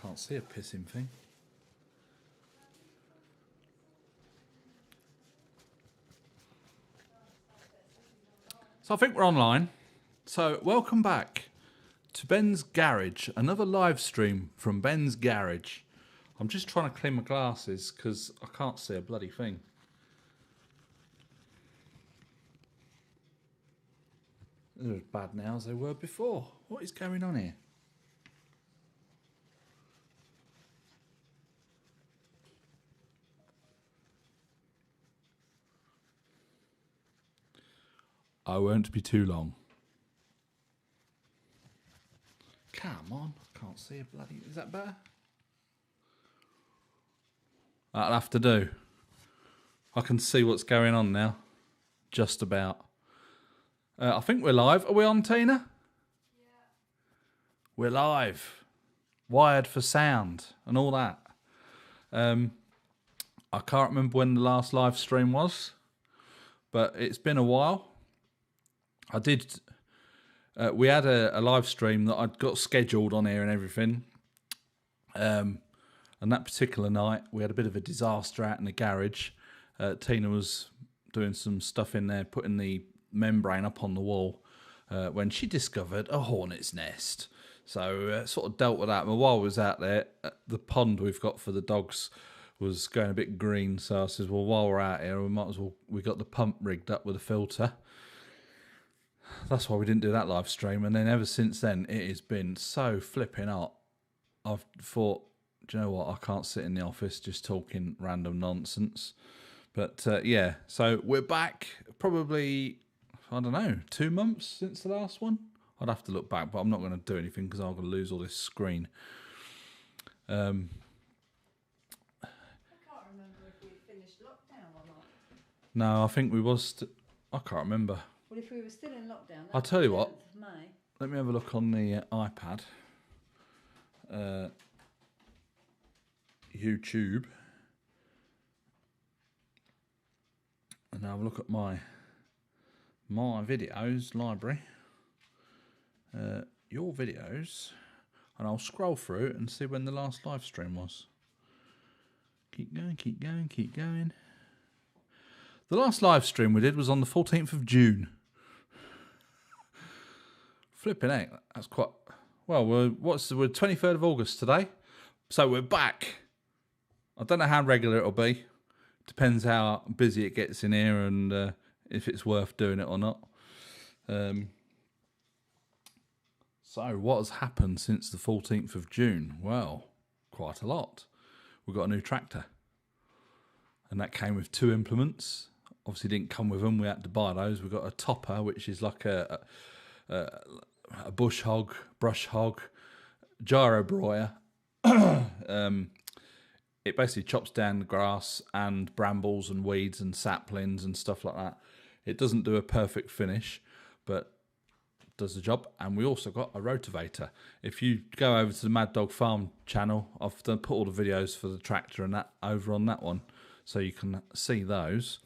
can't see a pissing thing. So I think we're online. So welcome back to Ben's Garage, another live stream from Ben's Garage. I'm just trying to clean my glasses because I can't see a bloody thing. They're as bad now as they were before. What is going on here? I won't be too long. Come on, I can't see a bloody... Is that better? That'll have to do. I can see what's going on now. Just about. I think we're live. Are we on, Tina? Yeah. We're live. Wired for sound and all that. I can't remember when the last live stream was, but it's been a while. I did... we had a live stream that I'd got scheduled on here and everything. And that particular night, we had a bit of a disaster out in the garage. Tina was doing some stuff in there, putting the membrane up on the wall, when she discovered a hornet's nest. So sort of dealt with that. But while I was out there, the pond we've got for the dogs was going a bit green. So I said, well, while we're out here, we might as well... We got the pump rigged up with a filter. That's why we didn't do that live stream. And then ever since then, it has been so flipping hot. I've thought, do you know what? I can't sit in the office just talking random nonsense. But yeah, so we're back probably, I don't know, 2 months since the last one. I'd have to look back, but I'm not going to do anything because I'm going to lose all this screen. I can't remember if we finished lockdown or not. No, I think we was... I can't remember. Well, if we were still in lockdown... I'll tell you what. May. Let me have a look on the iPad. YouTube. And have a look at my videos library. Your videos. And I'll scroll through and see when the last live stream was. Keep going, keep going, keep going. The last live stream we did was on the 14th of June. Flipping heck, that's quite... Well, we're 23rd of August today. So we're back. I don't know how regular it'll be. Depends how busy it gets in here and if it's worth doing it or not. So what has happened since the 14th of June? Well, quite a lot. We've got a new tractor. And that came with 2 implements. Obviously didn't come with them. We had to buy those. We've got a topper, which is like a bush hog, brush hog, gyro broyer. It basically chops down the grass and brambles and weeds and saplings and stuff like that. It doesn't do a perfect finish, but does the job. And we also got a rotavator. If you go over to the Mad Dog Farm channel, I've put all the videos for the tractor and that over on that one, so you can see those.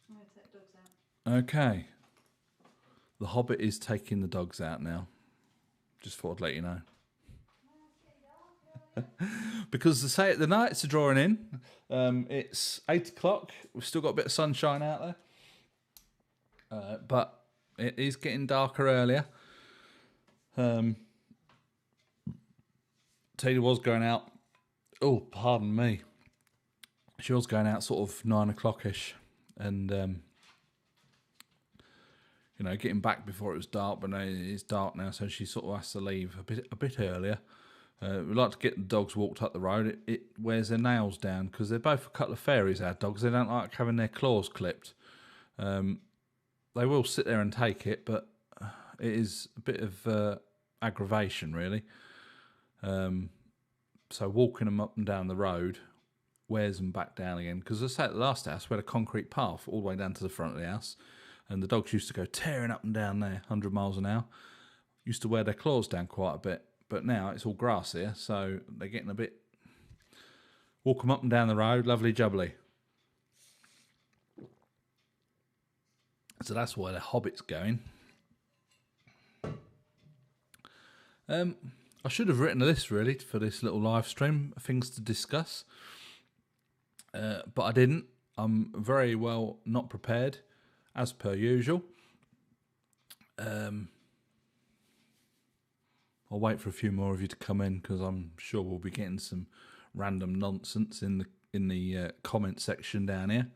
I'm going to take the dogs out. Okay. The Hobbit is taking the dogs out now. Just thought I'd let you know. Because the nights are drawing in. It's 8 o'clock. We've still got a bit of sunshine out there. But it is getting darker earlier. Tina was going out. Oh, pardon me. She was going out sort of 9 o'clock-ish. And, you know, getting back before it was dark. But it's dark now, so she sort of has to leave a bit earlier. We like to get the dogs walked up the road. It wears their nails down because they're both a couple of fairies, our dogs. They don't like having their claws clipped. They will sit there and take it, but it is a bit of aggravation, really. So walking them up and down the road wears them back down again. Because as I said, at the last house, we had a concrete path all the way down to the front of the house. And the dogs used to go tearing up and down there, 100 miles an hour. Used to wear their claws down quite a bit. But now it's all grass here, so they're getting a bit... Walk them up and down the road, lovely jubbly. So that's why the Hobbit's going. I should have written a list really for this little live stream, things to discuss, but I didn't. I'm very well not prepared, as per usual. I'll wait for a few more of you to come in because I'm sure we'll be getting some random nonsense in the comment section down here,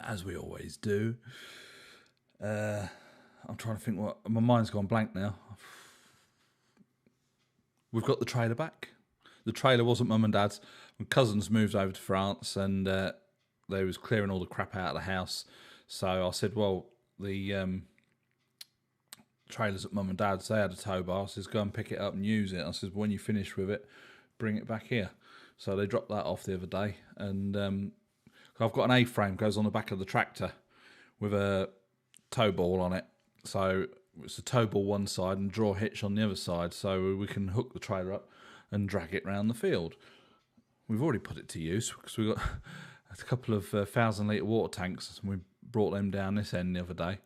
as we always do. I'm trying to think what my mind's gone blank now. We've got the trailer back. The trailer wasn't mum and dad's. My cousins moved over to France and they was clearing all the crap out of the house. So I said, well, the trailer's at mum and dad's. They had a tow bar. I says, go and pick it up and use it. I says, when you finish with it, bring it back here. So they dropped that off the other day. And I've got an A-frame goes on the back of the tractor with a tow ball on it. So it's a tow ball one side and draw hitch on the other side, so we can hook the trailer up and drag it round the field. We've already put it to use because we've got a couple of 1,000-litre water tanks and we brought them down this end the other day.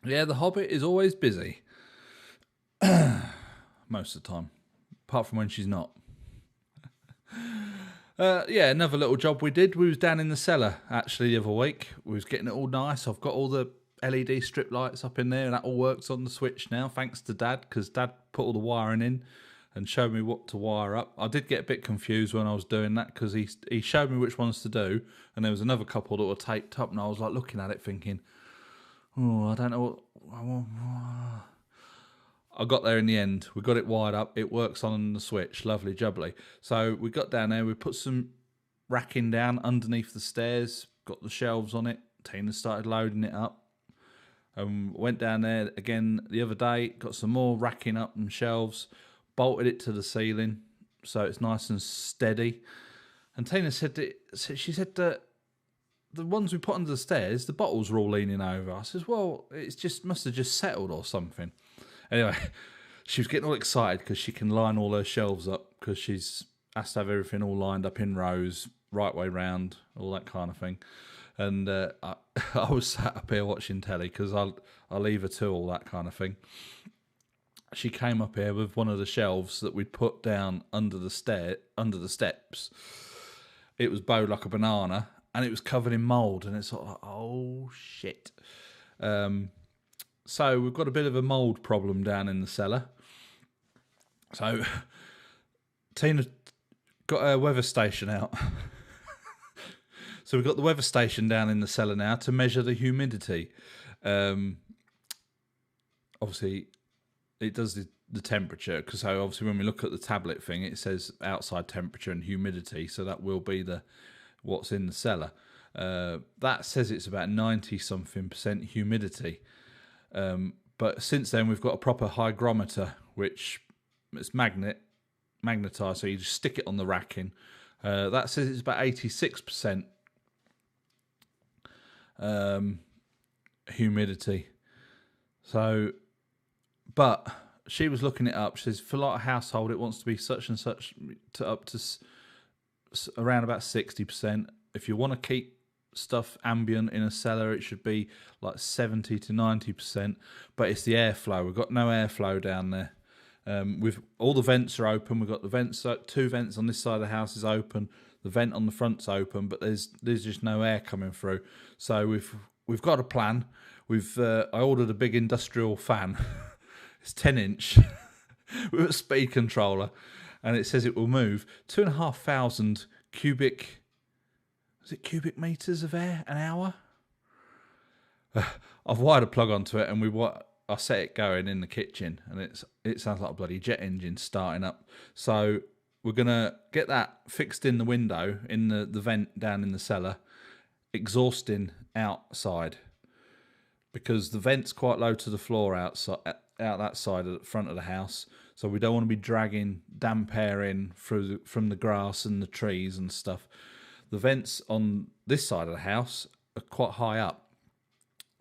Yeah, the Hobbit is always busy. Most of the time. Apart from when she's not. Yeah, another little job we did. We was down in the cellar, actually, the other week. We was getting it all nice. I've got all the LED strip lights up in there, and that all works on the switch now, thanks to Dad, because Dad put all the wiring in and showed me what to wire up. I did get a bit confused when I was doing that, because he showed me which ones to do, and there was another couple that were taped up, and I was like looking at it thinking, oh, I don't know what... I got there in the end. We got it wired up. It works on the switch. Lovely jubbly. So we got down there. We put some racking down underneath the stairs. Got the shelves on it. Tina started loading it up. Went down there again the other day. Got some more racking up and shelves. Bolted it to the ceiling so it's nice and steady. And Tina said that the ones we put under the stairs, the bottles were all leaning over. I says, well, it's just must have just settled or something. Anyway, she was getting all excited because she can line all her shelves up because she's has to have everything all lined up in rows, right way round, all that kind of thing. And I was sat up here watching telly because I leave her to all that kind of thing. She came up here with one of the shelves that we'd put down under the steps. It was bowed like a banana and it was covered in mould, and it's sort of like, oh shit. So we've got a bit of a mould problem down in the cellar. So Tina got her weather station out. So we've got the weather station down in the cellar now to measure the humidity. Obviously, it does the temperature, because so obviously when we look at the tablet thing, it says outside temperature and humidity, so that will be what's in the cellar. That says it's about 90-something% humidity. But since then we've got a proper hygrometer, which it's magnetized, so you just stick it on the racking. That says it's about 86% humidity. So, but she was looking it up. She says for like a household it wants to be such and such to up to around about 60%. If you want to keep stuff ambient in a cellar, it should be like 70 to 90%, but it's the airflow. We've got no airflow down there. With all the vents are open. We've got the vents, 2 vents on this side of the house is open, the vent on the front's open, but there's just no air coming through. So we've got a plan. I ordered a big industrial fan. It's 10-inch with a speed controller, and it says it will move 2,500 cubic. Is it cubic meters of air an hour? I've wired a plug onto it, and I set it going in the kitchen, and it sounds like a bloody jet engine starting up. So we're gonna get that fixed in the window in the vent down in the cellar, exhausting outside, because the vent's quite low to the floor outside, out that side at the front of the house. So we don't want to be dragging damp air in from the grass and the trees and stuff. The vents on this side of the house are quite high up,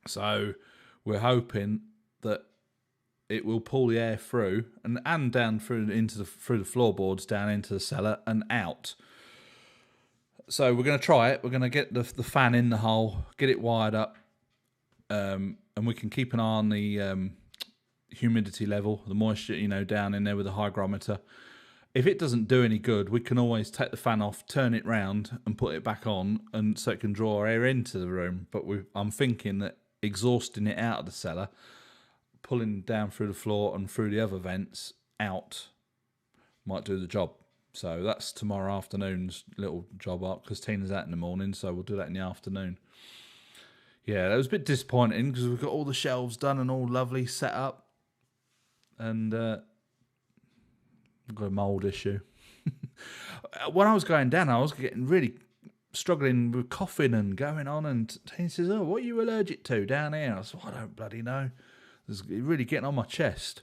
so we're hoping that it will pull the air through and down through the floorboards down into the cellar and out. So we're going to try it. We're going to get the fan in the hole, get it wired up, and we can keep an eye on humidity level, the moisture, you know, down in there with the hygrometer. If it doesn't do any good, we can always take the fan off, turn it round and put it back on, and so it can draw air into the room. But I'm thinking that exhausting it out of the cellar, pulling down through the floor and through the other vents out, might do the job. So that's tomorrow afternoon's little job up, because Tina's out in the morning, so we'll do that in the afternoon. Yeah, that was a bit disappointing because we've got all the shelves done and all lovely set up, and we've got a mould issue. When I was going down, I was getting really struggling with coughing and going on, and Tina says, "Oh, what are you allergic to down here?" I said, "I don't bloody know. It's really getting on my chest."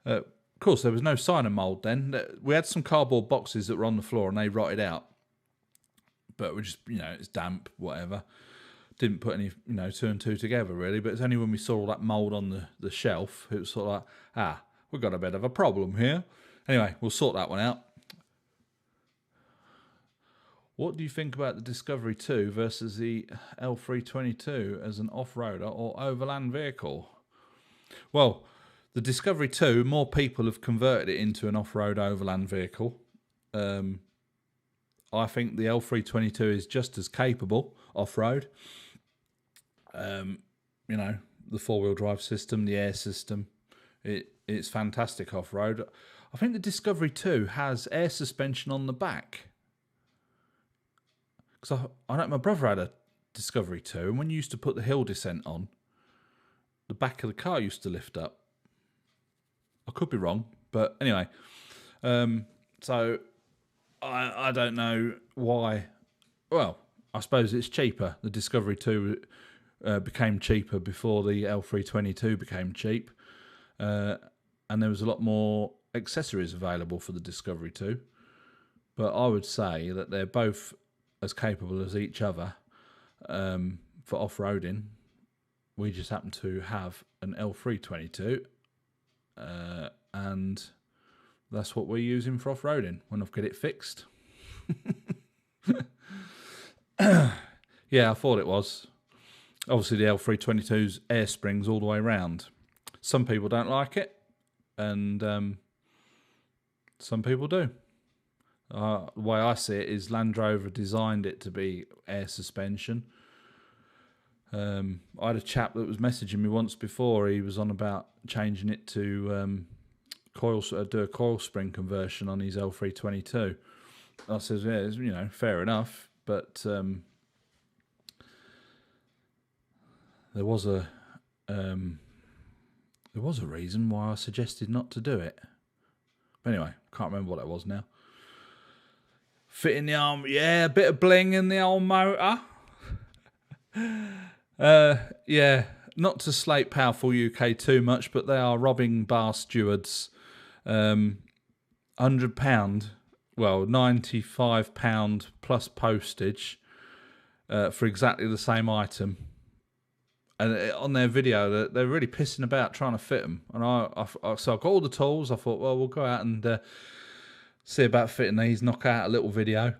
Of course, there was no sign of mould then. We had some cardboard boxes that were on the floor and they rotted out. But we just, you know, it's damp, whatever. Didn't put any, you know, two and two together really. But it's only when we saw all that mould on the shelf, it was sort of like, we've got a bit of a problem here. Anyway, we'll sort that one out. What do you think about the Discovery 2 versus the L322 as an off-roader or overland vehicle? Well, the Discovery 2, more people have converted it into an off-road overland vehicle. I think the L322 is just as capable off-road. You know, the four-wheel drive system, the air system, it's fantastic off-road. I think the Discovery 2 has air suspension on the back. Because I know my brother had a Discovery 2, and when you used to put the hill descent on, the back of the car used to lift up. I could be wrong, but anyway. So I don't know why. Well, I suppose it's cheaper. The Discovery 2 became cheaper before the L322 became cheap. And there was a lot more accessories available for the Discovery 2. But I would say that they're both as capable as each other for off-roading. We just happen to have an L322. And that's what we're using for off-roading when I've got it fixed. Yeah, I thought it was. Obviously, the L322's air springs all the way around. Some people don't like it, and some people do. The way I see it is Land Rover designed it to be air suspension. I had a chap that was messaging me once before. He was on about changing it to do a coil spring conversion on his L322. I says, yeah, you know, fair enough, but there was a reason why I suggested not to do it. But anyway, can't remember what that was now. Fitting the arm, yeah, a bit of bling in the old motor. Yeah, not to slate Powerful UK too much, but they are robbing bar stewards. £100, well, £95 plus postage for exactly the same item. And on their video, they're really pissing about trying to fit them. And so I got all the tools. I thought, well, we'll go out and see about fitting these, knock out a little video.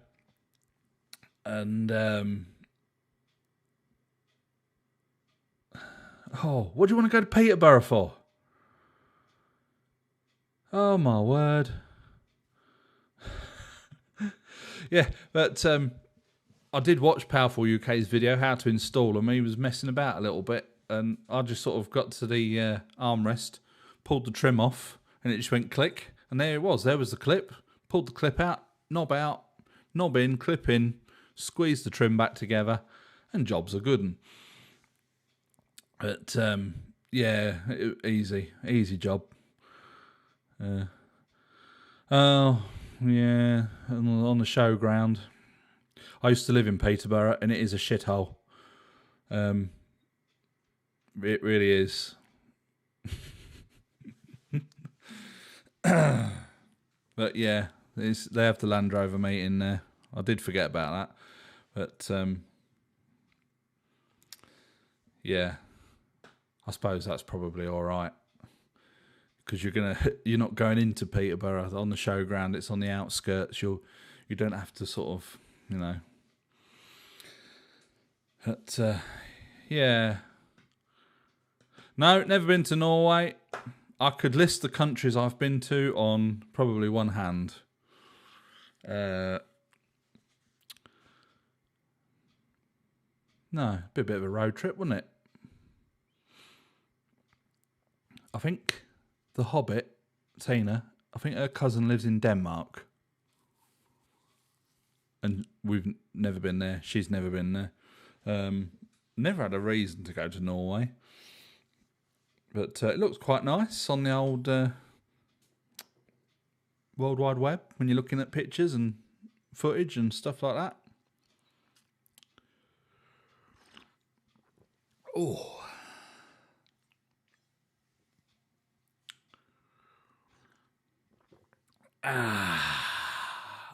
And what do you want to go to Peterborough for? Oh my word. Yeah, but I did watch Powerful UK's video, how to install them. He was messing about a little bit, and I just sort of got to the armrest, pulled the trim off, and it just went click, and there it was. There was the clip. Pulled the clip out, knob in, clip in, squeeze the trim back together, and jobs are good. But yeah, easy job. Oh yeah, on the showground. I used to live in Peterborough, and it is a shithole. It really is. But yeah, they have the Land Rover meeting there. I did forget about that, but yeah, I suppose that's probably all right, because you're not going into Peterborough on the showground. It's on the outskirts. You don't have to sort of, you know. But yeah, No, never been to Norway. I could list the countries I've been to on probably one hand. No, it'd be a bit of a road trip, wouldn't it? I think the Hobbit, Tina, I think her cousin lives in Denmark. And we've never been there. She's never been there. Never had a reason to go to Norway. But it looks quite nice on the old World Wide Web when you're looking at pictures and footage and stuff like that. Oh.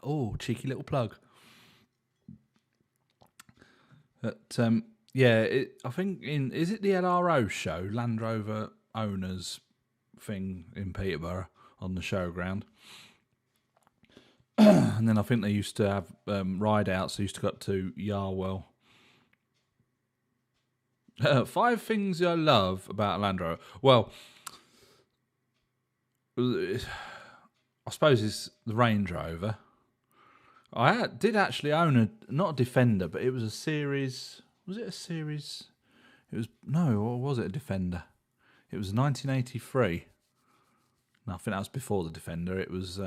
Oh, cheeky little plug. But yeah, I think is it the LRO show, Land Rover Owners thing in Peterborough on the showground? And then I think they used to have ride outs. They used to go up to Yarwell. 5 things I love about a Land Rover. Well, I suppose it's the Range Rover. I did actually own not a Defender, but it was a series. Was it a series? It was or was it a Defender? It was 1983. No, I think that was before the Defender. It was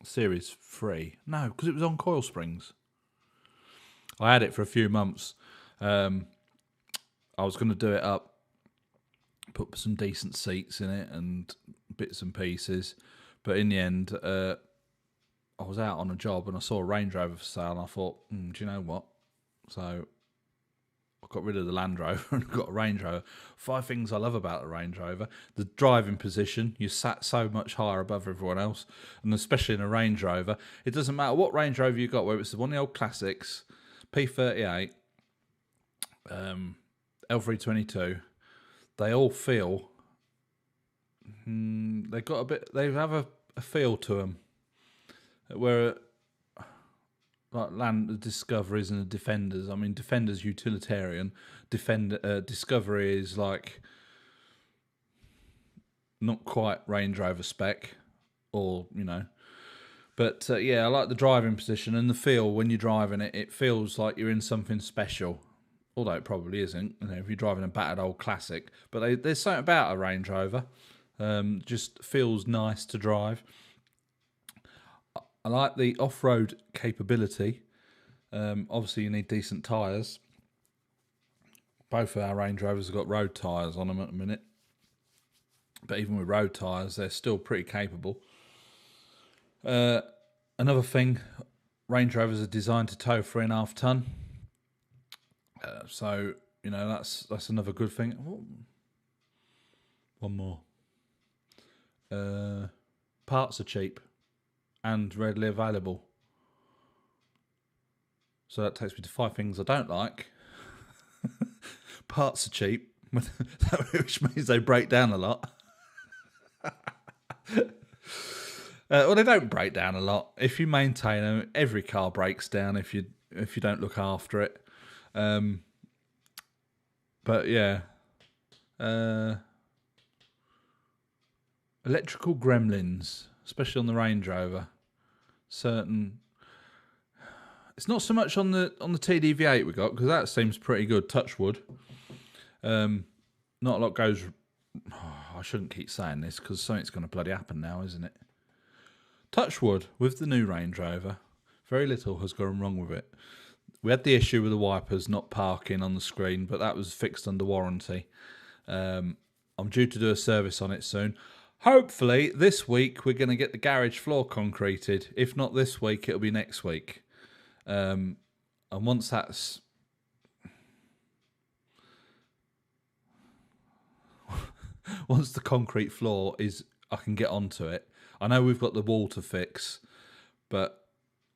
series 3. No, because it was on coil springs. I had it for a few months. I was going to do it up, put some decent seats in it and bits and pieces, but in the end, I was out on a job and I saw a Range Rover for sale and I thought, do you know what? So I got rid of the Land Rover and got a Range Rover. 5 things I love about the Range Rover. The driving position, you sat so much higher above everyone else, and especially in a Range Rover. It doesn't matter what Range Rover you got, whether it's one of the old classics, P38, L322, they all feel, they have a feel to them. Where like the Discoveries and the Defenders. I mean, Defender's utilitarian. Discovery is like not quite Range Rover spec, or But yeah, I like the driving position and the feel when you're driving it. It feels like you're in something special, although it probably isn't. If you're driving a battered old classic, but there's something about a Range Rover. Just feels nice to drive. I like the off-road capability. Obviously, you need decent tyres. Both of our Range Rovers have got road tyres on them at the minute. But even with road tyres, they're still pretty capable. Another thing, Range Rovers are designed to tow 3.5 tonne. So, that's another good thing. Oh, one more. Parts are cheap and readily available. So that takes me to 5 things I don't like. Parts are cheap, which means they break down a lot. Well, they don't break down a lot. If you maintain them, every car breaks down if you don't look after it. But yeah. Electrical gremlins, especially on the Range Rover. It's not so much on the TDV8 we got, because that seems pretty good, touch wood. Not a lot goes. I shouldn't keep saying this because something's going to bloody happen now, isn't it? Touch wood with the new Range Rover. Very little has gone wrong with it. We had the issue with the wipers not parking on the screen, but that was fixed under warranty. I'm due to do a service on it soon. Hopefully, this week we're going to get the garage floor concreted. If not this week, it'll be next week. And once that's... once the concrete floor is... I can get onto it. I know we've got the wall to fix, but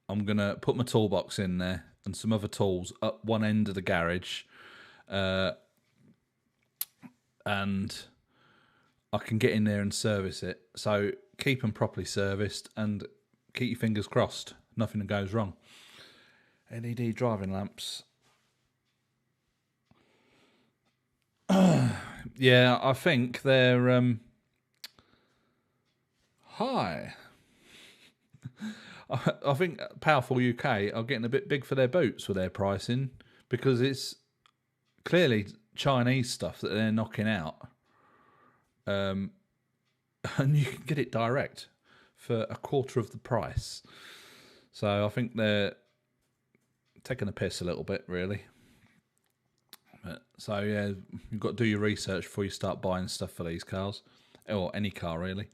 I'm going to put my toolbox in there and some other tools up one end of the garage. And I can get in there and service it. So keep them properly serviced and keep your fingers crossed. Nothing goes wrong. LED driving lamps. Yeah, I think they're high. I think Powerful UK are getting a bit big for their boots with their pricing because it's clearly Chinese stuff that they're knocking out, and you can get it direct for a quarter of the price. So I think they're taking the piss a little bit, really. So yeah, you've got to do your research before you start buying stuff for these cars, or any car really.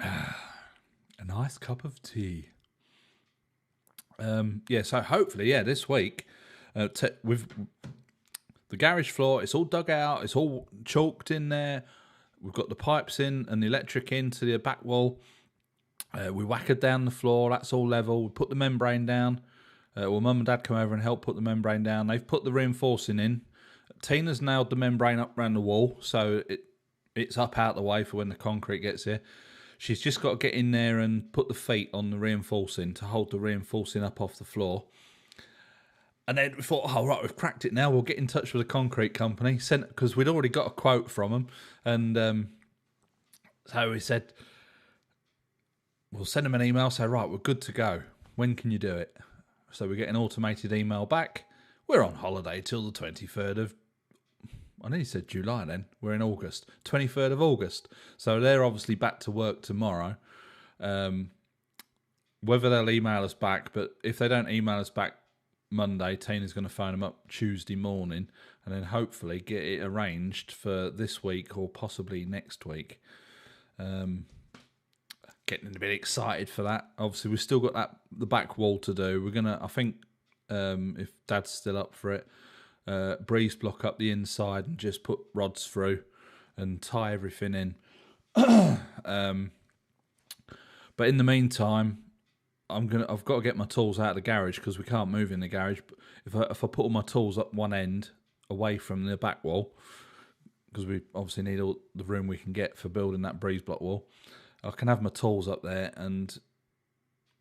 A nice cup of tea. Yeah, so hopefully, yeah, this week, with the garage floor, it's all dug out, it's all chalked in there. We've got the pipes in and the electric into the back wall. We whackered down the floor, that's all level. We put the membrane down. Well, Mum and Dad come over and help put the membrane down. They've put the reinforcing in. Tina's nailed the membrane up around the wall, so it's up out the way for when the concrete gets here. She's just got to get in there and put the feet on the reinforcing to hold the reinforcing up off the floor. And then we thought, oh, right, we've cracked it now. We'll get in touch with the concrete company, because we'd already got a quote from them. And so we said, we'll send them an email, say, right, we're good to go. When can you do it? So we get an automated email back. We're on holiday till the 23rd of... I nearly said July then. We're in August. 23rd of August. So they're obviously back to work tomorrow. Whether they'll email us back, but if they don't email us back Monday, Tina's going to phone them up Tuesday morning and then hopefully get it arranged for this week or possibly next week. Getting a bit excited for that. Obviously, we've still got the back wall to do. We're going to, I think, if Dad's still up for it, breeze block up the inside and just put rods through and tie everything in. But in the meantime, I've got to get my tools out of the garage because we can't move in the garage. But if I put all my tools up one end away from the back wall, because we obviously need all the room we can get for building that breeze block wall, I can have my tools up there and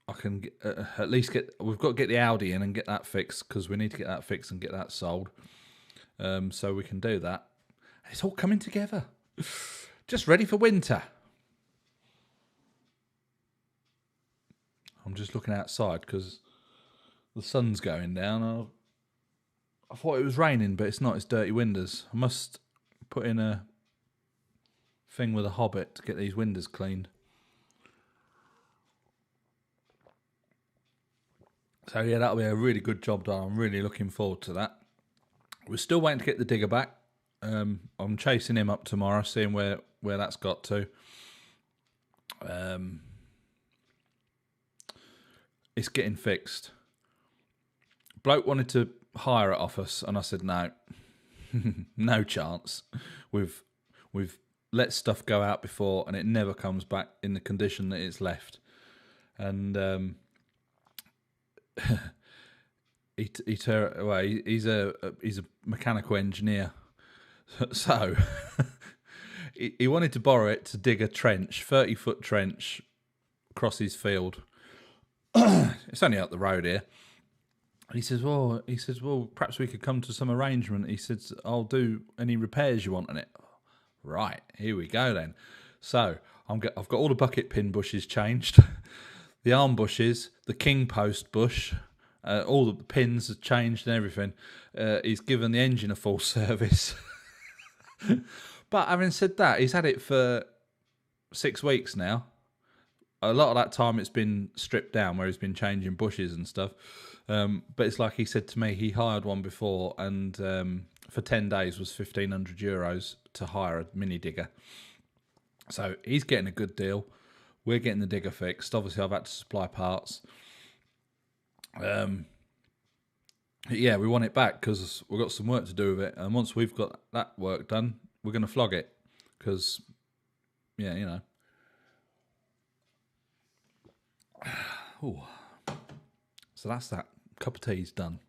I can at least we've got to get the Audi in and get that fixed because we need to get that fixed and get that sold. So we can do that. It's all coming together. Just ready for winter. I'm just looking outside because the sun's going down. I thought it was raining, but it's not. It's dirty windows. I must put in a thing with a hobbit to get these windows cleaned. So yeah, that'll be a really good job done. I'm really looking forward to that. We're still waiting to get the digger back. I'm chasing him up tomorrow, seeing where that's got to. It's getting fixed. Bloke wanted to hire it off us, and I said no, no chance. We've let stuff go out before, and it never comes back in the condition that it's left. And he's a mechanical engineer, so he wanted to borrow it to dig a trench, 30-foot trench across his field. It's only up the road here. He says, well, perhaps we could come to some arrangement. He says, I'll do any repairs you want on it. Right, here we go then. So I've got all the bucket pin bushes changed, the arm bushes, the king post bush, all the pins have changed and everything. He's given the engine a full service. But having said that, he's had it for 6 weeks now. A lot of that time it's been stripped down where he's been changing bushes and stuff. But it's like he said to me, he hired one before and for 10 days was €1,500 to hire a mini digger. So he's getting a good deal. We're getting the digger fixed. Obviously, I've had to supply parts. Yeah, we want it back because we've got some work to do with it. And once we've got that work done, we're going to flog it. Because, yeah, you know. Ooh. So that's that. Cup of tea's done.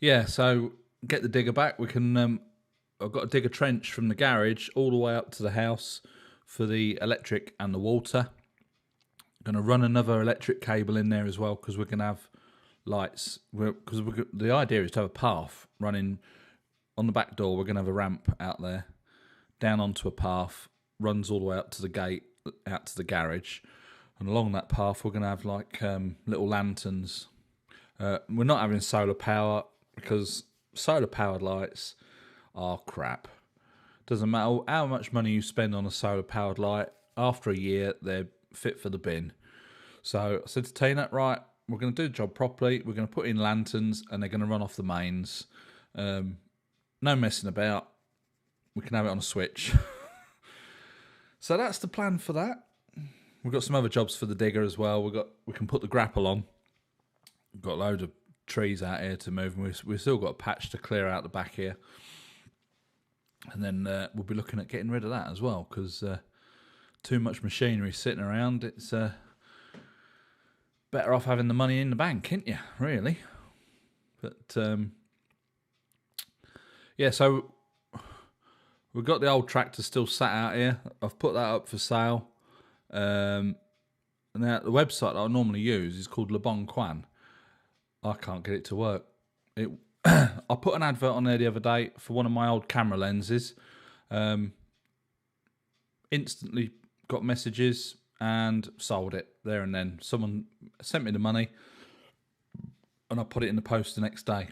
Yeah, so get the digger back. We can. I've got to dig a trench from the garage all the way up to the house for the electric and the water. Going to run another electric cable in there as well because we're going to have lights, because the idea is to have a path running on the back door. We're going to have a ramp out there, down onto a path, runs all the way up to the gate, out to the garage, and along that path we're going to have like little lanterns. We're not having solar power because solar powered lights are crap. Doesn't matter how much money you spend on a solar powered light, after a year they're fit for the bin. So I said to Tina, right, we're going to do the job properly. We're going to put in lanterns and they're going to run off the mains. No messing about. We can have it on a switch. So that's the plan for that. We've got some other jobs for the digger as well. We can put the grapple on. We've got a load of trees out here to move, and we've still got a patch to clear out the back here. And then we'll be looking at getting rid of that as well, because too much machinery sitting around. It's better off having the money in the bank, isn't you? Really. But yeah, so we've got the old tractor still sat out here. I've put that up for sale. Now the website that I normally use is called Le Bon Coin. I can't get it to work. I put an advert on there the other day for one of my old camera lenses. Instantly got messages and sold it there and then. Someone sent me the money and I put it in the post the next day.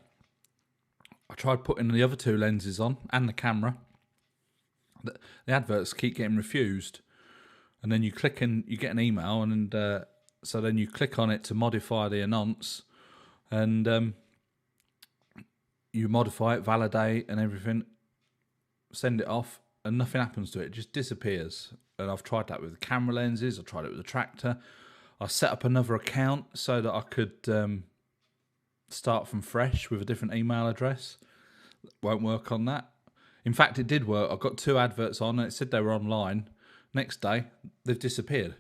I tried putting the other two lenses on and the camera. The adverts keep getting refused. And then you click and you get an email, and so then you click on it to modify the announce, and you modify it, validate and everything, send it off, and nothing happens to it. It just disappears. And I've tried that with the camera lenses. I tried it with the tractor. I set up another account so that I could start from fresh with a different email address. Won't work on that. In fact, it did work. I got 2 adverts on, and it said they were online. Next day, they've disappeared.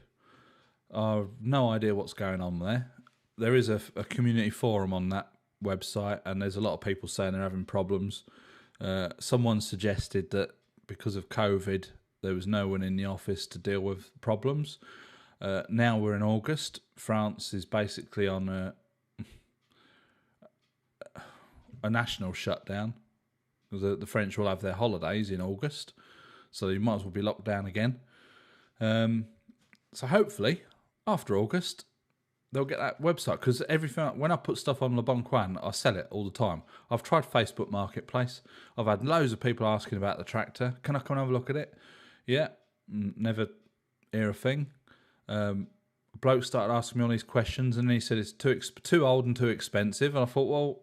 I've no idea what's going on there. There is a community forum on that website, and there's a lot of people saying they're having problems. Someone suggested that because of COVID, there was no one in the office to deal with problems. Now we're in August. France is basically on a national shutdown. The French will have their holidays in August, so you might as well be locked down again. So hopefully, after August, they'll get that website, because everything, when I put stuff on Le Bon Coin, I sell it all the time. I've tried Facebook Marketplace. I've had loads of people asking about the tractor. Can I come and have a look at it? Yeah, never hear a thing. A bloke started asking me all these questions, and he said it's too old and too expensive. And I thought, well,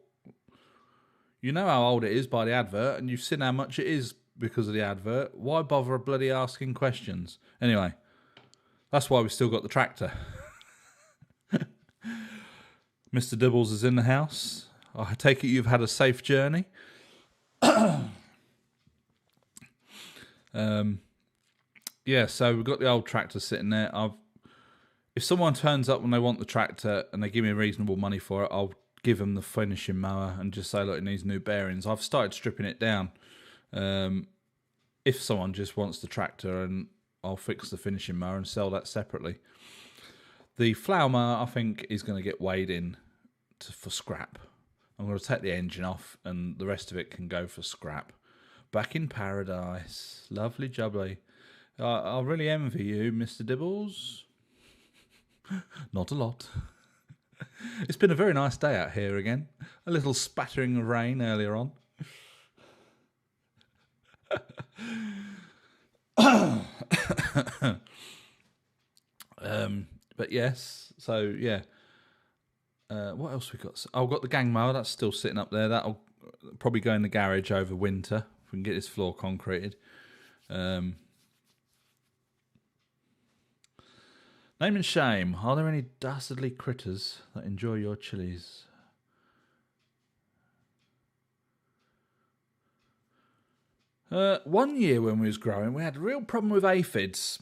you know how old it is by the advert, and you've seen how much it is because of the advert. Why bother bloody asking questions? Anyway, that's why we still got the tractor. Mr. Dibbles is in the house. I take it you've had a safe journey. Yeah, so we've got the old tractor sitting there. If someone turns up when they want the tractor and they give me reasonable money for it, I'll give them the finishing mower and just say, look, it needs new bearings. I've started stripping it down. If someone just wants the tractor, and I'll fix the finishing mower and sell that separately. The flour mower, I think, is going to get weighed in for scrap. I'm going to take the engine off, and the rest of it can go for scrap. Back in paradise. Lovely jubbly. I really envy you, Mr. Dibbles. Not a lot. It's been a very nice day out here again. A little spattering of rain earlier on. But yes, so yeah. What else we got? I've got the gang mower. That's still sitting up there. That'll probably go in the garage over winter if we can get this floor concreted. Name and shame. Are there any dastardly critters that enjoy your chilies? One year when we was growing, we had a real problem with aphids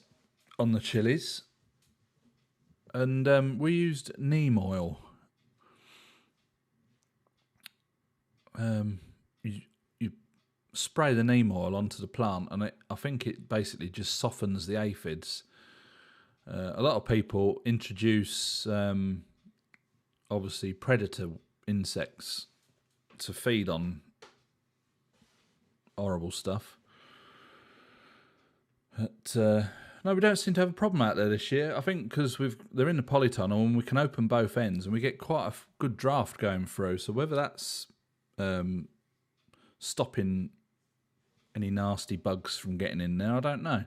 on the chilies. And we used neem oil. You spray the neem oil onto the plant, and I think it basically just softens the aphids. A lot of people introduce obviously predator insects to feed on horrible stuff. But no, we don't seem to have a problem out there this year. I think because they're in the polytunnel and we can open both ends and we get quite a good draft going through. So whether that's stopping any nasty bugs from getting in there, I don't know.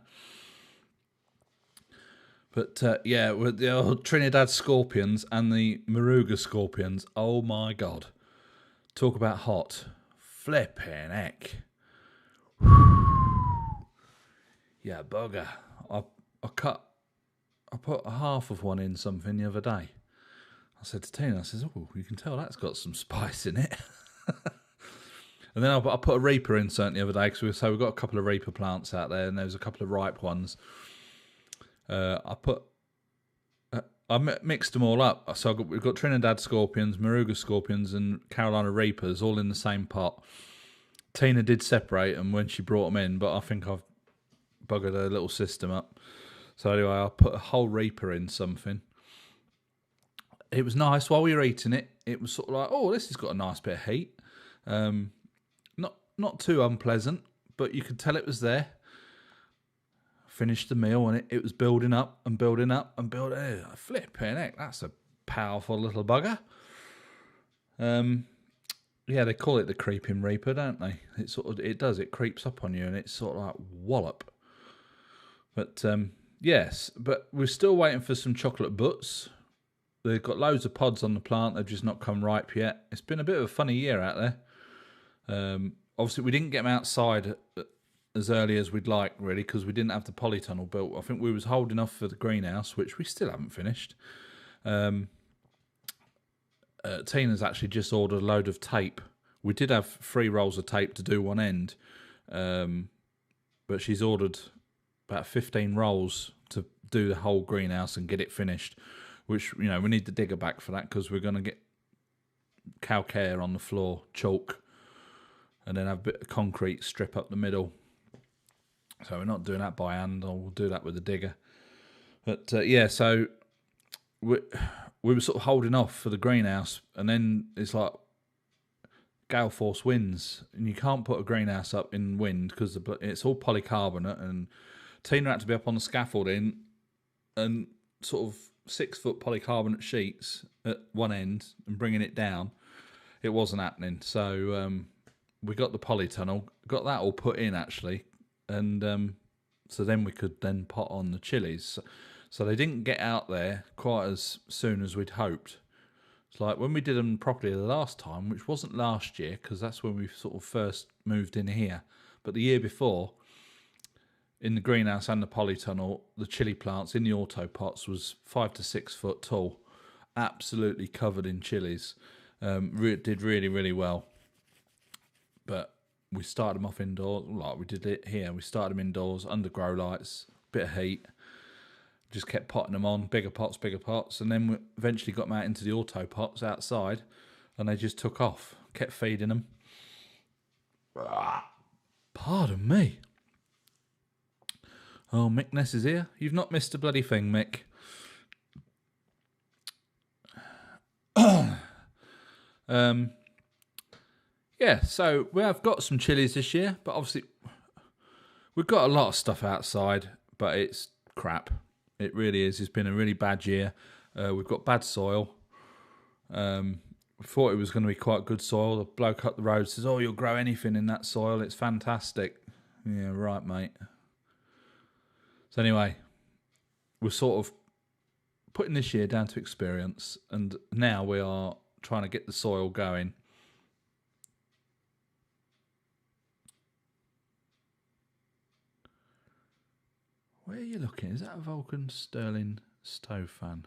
But yeah, with the old Trinidad scorpions and the Moruga scorpions, oh my God. Talk about hot. Flipping heck. Yeah, bugger. I put half of one in something the other day. I said to Tina, I says, oh, you can tell that's got some spice in it. And then I put a Reaper insert the other day, because we've got a couple of Reaper plants out there, and there's a couple of ripe ones. I mixed them all up. So we've got Trinidad scorpions, Moruga scorpions, and Carolina Reapers all in the same pot. Tina did separate them when she brought them in, but I think I've buggered her little system up. So anyway, I put a whole Reaper in something. It was nice while we were eating it. It was sort of like, oh, this has got a nice bit of heat. Not too unpleasant, but you could tell it was there. Finished the meal and it was building up and building up and building. Flipping heck, that's a powerful little bugger. Yeah, they call it the creeping Reaper, don't they? It creeps up on you and it's sort of like wallop. But yes, but we're still waiting for some chocolate butts. They've got loads of pods on the plant. They've just not come ripe yet. It's been a bit of a funny year out there. Obviously, we didn't get them outside as early as we'd like, really, because we didn't have the polytunnel built. I think we was holding off for the greenhouse, which we still haven't finished. Tina's actually just ordered a load of tape. We did have 3 rolls of tape to do one end, but she's ordered about 15 rolls to do the whole greenhouse and get it finished, which, we need the digger back for that, because we're going to get calcare on the floor, chalk, and then have a bit of concrete strip up the middle. So we're not doing that by hand, or we'll do that with the digger. But yeah, so we were sort of holding off for the greenhouse, and then it's like gale force winds, and you can't put a greenhouse up in wind because it's all polycarbonate, and Tina had to be up on the scaffolding and sort of 6-foot polycarbonate sheets at one end and bringing it down. It wasn't happening, so we got the polytunnel, got that all put in actually, and so then we could then pot on the chilies. So they didn't get out there quite as soon as we'd hoped. It's like when we did them properly the last time, which wasn't last year, because that's when we sort of first moved in here, but the year before, in the greenhouse and the polytunnel, the chili plants in the auto pots was 5 to 6 foot tall, absolutely covered in chilies. Did really, really well. But we started them off indoors, like we did it here. We started them indoors, under grow lights, bit of heat. Just kept potting them on, bigger pots. And then we eventually got them out into the auto pots outside, and they just took off. Kept feeding them. Pardon me. Oh, Mick Ness is here. You've not missed a bloody thing, Mick. Yeah, so we have got some chilies this year, but obviously we've got a lot of stuff outside, but it's crap. It really is. It's been a really bad year. We've got bad soil. We thought it was going to be quite good soil. The bloke up the road says, oh, you'll grow anything in that soil. It's fantastic. Yeah, right, mate. So anyway, we're sort of putting this year down to experience, and now we are trying to get the soil going. Where are you looking? Is that a Vulcan Sterling stove fan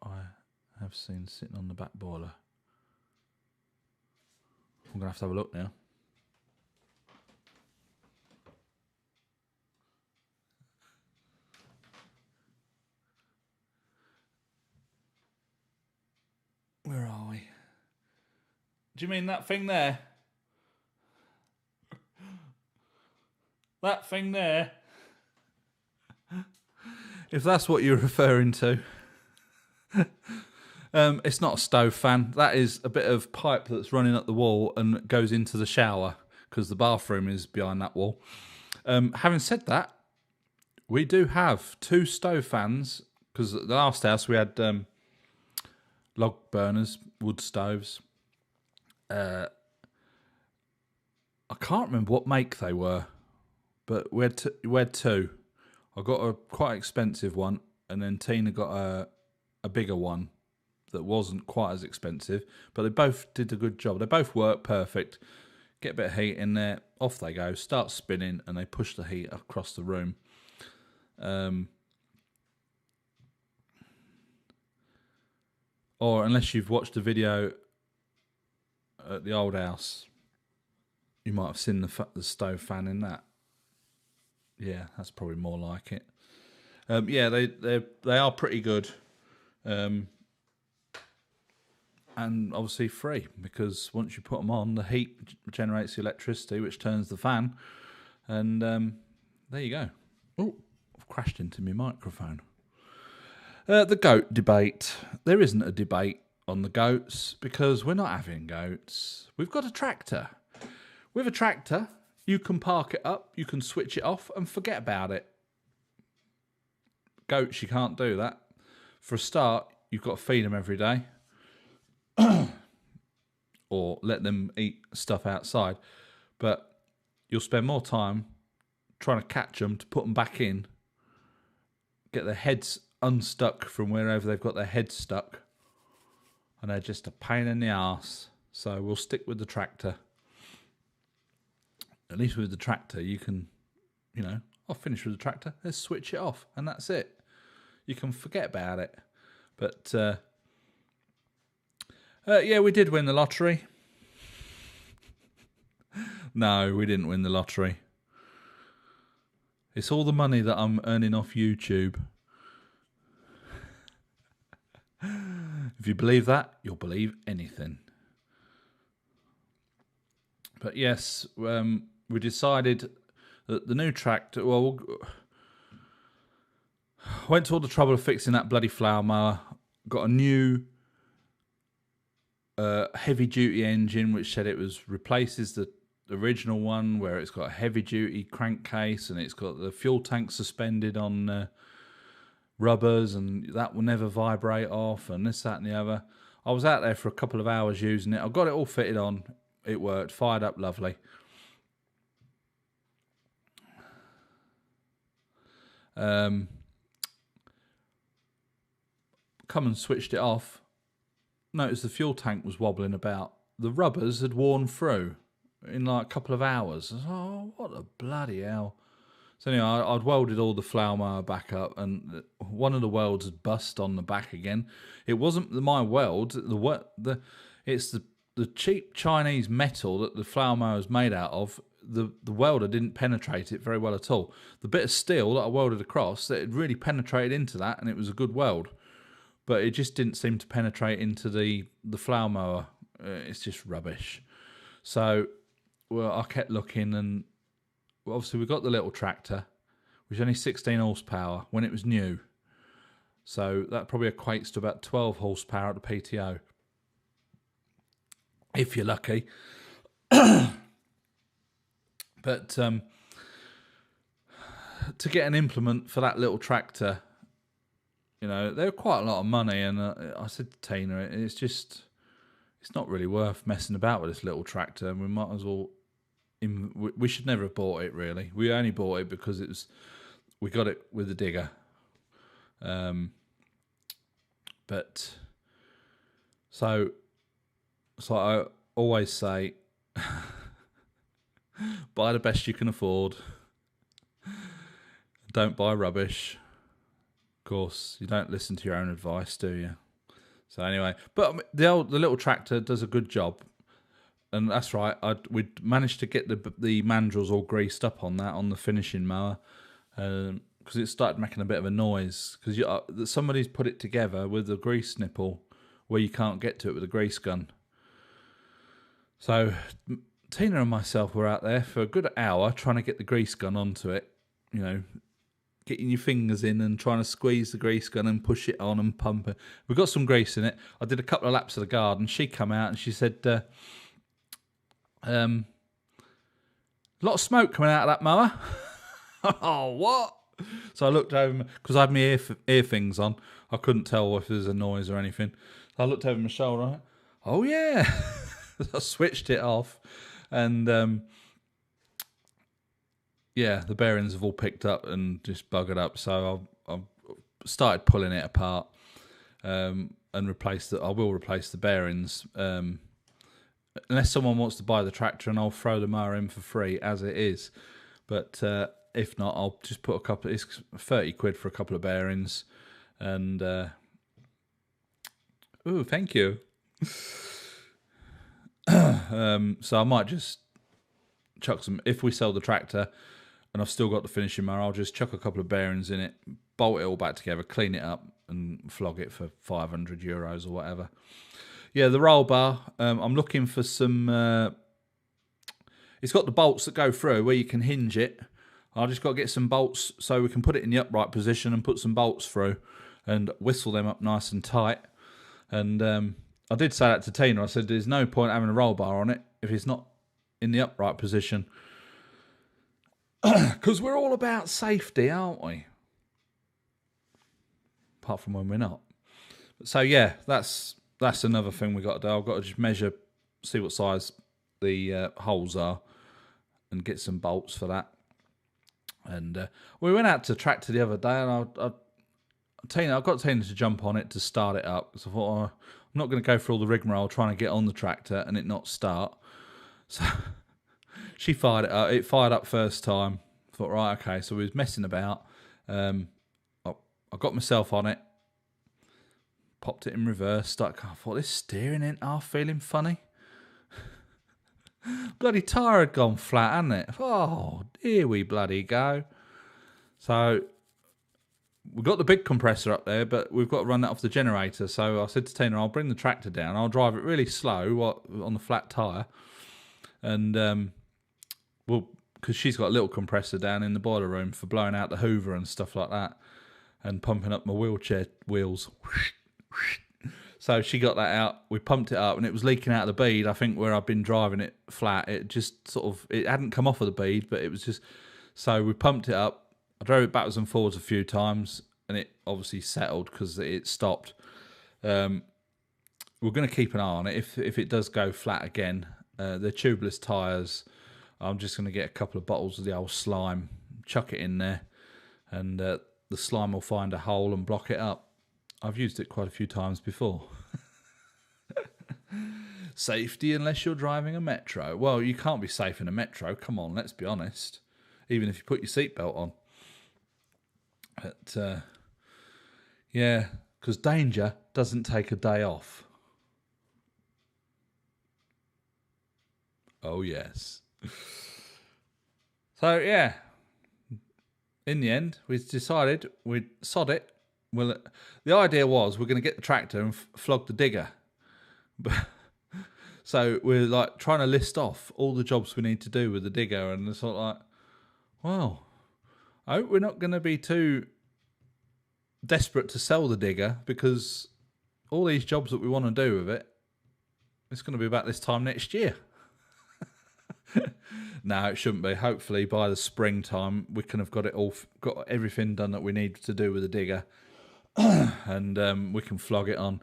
I have seen sitting on the back boiler? I'm going to have a look now. Where are we? Do you mean that thing there? That thing there? If that's what you're referring to. It's not a stove fan. That is a bit of pipe that's running up the wall and goes into the shower because the bathroom is behind that wall. Having said that, we do have 2 stove fans because at the last house we had log burners, wood stoves. I can't remember what make they were, but we had 2. I got a quite expensive one, and then Tina got a bigger one that wasn't quite as expensive, but they both did a good job. They both work perfect. Get a bit of heat in there, off they go, start spinning, and they push the heat across the room. Or unless you've watched the video at the old house, you might have seen the stove fan in that. Yeah, that's probably more like it. Yeah, they are pretty good. And obviously free, because once you put them on, the heat generates the electricity, which turns the fan. And there you go. Oh, I've crashed into my microphone. The goat debate. There isn't a debate on the goats, because we're not having goats. We've got a tractor. With a tractor, you can park it up, you can switch it off, and forget about it. Goats, you can't do that. For a start, you've got to feed them every day. Or let them eat stuff outside. But you'll spend more time trying to catch them to put them back in, get their heads unstuck from wherever they've got their heads stuck, and they're just a pain in the arse. So we'll stick with the tractor. At least with the tractor, you can, I'll finish with the tractor, let's switch it off, and that's it. You can forget about it. But yeah, we did win the lottery. No, we didn't win the lottery. It's all the money that I'm earning off YouTube. If you believe that, you'll believe anything. But yes, we decided that the new tractor, went to all the trouble of fixing that bloody flower mower, got a new heavy duty engine, which said it replaces the original one, where it's got a heavy duty crankcase and it's got the fuel tank suspended on rubbers, and that will never vibrate off, and this, that and the other. I was out there for a couple of hours using it. I got it all fitted on. It worked, fired up lovely. Come and switched it off. Noticed the fuel tank was wobbling about. The rubbers had worn through in like a couple of hours. I was, oh, what a bloody hell. So anyway, I'd welded all the flower mower back up, and one of the welds had bust on the back again. It wasn't my weld. It's the cheap Chinese metal that the flower mower is made out of. The welder didn't penetrate it very well at all. The bit of steel that I welded across, that had really penetrated into that, and it was a good weld. But it just didn't seem to penetrate into the flower mower. It's just rubbish. So, I kept looking, and obviously we got the little tractor, which was only 16 horsepower when it was new. So that probably equates to about 12 horsepower at the PTO, if you're lucky. But to get an implement for that little tractor, they're quite a lot of money. And I said to Tina, it's not really worth messing about with this little tractor. And we might as well. We should never have bought it, really. We only bought it because we got it with the digger. But so I always say, buy the best you can afford. Don't buy rubbish. Of course, you don't listen to your own advice, do you? So anyway, but the little tractor does a good job. And that's right, we'd managed to get the mandrels all greased up on the finishing mower, because it started making a bit of a noise, because somebody's put it together with a grease nipple where you can't get to it with a grease gun. So Tina and myself were out there for a good hour trying to get the grease gun onto it, getting your fingers in and trying to squeeze the grease gun and push it on and pump it. We've got some grease in it. I did a couple of laps of the garden. She come out and she said, a lot of smoke coming out of that mower. Oh, what? So I looked over, because I had my ear things on. I couldn't tell if there was a noise or anything. So I looked over my shoulder. Oh, yeah. I switched it off. And, yeah, the bearings have all picked up and just buggered up. So I've started pulling it apart and replaced it. I will replace the bearings. Unless someone wants to buy the tractor, and I'll throw the mower in for free as it is. But if not, I'll just put a couple. It's 30 quid for a couple of bearings, and ooh, thank you. So I might just chuck some. If we sell the tractor, and I've still got the finishing mower, I'll just chuck a couple of bearings in it, bolt it all back together, clean it up, and flog it for €500 or whatever. Yeah, the roll bar, I'm looking for some... it's got the bolts that go through where you can hinge it. I just got to get some bolts so we can put it in the upright position and put some bolts through and whistle them up nice and tight. And I did say that to Tina. I said, there's no point having a roll bar on it if it's not in the upright position. Because we're all about safety, aren't we? Apart from when we're not. So, yeah, that's another thing we got to do. I've got to just measure, see what size the holes are, and get some bolts for that. And we went out to tractor the other day, and I got Tina to jump on it to start it up. So I thought, I'm not going to go through all the rigmarole trying to get on the tractor and it not start. So she fired it up. It fired up first time. I thought, right, okay. So we was messing about. I got myself on it. Popped it in reverse. I thought, this steering ain't half feeling funny. Bloody tyre had gone flat, hadn't it? Oh, here we bloody go. So we've got the big compressor up there, but we've got to run that off the generator. So I said to Tina, I'll bring the tractor down. I'll drive it really slow on the flat tyre. And, because she's got a little compressor down in the boiler room for blowing out the hoover and stuff like that and pumping up my wheelchair wheels. So she got that out. We pumped it up, and it was leaking out of the bead. I think where I've been driving it flat, it just it hadn't come off of the bead, but it was just. So we pumped it up. I drove it backwards and forwards a few times, and it obviously settled because it stopped. We're going to keep an eye on it. If it does go flat again, they're tubeless tyres. I'm just going to get a couple of bottles of the old slime, chuck it in there, and the slime will find a hole and block it up. I've used it quite a few times before. Safety unless you're driving a Metro. Well, you can't be safe in a Metro. Come on, let's be honest. Even if you put your seatbelt on. But, yeah, because danger doesn't take a day off. Oh, yes. So, yeah. In the end, we decided we'd sod it. Well, the idea was we're going to get the tractor and flog the digger. So we're like trying to list off all the jobs we need to do with the digger, and it's sort of like, well, I hope we're not going to be too desperate to sell the digger, because all these jobs that we want to do with it, it's going to be about this time next year. No, it shouldn't be. Hopefully by the springtime we can have got everything done that we need to do with the digger. And we can flog it on.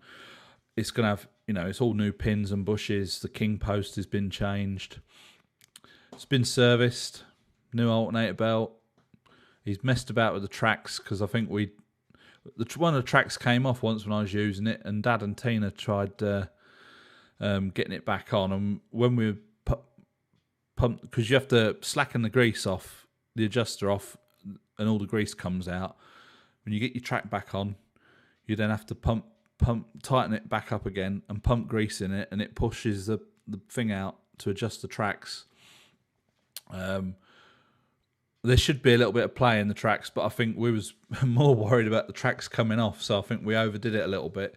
It's going to have, it's all new pins and bushes. The king post has been changed. It's been serviced. New alternator belt. He's messed about with the tracks, because I think one of the tracks came off once when I was using it, and Dad and Tina tried getting it back on. And when we pumped, because you have to slacken the grease off, the adjuster off, and all the grease comes out. When you get your track back on, you then have to tighten it back up again and pump grease in it, and it pushes the thing out to adjust the tracks. There should be a little bit of play in the tracks, but I think we was more worried about the tracks coming off, so I think we overdid it a little bit,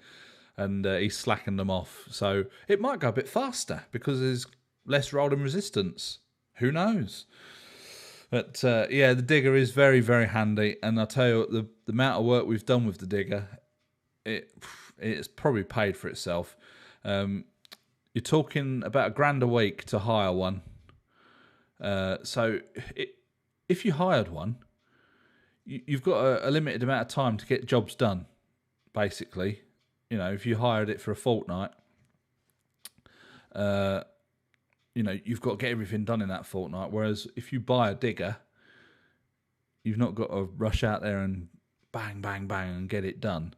and he slackened them off. So it might go a bit faster because there's less rolling resistance. Who knows? But yeah, the digger is very, very handy. And I tell you what, the amount of work we've done with the digger, it's probably paid for itself. You're talking about £1 a week to hire one. So if you hired one, you've got a limited amount of time to get jobs done, basically. You know, if you hired it for a fortnight, you know, you've got to get everything done in that fortnight. Whereas if you buy a digger, you've not got to rush out there and bang, bang, bang and get it done,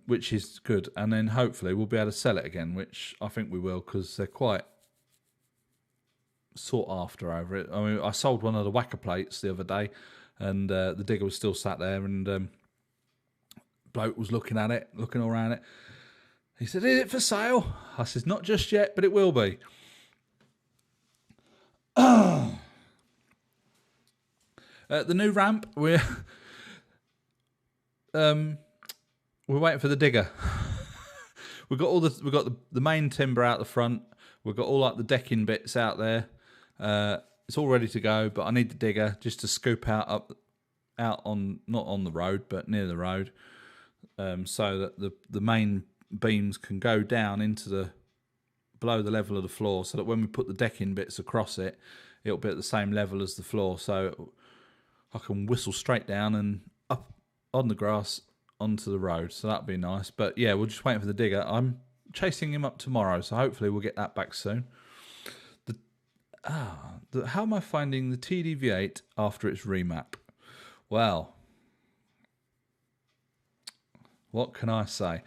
which is good. And then hopefully we'll be able to sell it again, which I think we will, because they're quite sought after over it. I mean, I sold one of the whacker plates the other day, and the digger was still sat there, and bloke was looking at it, looking all around it. He said, "Is it for sale?" I said, "Not just yet, but it will be." The new ramp, we're waiting for the digger. we've got the main timber out the front. We've got all like the decking bits out there. It's all ready to go, but I need the digger just to scoop out on, not on the road, but near the road, so that the main beams can go down into below the level of the floor, so that when we put the decking bits across it, it'll be at the same level as the floor, so I can whistle straight down and up on the grass onto the road. So that'd be nice. But yeah, we're just waiting for the digger. I'm chasing him up tomorrow, so hopefully we'll get that back soon. How am I finding the TDV8 after its remap? Well, what can I say?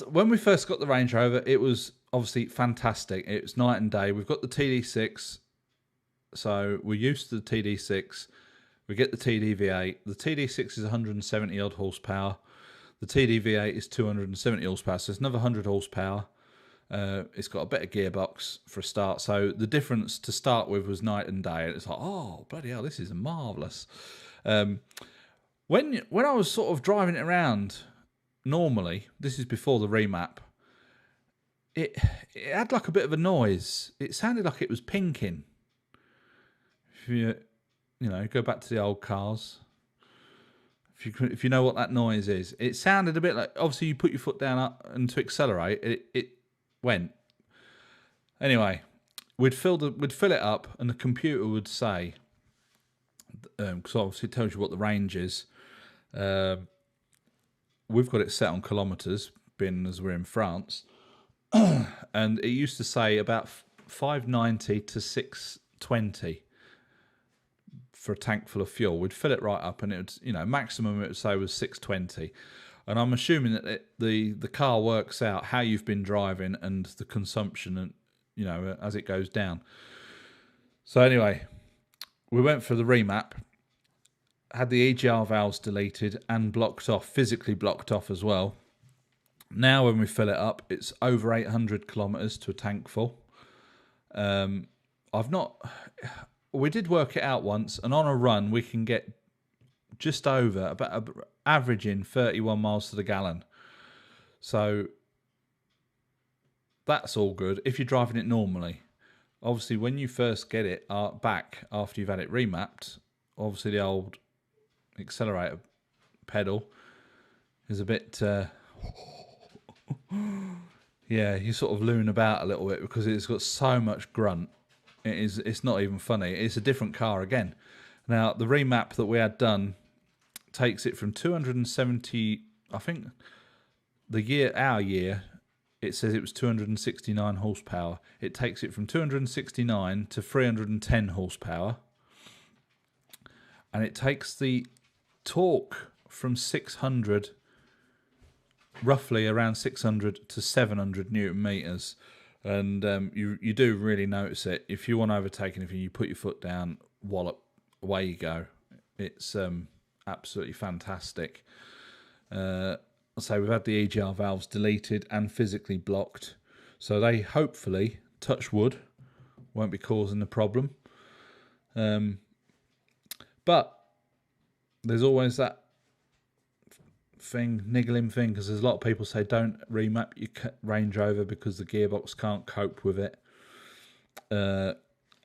When we first got the Range Rover, it was obviously fantastic. It was night and day. We've got the TD6, so we're used to the TD6. We get the TDV8. The TD6 is 170 odd horsepower. The TDV8 is 270 horsepower, so it's another 100 horsepower. It's got a better gearbox for a start. So the difference to start with was night and day. It's like, oh, bloody hell, this is marvellous. When I was sort of driving it around normally, this is before the remap, it had like a bit of a noise. It sounded like it was pinking. If you know, go back to the old cars. If you know what that noise is, it sounded a bit like, obviously you put your foot down up and to accelerate, it went. Anyway, we'd fill it up, and the computer would say, because obviously it tells you what the range is. We've got it set on kilometres, being as we're in France, and it used to say about 590 to 620 for a tank full of fuel. We'd fill it right up, and it would, you know, maximum it would say was 620. And I'm assuming that the car works out how you've been driving and the consumption, and you know, as it goes down. So anyway, we went for the remap, had the EGR valves deleted and blocked off, physically blocked off as well. Now when we fill it up, it's over 800 kilometres to a tank full. We did work it out once, and on a run we can get just over, about averaging 31 miles to the gallon. So that's all good if you're driving it normally. Obviously, when you first get it back after you've had it remapped, obviously the old accelerator pedal is a bit... yeah, you sort of loon about a little bit because it's got so much grunt. It's not even funny. It's a different car again. Now, the remap that we had done takes it from 270, I think our year, it says it was 269 horsepower. It takes it from 269 to 310 horsepower. And it takes the torque from 600, roughly around 600 to 700 Newton meters. And you do really notice it. If you want to overtake anything, you put your foot down, wallop, away you go. It's absolutely fantastic. So we've had the EGR valves deleted and physically blocked, so they hopefully, touch wood, won't be causing the problem. But there's always that niggling thing, because there's a lot of people say don't remap your Range Rover because the gearbox can't cope with it.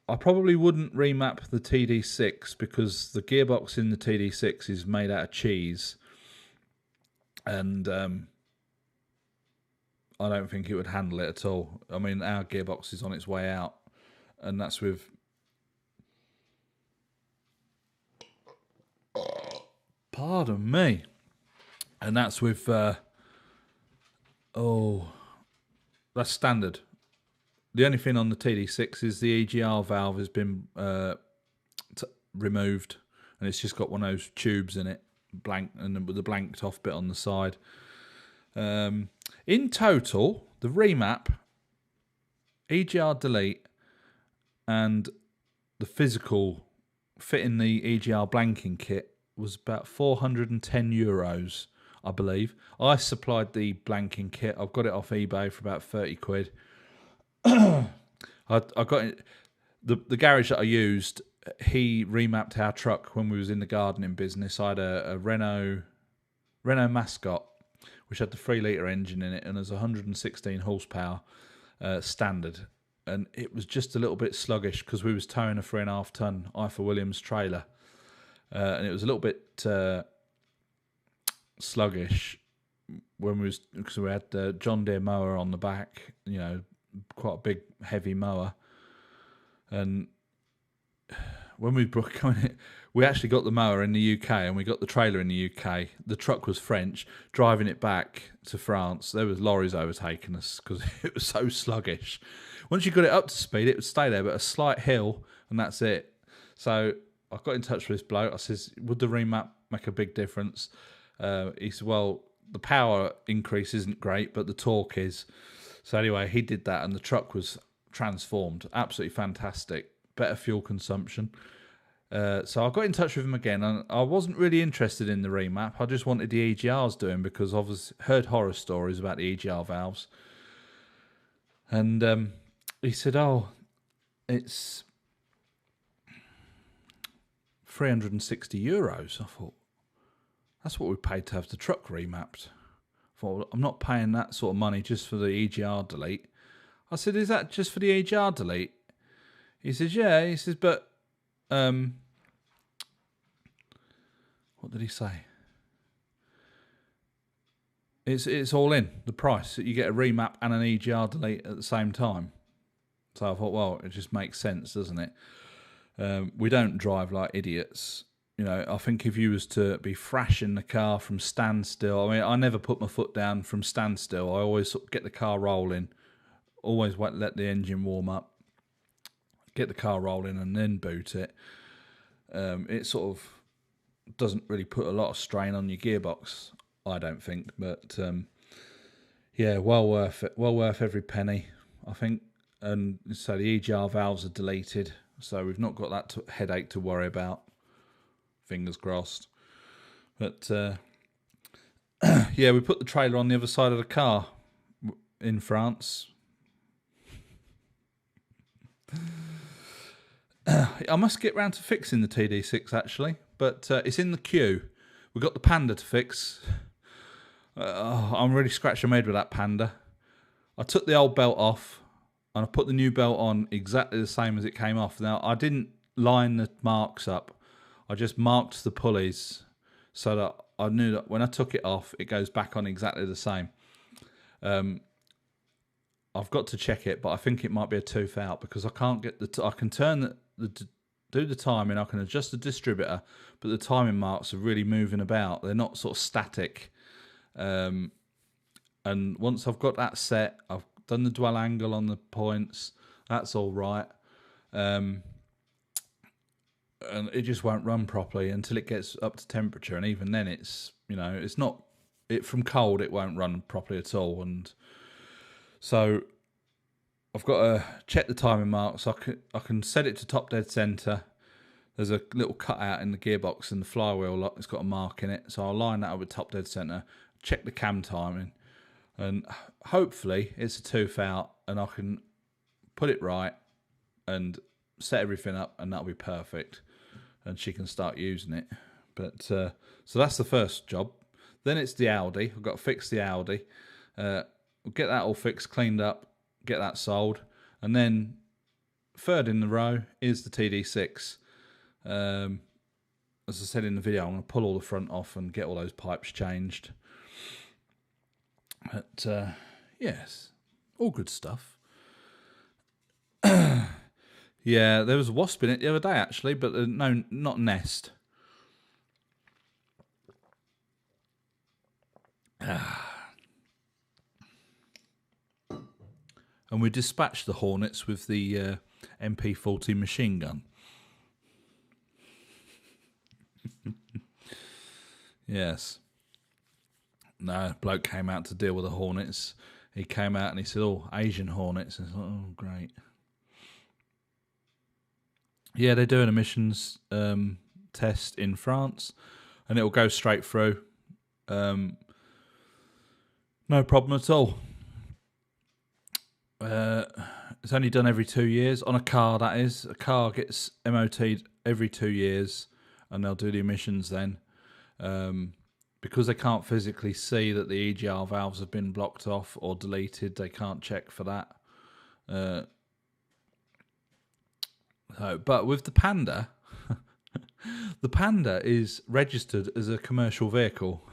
I probably wouldn't remap the TD6 because the gearbox in the TD6 is made out of cheese, and I don't think it would handle it at all. I mean, our gearbox is on its way out, and that's with... Pardon me. And that's with... that's standard. The only thing on the TD6 is the EGR valve has been removed, and it's just got one of those tubes in it, blank, and with the blanked off bit on the side. In total, the remap, EGR delete, and the physical fitting the EGR blanking kit was about €410, I believe. I supplied the blanking kit. I've got it off eBay for about 30 quid. I got it. The garage that I used, he remapped our truck when we was in the gardening business. I had a Renault Mascot, which had the 3-litre engine in it, and there's 116 horsepower standard. And it was just a little bit sluggish because we was towing a 3.5 ton Ifor Williams trailer, and it was a little bit sluggish when because we had the John Deere mower on the back, quite a big heavy mower, and when we actually got the mower in the UK and we got the trailer in the UK. The truck was French. Driving it back to France, there was lorries overtaking us because it was so sluggish. Once you got it up to speed, it would stay there, but a slight hill and that's it. So I got in touch with this bloke. I says, would the remap make a big difference? He said, well, the power increase isn't great, but the torque is. So anyway, he did that and the truck was transformed. Absolutely fantastic. Better fuel consumption. So I got in touch with him again, and I wasn't really interested in the remap. I just wanted the EGRs doing because I've heard horror stories about the EGR valves. And he said, "Oh, it's €360." I thought, that's what we paid to have the truck remapped. I thought, I'm not paying that sort of money just for the EGR delete. I said, is that just for the EGR delete? He says, yeah. He says, but what did he say? It's all in the price that you get a remap and an EGR delete at the same time. So I thought, well, it just makes sense, doesn't it? We don't drive like idiots. I think if you was to be thrashing the car from standstill, I mean, I never put my foot down from standstill. I always sort of get the car rolling, always let the engine warm up, get the car rolling and then boot it. It sort of doesn't really put a lot of strain on your gearbox, I don't think. But yeah, well worth it. Well worth every penny, I think. And so the EGR valves are deleted, so we've not got that headache to worry about. Fingers crossed. But yeah, we put the trailer on the other side of the car in France. I must get round to fixing the TD6 actually, but it's in the queue. We've got the Panda to fix. I'm really scratching my head with that Panda. I took the old belt off and I put the new belt on exactly the same as it came off. Now, I didn't line the marks up. I just marked the pulleys so that I knew that when I took it off, it goes back on exactly the same. I've got to check it, but I think it might be a tooth out because I can't get I can turn do the timing, I can adjust the distributor, but the timing marks are really moving about. They're not sort of static. And once I've got that set, I've done the dwell angle on the points. That's all right. And it just won't run properly until it gets up to temperature, and even then it's it's not from cold it won't run properly at all. And so I've got to check the timing marks. I can set it to top dead center. There's a little cutout in the gearbox and the flywheel lock, it's got a mark in it, so I'll line that up with top dead center, check the cam timing, and hopefully it's a tooth out and I can put it right and set everything up, and that'll be perfect, and she can start using it. But so that's the first job. Then it's the Audi. I've got to fix the Audi, we'll get that all fixed, cleaned up, get that sold, and then third in the row is the TD6. As I said in the video, I'm going to pull all the front off and get all those pipes changed. But yes, all good stuff. Yeah, there was a wasp in it the other day actually, but no, not nest. And we dispatched the hornets with the MP40 machine gun. Yes. No, bloke came out to deal with the hornets. He came out and he said, "Oh, Asian hornets." And I thought, "Oh, great." Yeah, they're doing emissions test in France, and it will go straight through. No problem at all. It's only done every 2 years on a car. That is, a car gets MOT'd every 2 years, and they'll do the emissions then. Because they can't physically see that the EGR valves have been blocked off or deleted, they can't check for that. But with the Panda, the Panda is registered as a commercial vehicle.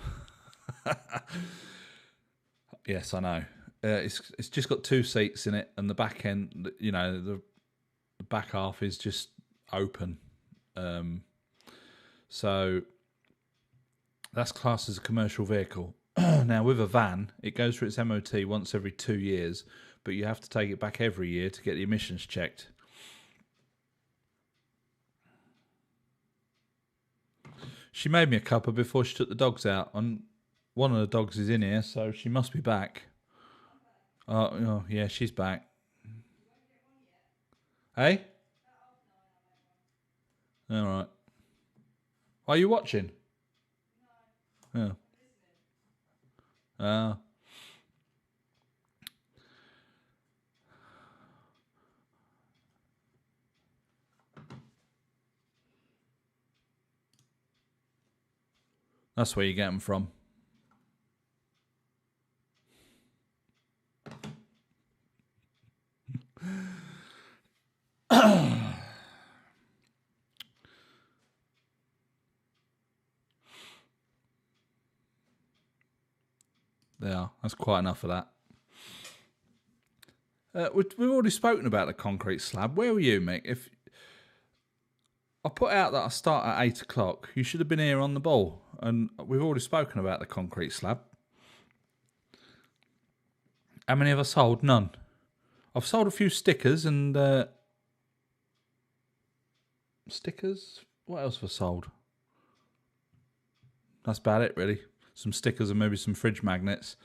Yes, I know. It's just got 2 seats in it, and the back end, you know, the back half is just open. So that's classed as a commercial vehicle. Now, with a van, it goes for its MOT once every 2 years, but you have to take it back every year to get the emissions checked. She made me a cuppa before she took the dogs out, and one of the dogs is in here, so she must be back. Oh yeah, she's back. Hey? All right. Are you watching? No. Oh. That's where you get them from. They are. That's quite enough of that. We've already spoken about the concrete slab. Where were you, Mick? If I put out that I start at 8 o'clock, you should have been here on the ball. And we've already spoken about the concrete slab. How many have I sold? None. I've sold a few stickers and... stickers? What else have I sold? That's about it, really. Some stickers and maybe some fridge magnets.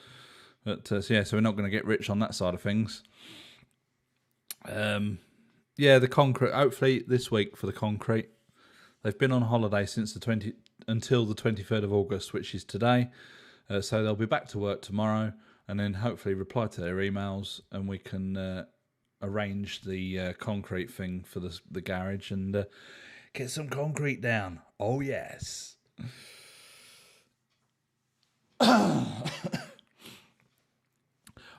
But so we're not going to get rich on that side of things. Yeah, the concrete. Hopefully this week for the concrete. They've been on holiday since until the 23rd of August, which is today. So they'll be back to work tomorrow, and then hopefully reply to their emails, and we can arrange the concrete thing for the garage and get some concrete down. Oh yes.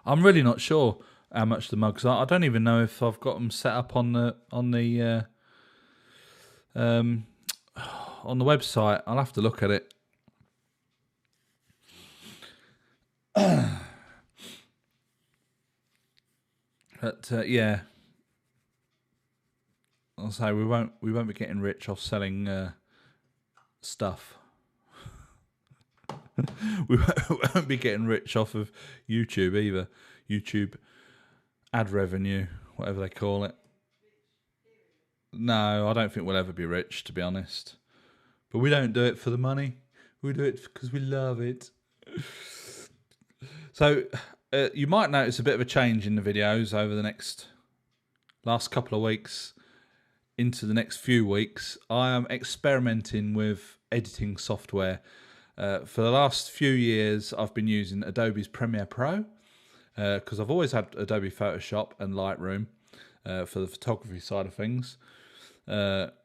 I'm really not sure how much the mugs are. I don't even know if I've got them set up on the website. I'll have to look at it. But yeah, I'll say we won't be getting rich off selling stuff. We won't be getting rich off of YouTube either. YouTube ad revenue, whatever they call it. No, I don't think we'll ever be rich, to be honest. But we don't do it for the money. We do it because we love it. So you might notice a bit of a change in the videos over the last couple of weeks into the next few weeks. I am experimenting with editing software. For the last few years, I've been using Adobe's Premiere Pro because I've always had Adobe Photoshop and Lightroom for the photography side of things. But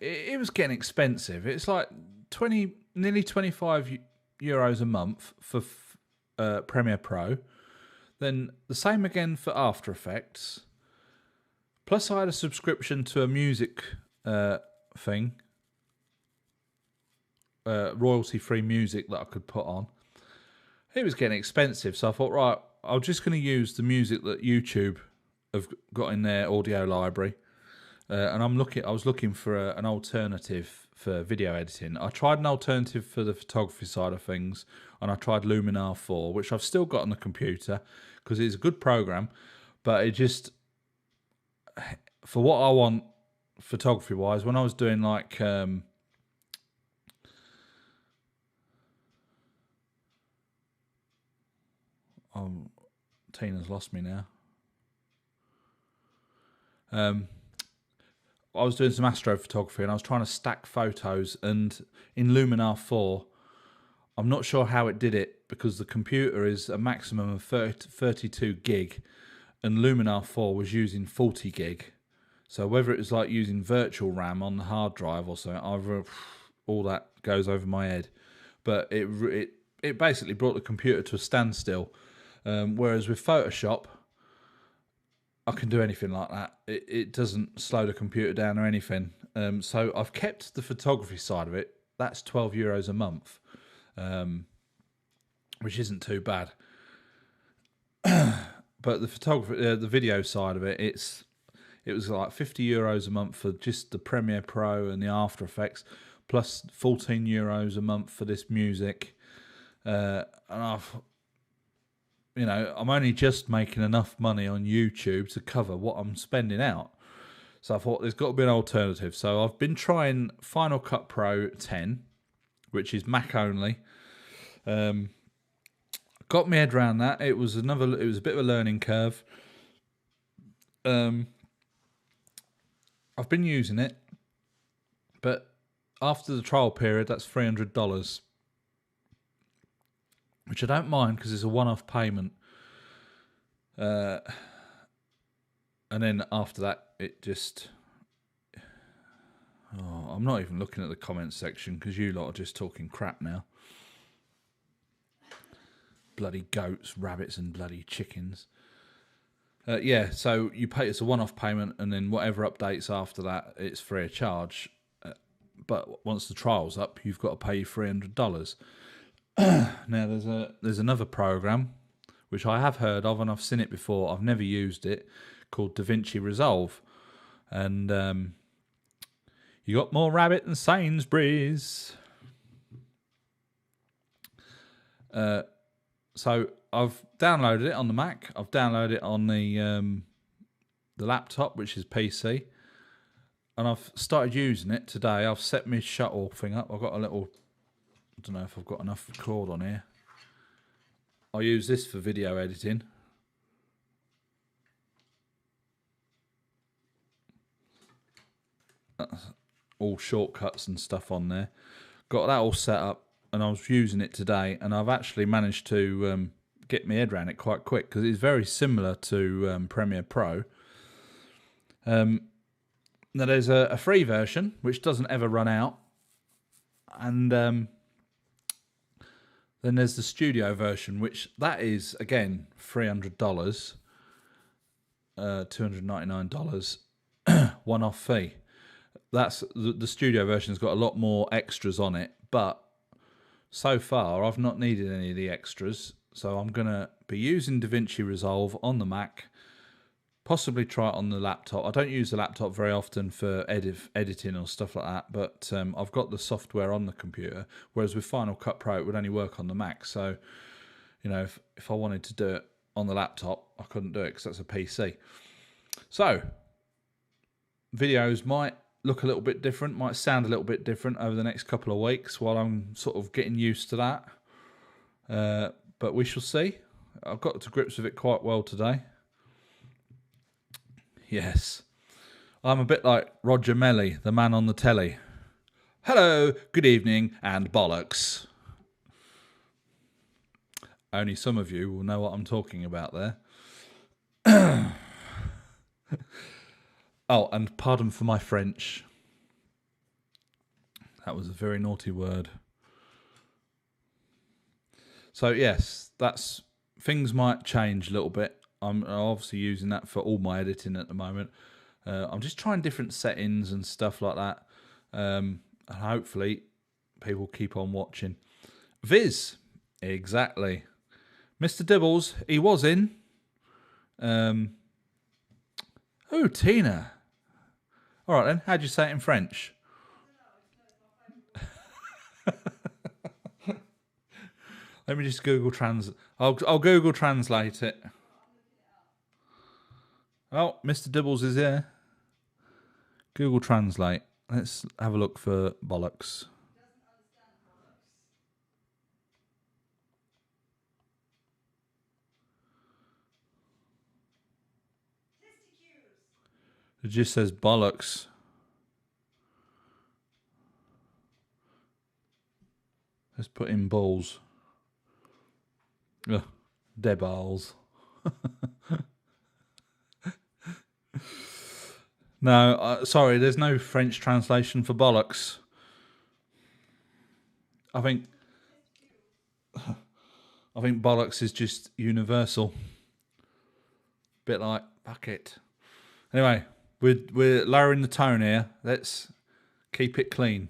it was getting expensive. It's like nearly €25 a month for Premiere Pro. Then the same again for After Effects. Plus I had a subscription to a music thing. Royalty-free music that I could put on. It was getting expensive, so I thought, right, I'm just going to use the music that YouTube have got in their audio library. And I was looking for an alternative for video editing. I tried an alternative for the photography side of things, and I tried Luminar 4, which I've still got on the computer because it's a good program, but it just, for what I want photography wise, when I was doing like Tina's lost me now. I was doing some astrophotography and I was trying to stack photos, and in Luminar 4, I'm not sure how it did it because the computer is a maximum of 32 gig and Luminar 4 was using 40 gig. So whether it was like using virtual RAM on the hard drive or something, all that goes over my head. But it basically brought the computer to a standstill. Whereas with Photoshop, I can do anything like that. It doesn't slow the computer down or anything. So I've kept the photography side of it. That's €12 a month, which isn't too bad. But the photography, the video side of it, it was like €50 a month for just the Premiere Pro and the After Effects, plus €14 a month for this music. And I'm only just making enough money on YouTube to cover what I'm spending out. So I thought there's got to be an alternative. So I've been trying Final Cut Pro 10, which is Mac only. Got my head around that. It was a bit of a learning curve. I've been using it, but after the trial period, that's $300. Which I don't mind because it's a one-off payment. And then after that, it just... Oh, I'm not even looking at the comments section because you lot are just talking crap now. Bloody goats, rabbits and bloody chickens. Yeah, so you pay, it's a one-off payment, and then whatever updates after that, it's free of charge. But once the trial's up, you've got to pay $300. Now there's another program which I have heard of and I've seen it before. I've never used it, called Davinci Resolve, and you got more rabbit than Sainsbury's. So I've downloaded it on the Mac. I've downloaded it on the laptop, which is PC, and I've started using it today. I've set my shuttle thing up. I've got a little, I don't know if I've got enough cord on here. I use this for video editing. All shortcuts and stuff on there. Got that all set up, and I was using it today, and I've actually managed to get my head around it quite quick because it's very similar to Premiere Pro. Now there's a free version which doesn't ever run out, and then there's the studio version, which that is again $300, $299 one-off fee. That's the studio version's got a lot more extras on it, but so far I've not needed any of the extras, so I'm gonna be using Davinci Resolve on the Mac. Possibly try it on the laptop. I don't use the laptop very often for editing or stuff like that, but I've got the software on the computer, whereas with Final Cut Pro it would only work on the Mac. So, if I wanted to do it on the laptop, I couldn't do it because that's a PC. So, videos might look a little bit different, might sound a little bit different over the next couple of weeks while I'm sort of getting used to that. But we shall see. I've got to grips with it quite well today. Yes, I'm a bit like Roger Melly, the man on the telly. Hello, good evening, and bollocks. Only some of you will know what I'm talking about there. Oh, and pardon for my French. That was a very naughty word. So yes, that's things might change a little bit. I'm obviously using that for all my editing at the moment. I'm just trying different settings and stuff like that. And hopefully people keep on watching. Viz, exactly. Mr. Dibbles, he was in. Oh, Tina. All right then, how'd you say it in French? Let me just Google Translate. I'll Google Translate it. Oh, Mr. Dibbles is here. Google Translate. Let's have a look for bollocks. It just says bollocks. Let's put in balls. Ugh, deballs. No, sorry, there's no French translation for bollocks. I think bollocks is just universal. Bit like bucket. Anyway, we're lowering the tone here. Let's keep it clean.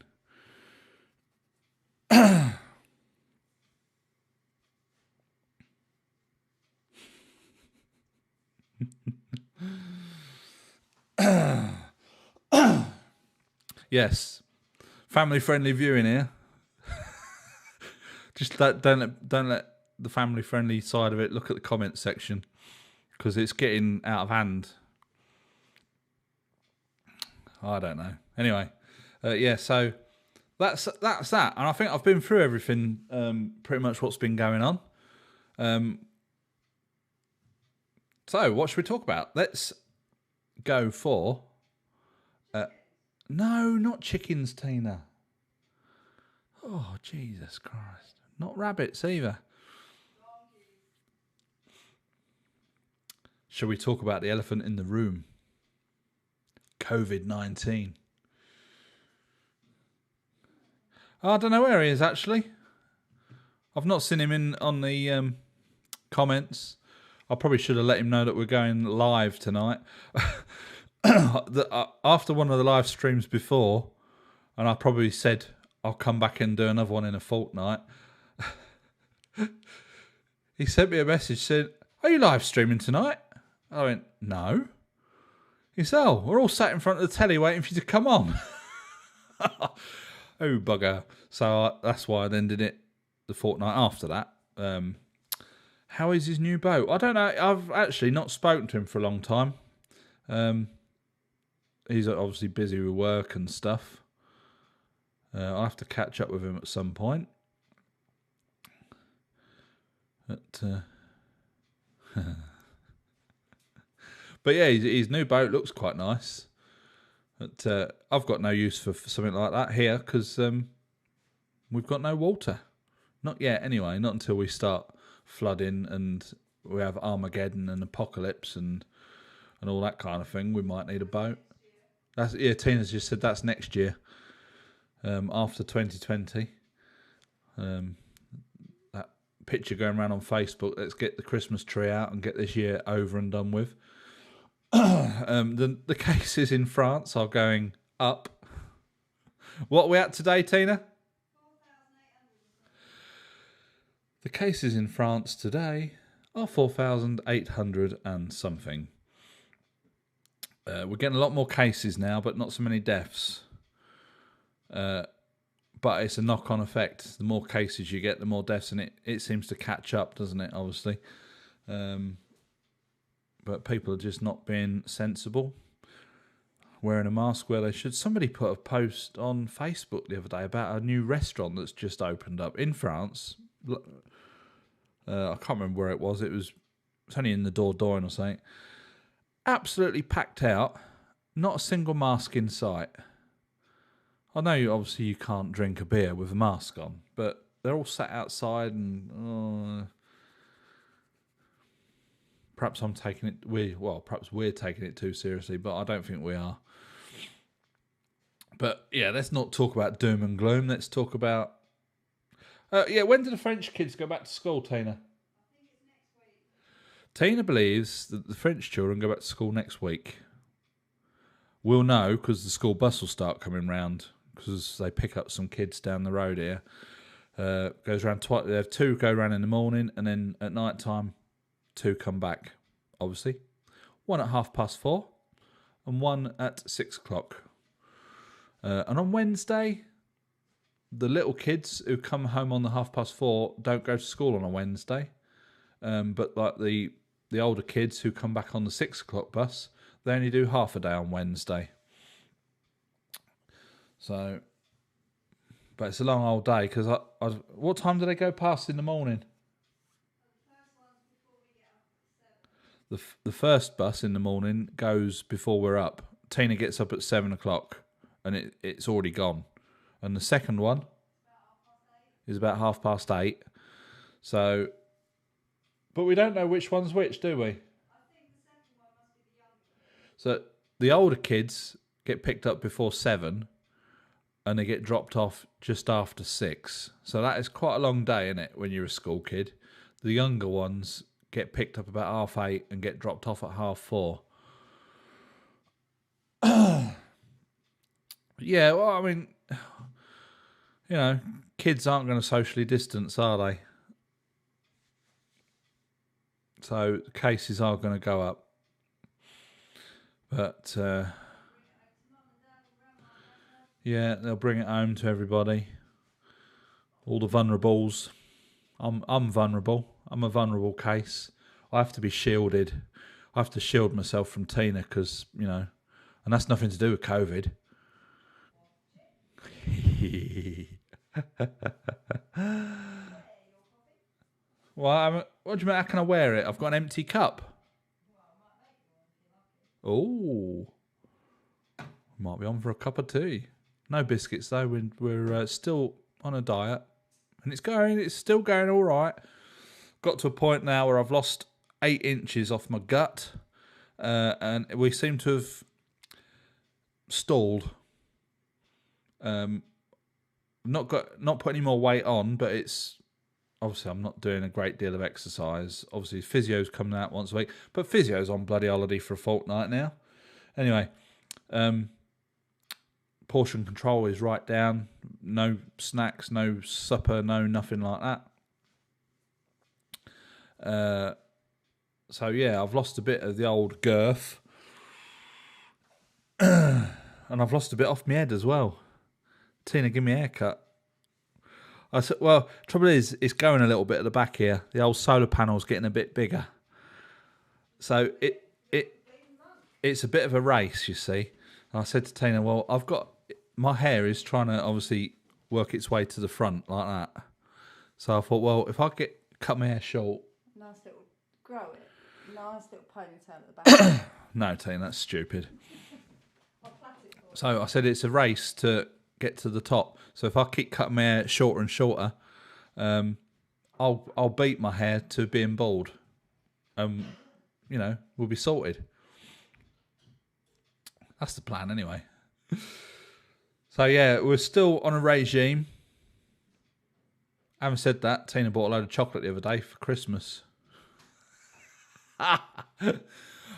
Yes, family-friendly viewing here. Just don't let the family-friendly side of it look at the comment section, because it's getting out of hand. I don't know. Anyway, yeah. So that's that, and I think I've been through everything, pretty much what's been going on. So what should we talk about? Let's go for. No, not chickens, Tina. Oh, Jesus Christ. Not rabbits either. Shall we talk about the elephant in the room? COVID-19. I don't know where he is, actually. I've not seen him on the comments. I probably should have let him know that we're going live tonight. After one of the live streams before, and I probably said I'll come back and do another one in a fortnight. He sent me a message, said, "Are you live streaming tonight?" I went, "No." He said, "Oh, we're all sat in front of the telly waiting for you to come on." Oh, bugger. So that's why I then did it the fortnight after that. How is his new boat? I don't know. I've actually not spoken to him for a long time. He's obviously busy with work and stuff. I'll have to catch up with him at some point. But yeah, his new boat looks quite nice. But I've got no use for something like that here, because we've got no water. Not yet, anyway. Not until we start flooding and we have Armageddon and apocalypse and all that kind of thing. We might need a boat. Tina's just said that's next year, after 2020. That picture going around on Facebook. Let's get the Christmas tree out and get this year over and done with. The cases in France are going up. What are we at today, Tina? The cases in France today are 4,800 and something. We're getting a lot more cases now, but not so many deaths. But it's a knock-on effect. The more cases you get, the more deaths, and it seems to catch up, doesn't it, obviously? But people are just not being sensible. Wearing a mask where they should. Somebody put a post on Facebook the other day about a new restaurant that's just opened up in France. I can't remember where it was. It's only in the Dordogne or something. Absolutely packed out. Not a single mask in sight. I know obviously you can't drink a beer with a mask on, but they're all sat outside and perhaps I'm taking it. Perhaps we're taking it too seriously, but I don't think we are. But yeah, let's not talk about doom and gloom. Let's talk about. When do the French kids go back to school, Tina? Tina believes that the French children go back to school next week. We'll know because the school bus will start coming round because they pick up some kids down the road here. Goes around twice. They have 2 go round in the morning, and then at night time, 2 come back. Obviously, 1 at 4:30, and 1 at 6:00. And on Wednesday, the little kids who come home on the 4:30 don't go to school on a Wednesday. But like the older kids who come back on the 6:00 bus, they only do half a day on Wednesday. So, but it's a long old day because what time do they go past in the morning? The first bus in the morning goes before we're up. Tina gets up at 7:00, and it's already gone. And the second one is about 8:30. So, but we don't know which one's which, do we? So the older kids get picked up before 7, and they get dropped off just after 6. So that is quite a long day, isn't it, when you're a school kid? The younger ones get picked up about 8:30 and get dropped off at 4:30. Yeah, well, I mean, you know, kids aren't going to socially distance, are they? So cases are going to go up. But, yeah, they'll bring it home to everybody. All the vulnerables. I'm vulnerable. I'm a vulnerable case. I have to be shielded. I have to shield myself from Tina because, you know, and that's nothing to do with COVID. Well, what do you mean? How can I wear it? I've got an empty cup. Oh, might be on for a cup of tea. No biscuits though. We're still on a diet, and it's still going all right. Got to a point now where I've lost 8 inches off my gut, and we seem to have stalled. Not put any more weight on, but it's obviously I'm not doing a great deal of exercise. Obviously, physio's coming out once a week, but physio's on bloody holiday for a fortnight now. Anyway, portion control is right down. No snacks, no supper, no nothing like that. So yeah, I've lost a bit of the old girth, and I've lost a bit off my head as well. Tina, give me a haircut. I said, well, trouble is, it's going a little bit at the back here. The old solar panel's getting a bit bigger. So it's a bit of a race, you see. And I said to Tina, well, my hair is trying to obviously work its way to the front like that. So I thought, well, if I cut my hair short. Nice little ponytail at the back. No, Tina, that's stupid. So I said it's a race to get to the top. So if I keep cutting my hair shorter and shorter, I'll beat my hair to being bald. You know, we'll be sorted. That's the plan anyway. So yeah, we're still on a regime. Having said that, Tina bought a load of chocolate the other day for Christmas.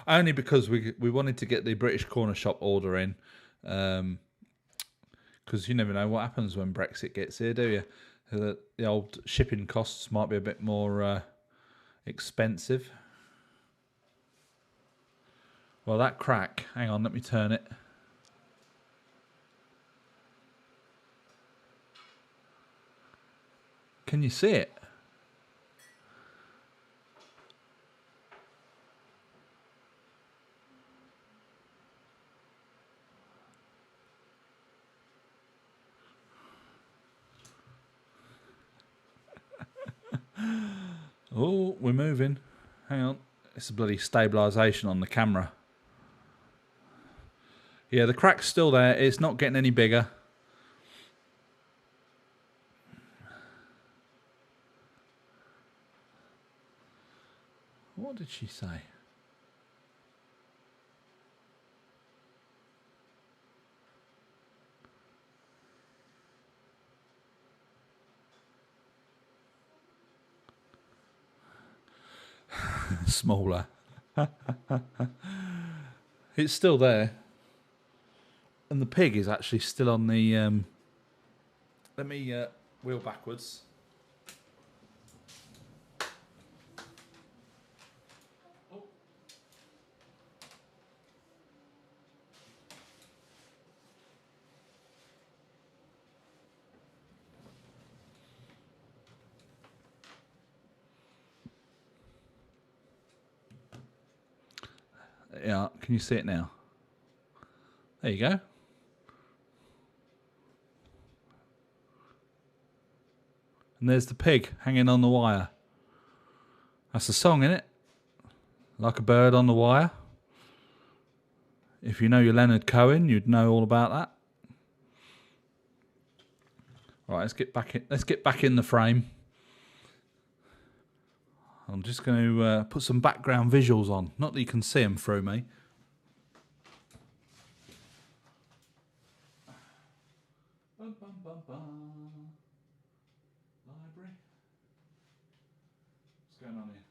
Only because we wanted to get the British Corner Shop order in. Because you never know what happens when Brexit gets here, do you? The old shipping costs might be a bit more expensive. Well, that crack, hang on, let me turn it. Can you see it? Oh, we're moving. Hang on. It's a bloody stabilisation on the camera. Yeah, the crack's still there. It's not getting any bigger. What did she say? smaller. It's still there. And the pig is actually still on the... let me wheel backwards. Yeah, can you see it now? There you go. And there's the pig hanging on the wire. That's the song, innit? Like a bird on the wire. If you know your Leonard Cohen, you'd know all about that. Right, let's get back in. Let's get back in the frame. I'm just going to put some background visuals on. Not that you can see them through me. Bum, bum, bum, bum. Library. What's going on here?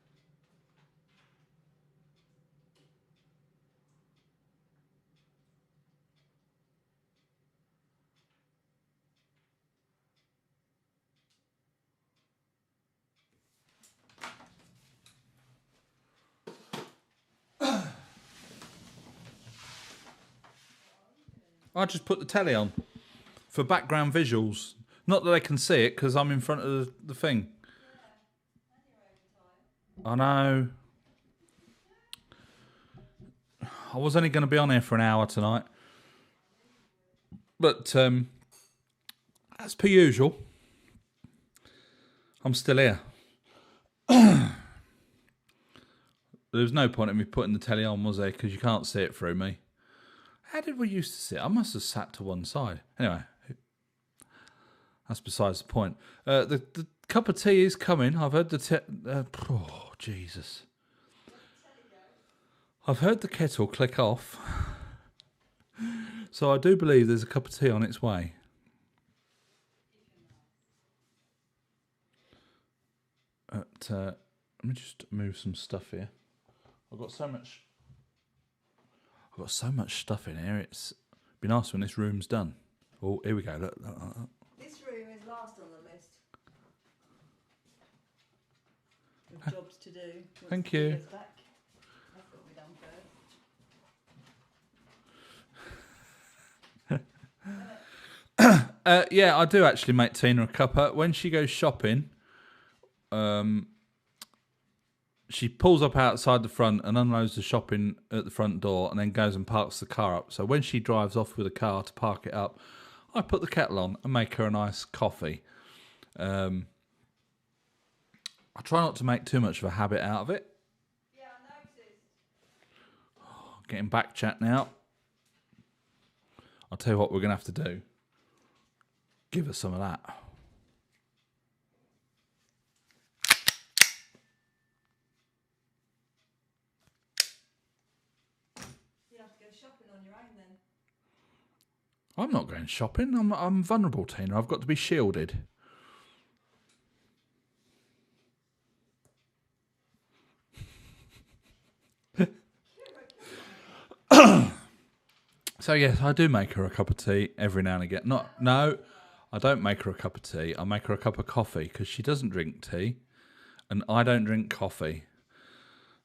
I just put the telly on for background visuals. Not that they can see it because I'm in front of the thing. I know. I was only going to be on here for an hour tonight. But as per usual, I'm still here. There was no point in me putting the telly on, was there? Because you can't see it through me. How did we used to sit? I must have sat to one side. Anyway, that's besides the point. The cup of tea is coming. I've heard the oh, Jesus. I've heard the kettle click off. So I do believe there's a cup of tea on its way. Let me just move some stuff here. I've got so much stuff in here. It's be nice when this room's done. Oh, here we go. Look. This room is last on the list. With jobs to do. Thank you. Goes back. That's got to be done first. Yeah, I do actually make Tina a cuppa. When she goes shopping, she pulls up outside the front and unloads the shopping at the front door and then goes and parks the car up. So when she drives off with the car to park it up, I put the kettle on and make her a nice coffee. I try not to make too much of a habit out of it. Yeah, I noticed. Oh, getting back chat now. I'll tell you what we're going to have to do. Give her some of that. You have to go shopping on your own then. I'm not going shopping. I'm vulnerable, Tina. I've got to be shielded. So yes, I do make her a cup of tea every now and again. No, I don't make her a cup of tea. I make her a cup of coffee because she doesn't drink tea, and I don't drink coffee.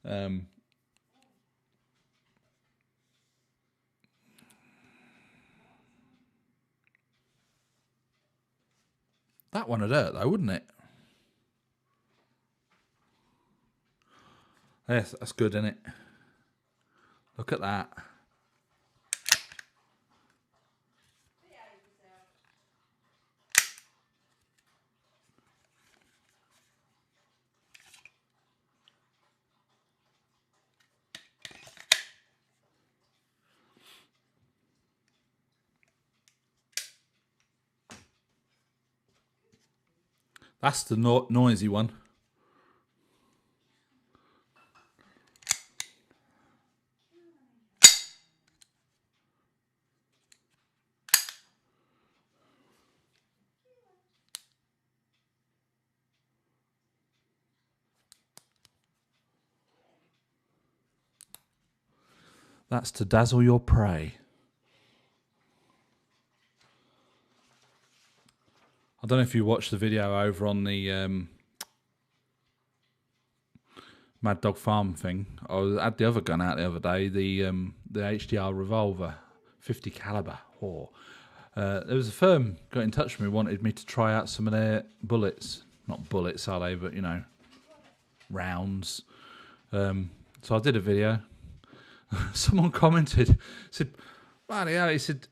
That one would hurt though, wouldn't it? Yes, that's good, isn't it? Look at that. That's the noisy one. That's to dazzle your prey. I don't know if you watched the video over on the Mad Dog Farm thing. I had the other gun out the other day, the HDR revolver, 50 caliber. Oh. There was a firm got in touch with me, wanted me to try out some of their bullets. Not bullets, are they? But, you know, rounds. So I did a video. Someone commented, said, bloody hell, he said,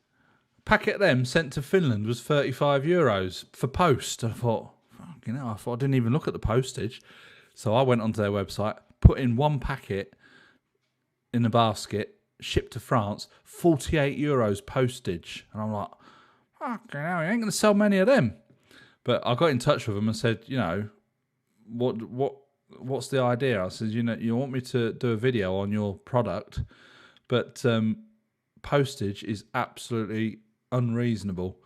packet of them sent to Finland was €35 for post. I thought, fucking hell, I didn't even look at the postage. So I went onto their website, put in one packet in a basket, shipped to France, €48 postage. And I'm like, fucking hell, you ain't going to sell many of them. But I got in touch with them and said, you know, what's the idea? I said, you know, you want me to do a video on your product, but postage is absolutely unreasonable.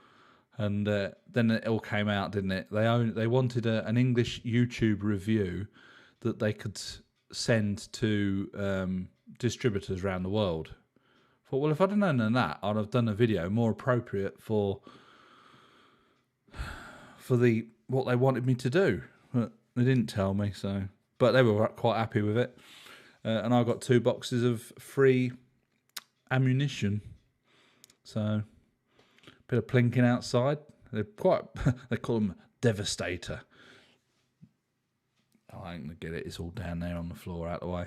And then it all came out, didn't it? They wanted an English YouTube review that they could send to distributors around the world. I thought, well, if I'd have known that, I'd have done a video more appropriate for what they wanted me to do. But they didn't tell me, so. But they were quite happy with it. And I got 2 boxes of free ammunition. So, bit of plinking outside. They're quite, they call them Devastator. Oh, I ain't going to get it. It's all down there on the floor out of the way.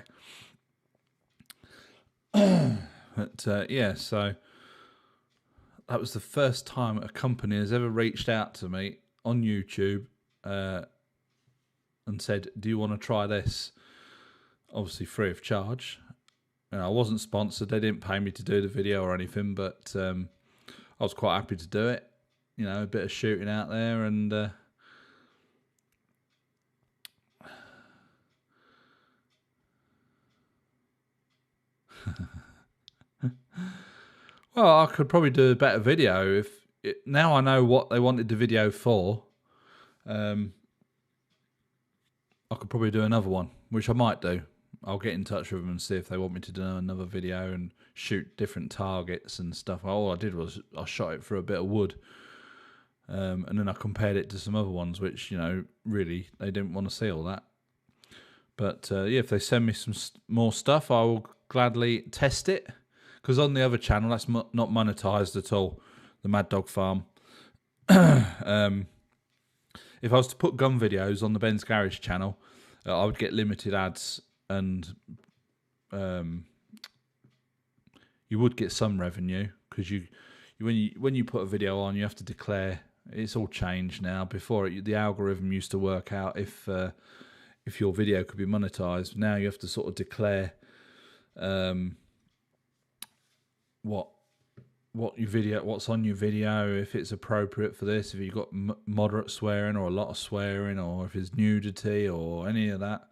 But, yeah, so that was the first time a company has ever reached out to me on YouTube and said, do you want to try this? Obviously free of charge. I wasn't sponsored. They didn't pay me to do the video or anything, but I was quite happy to do it. You know, a bit of shooting out there and... well, I could probably do a better video now I know what they wanted the video for. I could probably do another one, which I might do. I'll get in touch with them and see if they want me to do another video and shoot different targets and stuff. All I did was I shot it through a bit of wood, and then I compared it to some other ones, which, you know, really they didn't want to see all that. But yeah, if they send me some more stuff, I will gladly test it. Because on the other channel, that's not monetized at all, the Mad Dog Farm. If I was to put gun videos on the Ben's Garage channel, I would get limited ads, and you would get some revenue because when you put a video on, you have to declare. It's all changed now. Before the algorithm used to work out if your video could be monetized. Now you have to sort of declare what's on your video, if it's appropriate for this, if you've got moderate swearing or a lot of swearing, or if it's nudity or any of that.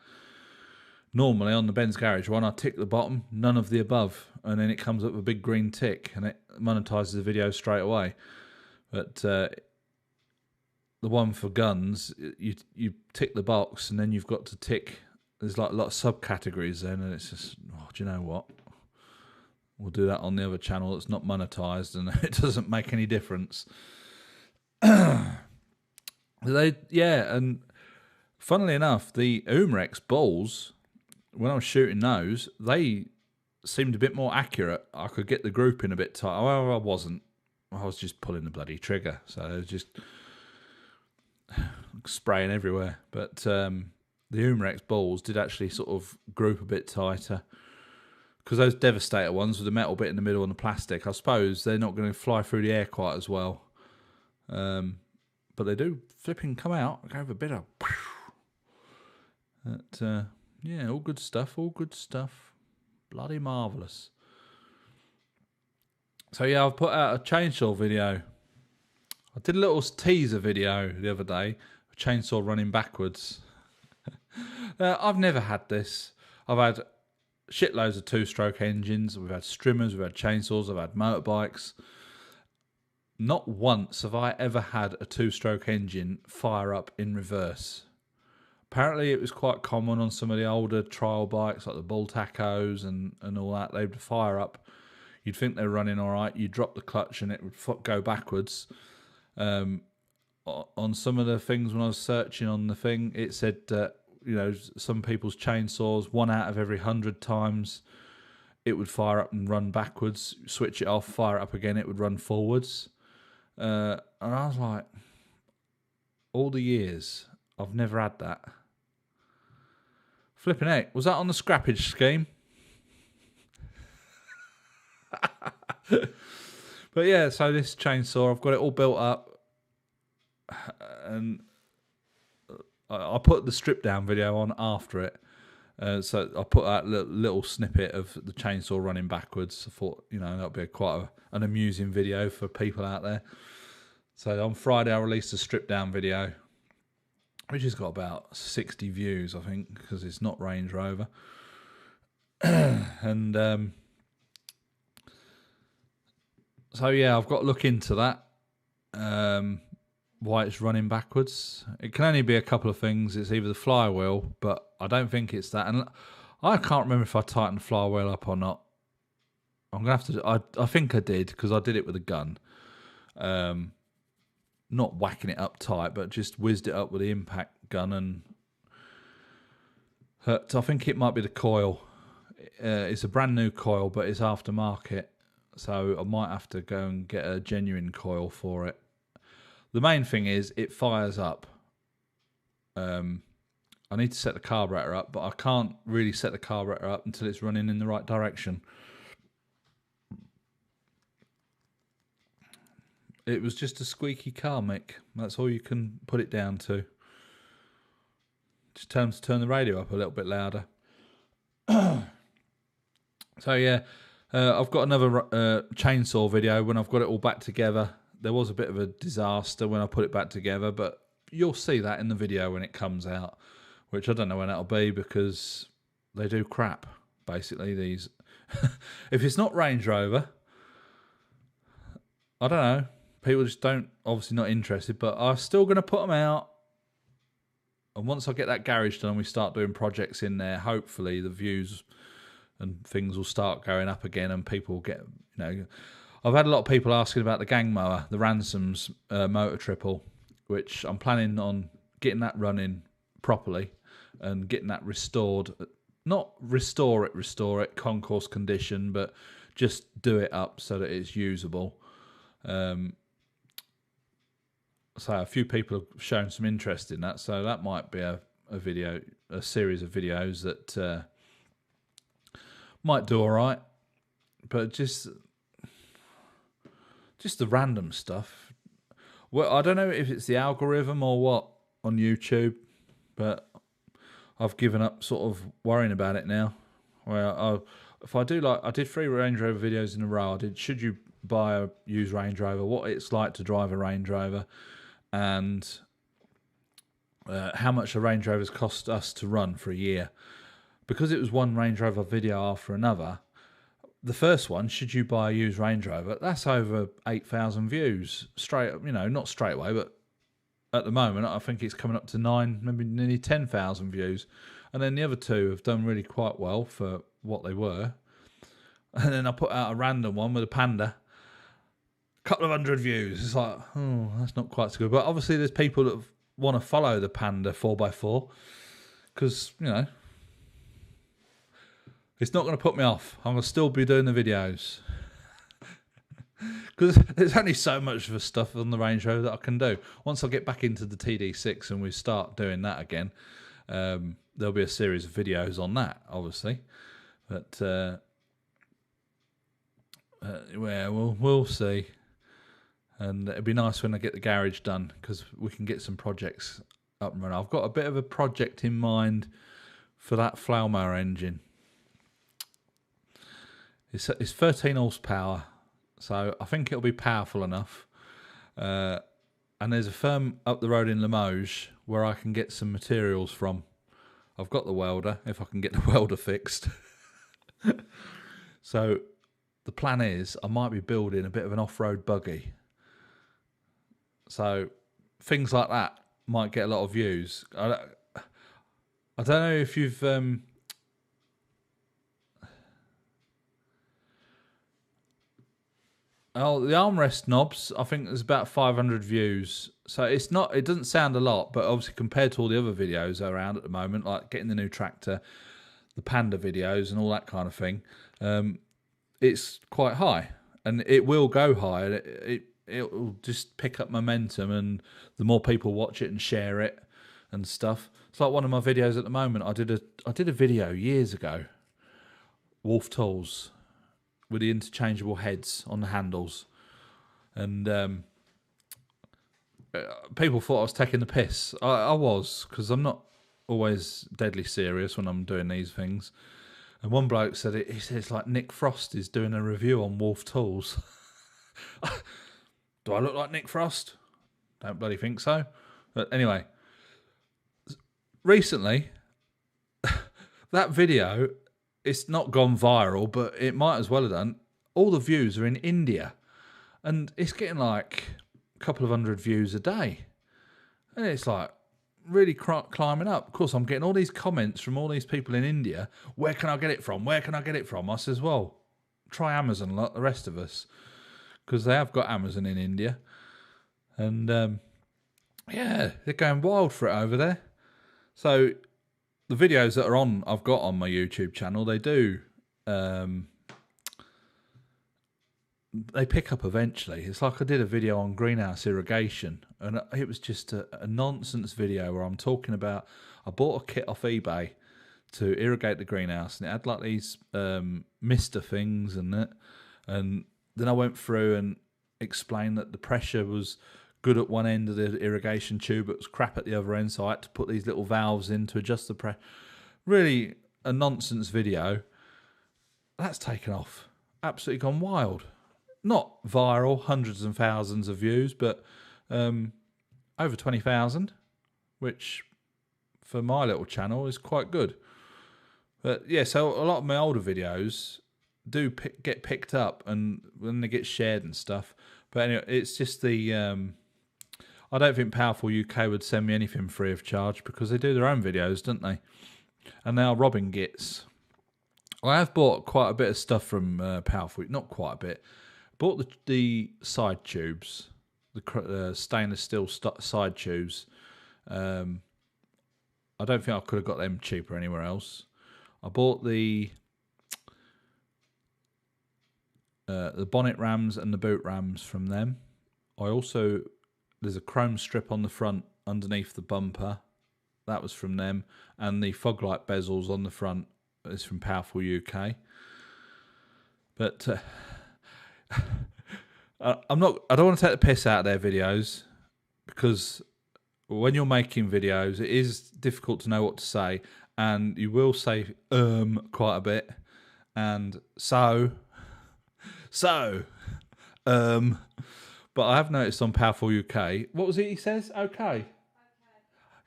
Normally on the Ben's Garage one, I tick the bottom, none of the above, and then it comes up with a big green tick and it monetizes the video straight away. But the one for guns, you tick the box and then you've got to tick, there's like a lot of subcategories then, and it's just, oh, do you know what? We'll do that on the other channel that's not monetized, and it doesn't make any difference. And funnily enough, the Umrex balls, when I was shooting those, they seemed a bit more accurate. I could get the group in a bit tight. Well, I wasn't. I was just pulling the bloody trigger, so it was just spraying everywhere. But the Umrex balls did actually sort of group a bit tighter. Because those Devastator ones with the metal bit in the middle and the plastic, I suppose they're not going to fly through the air quite as well. But they do flipping come out. Go over a bit of... But, yeah, all good stuff, all good stuff. Bloody marvellous. So yeah, I've put out a chainsaw video. I did a little teaser video the other day, a chainsaw running backwards. I've never had this. I've had shitloads of 2-stroke engines. We've had strimmers, we've had chainsaws, I've had motorbikes. Not once have I ever had a 2-stroke engine fire up in reverse. apparently it was quite common on some of the older trial bikes, like the Bull Tacos and all that. They'd fire up. You'd think they were running all right. You'd drop the clutch and it would go backwards. On some of the things when I was searching on the thing, it said that, you know, some people's chainsaws, 1 out of every 100 times, it would fire up and run backwards. Switch it off, fire it up again, it would run forwards. And I was like, all the years, I've never had that. Flipping heck, was that on the scrappage scheme? But yeah, so this chainsaw, I've got it all built up, and I put the strip down video on after it. So I put that little snippet of the chainsaw running backwards. I thought, you know, that'll be quite an amusing video for people out there. So on Friday I released a strip down video, which has got about 60 views, I think, because it's not Range Rover. And so yeah, I've got to look into that. Why it's running backwards. It can only be a couple of things. It's either the flywheel, but I don't think it's that. And I can't remember if I tightened the flywheel up or not. I'm gonna have to. I think I did, because I did it with a gun. Not whacking it up tight, but just whizzed it up with the impact gun, and I think it might be the coil. It's a brand new coil, but it's aftermarket, so I might have to go and get a genuine coil for it. The main thing is it fires up. I need to set the carburetor up, but I can't really set the carburetor up until it's running in the right direction. It was just a squeaky car, Mick. That's all you can put it down to. Just turn the radio up a little bit louder. So yeah, I've got another chainsaw video when I've got it all back together. There was a bit of a disaster when I put it back together, but you'll see that in the video when it comes out, which I don't know when that'll be, because they do crap, basically, these. If it's not Range Rover, I don't know. People just don't, obviously not interested, but I'm still going to put them out. And once I get that garage done and we start doing projects in there, hopefully the views and things will start going up again, and people will get, you know. I've had a lot of people asking about the gang mower, the Ransoms motor triple, which I'm planning on getting that running properly and getting that restored. Not restore it, concourse condition, but just do it up so that it's usable. So a few people have shown some interest in that, so that might be a series of videos that might do all right. But just the random stuff. Well, I don't know if it's the algorithm or what on YouTube, but I've given up sort of worrying about it now. Well, if I do, like, I did 3 Range Rover videos in a row. I did, should you buy a used Range Rover, what it's like to drive a Range Rover, and how much a Range Rover's cost us to run for a year. Because it was one Range Rover video after another, the first one, should you buy a used Range Rover, that's over 8,000 views. Straight, you know, not straight away, but at the moment, I think it's coming up to 9, maybe nearly 10,000 views. And then the other 2 have done really quite well for what they were. And then I put out a random one with a Panda, a couple of 100 views. It's like, oh, that's not quite so good. But obviously there's people that want to follow the Panda 4x4 because, you know, it's not going to put me off. I'm going to still be doing the videos. Because there's only so much of the stuff on the Range Rover that I can do. Once I get back into the TD6 and we start doing that again, there'll be a series of videos on that, obviously. But, well, we'll see. And it'd be nice when I get the garage done, because we can get some projects up and running. I've got a bit of a project in mind for that flail mower engine. It's 13 horsepower, so I think it'll be powerful enough. And there's a firm up the road in Limoges where I can get some materials from. I've got the welder, if I can get the welder fixed. So the plan is I might be building a bit of an off-road buggy. So things like that might get a lot of views. I don't know if you've oh, the armrest knobs, I think there's about 500 views. So it's not, it doesn't sound a lot, but obviously compared to all the other videos around at the moment, like getting the new tractor, the Panda videos and all that kind of thing, it's quite high. And it will go high. It will just pick up momentum, and the more people watch it and share it and stuff. It's like one of my videos at the moment. I did a video years ago, Wolf Tools, with the interchangeable heads on the handles, and people thought I was taking the piss. I was, because I'm not always deadly serious when I'm doing these things. And one bloke said he said it's like Nick Frost is doing a review on Wolf Tools. Do I look like Nick Frost? Don't bloody think so. But anyway, recently, that video, it's not gone viral, but it might as well have done. All the views are in India, and it's getting like a couple of hundred views a day. And it's like really climbing up. Of course, I'm getting all these comments from all these people in India. Where can I get it from? Where can I get it from? I says, well, try Amazon like the rest of us, because they have got Amazon in India. And yeah, they're going wild for it over there. So the videos that I've got on my YouTube channel, they do, they pick up eventually. It's like I did a video on greenhouse irrigation, and it was just a nonsense video where I'm talking about, I bought a kit off eBay to irrigate the greenhouse, and it had like these mister things and that, and then I went through and explained that the pressure was good at one end of the irrigation tube, it was crap at the other end, so I had to put these little valves in to adjust the pressure. Really a nonsense video. That's taken off. Absolutely gone wild. Not viral, hundreds and thousands of views, but over 20,000, which for my little channel is quite good. But yeah, so a lot of my older videos do get picked up, and when they get shared and stuff. But anyway, it's just the I don't think Powerful UK would send me anything free of charge, because they do their own videos, don't they? And they are robbing gits. I have bought quite a bit of stuff from Powerful, not quite a bit. Bought the side tubes, the stainless steel side tubes. I don't think I could have got them cheaper anywhere else. I bought the bonnet rams and the boot rams from them. There's a chrome strip on the front underneath the bumper. That was from them. And the fog light bezels on the front is from Powerful UK. But I don't want to take the piss out of their videos, because when you're making videos, it is difficult to know what to say, and you will say quite a bit, and but I have noticed on Powerful UK, what was it he says? Okay.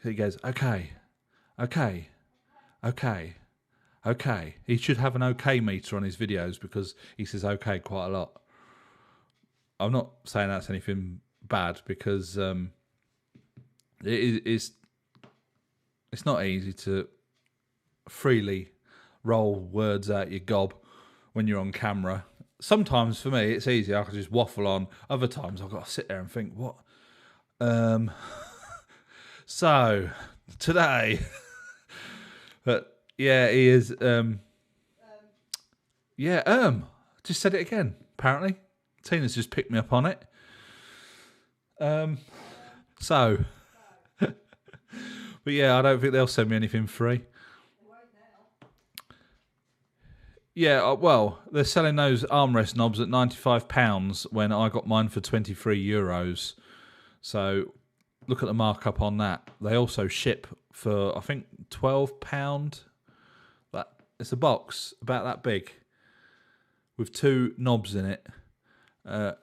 He goes, okay. He should have an okay meter on his videos, because he says okay quite a lot. I'm not saying that's anything bad, because it's not easy to freely roll words out your gob when you're on camera. Sometimes for me it's easy, I can just waffle on. Other times I've got to sit there and think, what? So today, but yeah, he is. Just said it again. Apparently, Tina's just picked me up on it. So, but yeah, I don't think they'll send me anything free. Yeah, well, they're selling those armrest knobs at £95 when I got mine for €23. So look at the markup on that. They also ship for, I think, £12. It's a box about that big with 2 knobs in it, and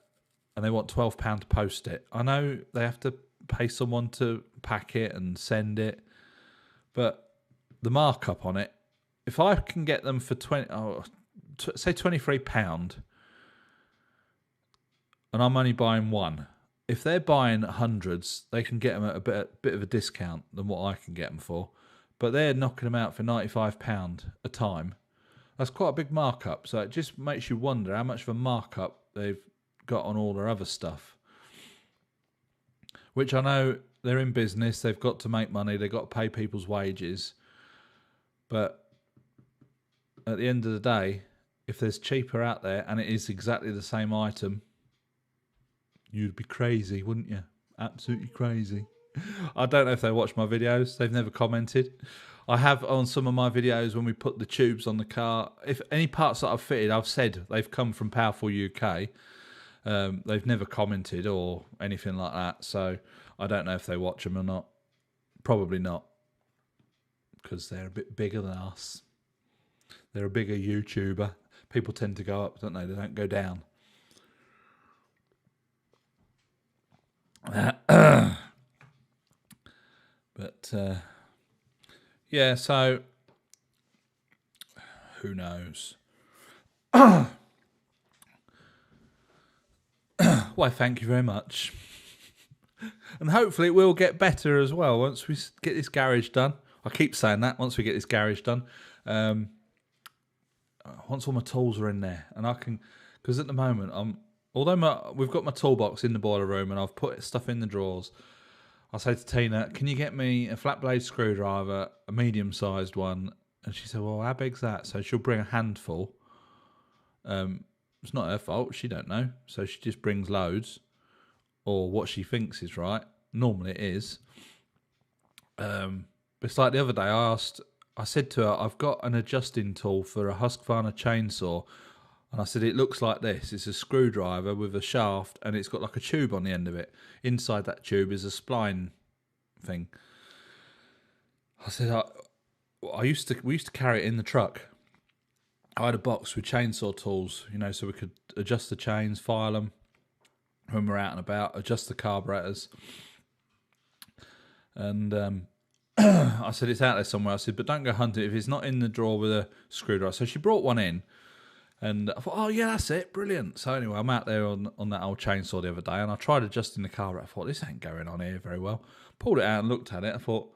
they want £12 to post it. I know they have to pay someone to pack it and send it, but the markup on it, if I can get them for say £23, and I'm only buying one, if they're buying hundreds, they can get them at a bit of a discount than what I can get them for. but they're knocking them out for £95 a time. That's quite a big markup. So it just makes you wonder how much of a markup they've got on all their other stuff. Which I know they're in business, they've got to make money, they've got to pay people's wages. But at the end of the day, if there's cheaper out there and it is exactly the same item, you'd be crazy, wouldn't you? Absolutely crazy. I don't know if they watch my videos, they've never commented. I have on some of my videos when we put the tubes on the car, if any parts that I've fitted, I've said they've come from Powerful UK. They've never commented or anything like that, so I don't know if they watch them or not. Probably not, because they're a bit bigger than us. They're a bigger YouTuber. People tend to go up, don't they? They don't go down. But yeah, so who knows? Why, thank you very much. And hopefully it will get better as well once we get this garage done. I keep saying that, once we get this garage done. Once all my tools are in there, and I can, because at the moment, we've got my toolbox in the boiler room and I've put stuff in the drawers. I say to Tina, can you get me a flat blade screwdriver, a medium-sized one? And she said, well, how big's that? So she'll bring a handful. It's not her fault, she don't know. So she just brings loads, or what she thinks is right. Normally it is. But it's like the other day I said to her, I've got an adjusting tool for a Husqvarna chainsaw. And I said, it looks like this. It's a screwdriver with a shaft and it's got like a tube on the end of it. Inside that tube is a spline thing. I said, we used to carry it in the truck. I had a box with chainsaw tools, so we could adjust the chains, file them when we're out and about, adjust the carburetors. And I said, it's out there somewhere. I said, but don't go hunting if it's not in the drawer with a screwdriver. So she brought one in. And I thought, oh, yeah, that's it. Brilliant. So anyway, I'm out there on that old chainsaw the other day, and I tried adjusting the carburetor. I thought, this ain't going on here very well. Pulled it out and looked at it. I thought,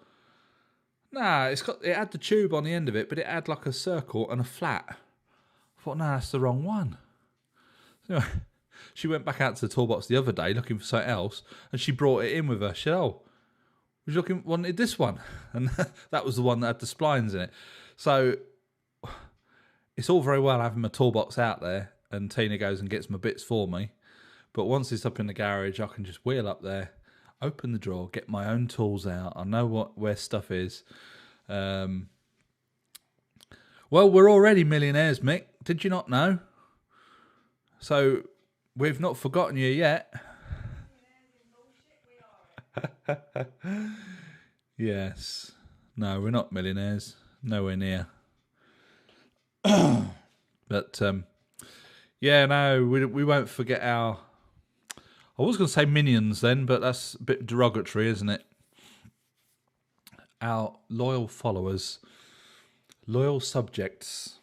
nah, it had the tube on the end of it, but it had like a circle and a flat. I thought, nah, that's the wrong one. So anyway, she went back out to the toolbox the other day looking for something else, and she brought it in with her. She said, oh, wanted this one. And that was the one that had the splines in it. So it's all very well having my toolbox out there and Tina goes and gets my bits for me. But once it's up in the garage, I can just wheel up there, open the drawer, get my own tools out. I know where stuff is. Well, we're already millionaires, Mick. Did you not know? So we've not forgotten you yet. Yes. No, we're not millionaires. Nowhere near. But yeah, no, we won't forget our. I was going to say minions then, but that's a bit derogatory, isn't it? Our loyal followers, loyal subjects.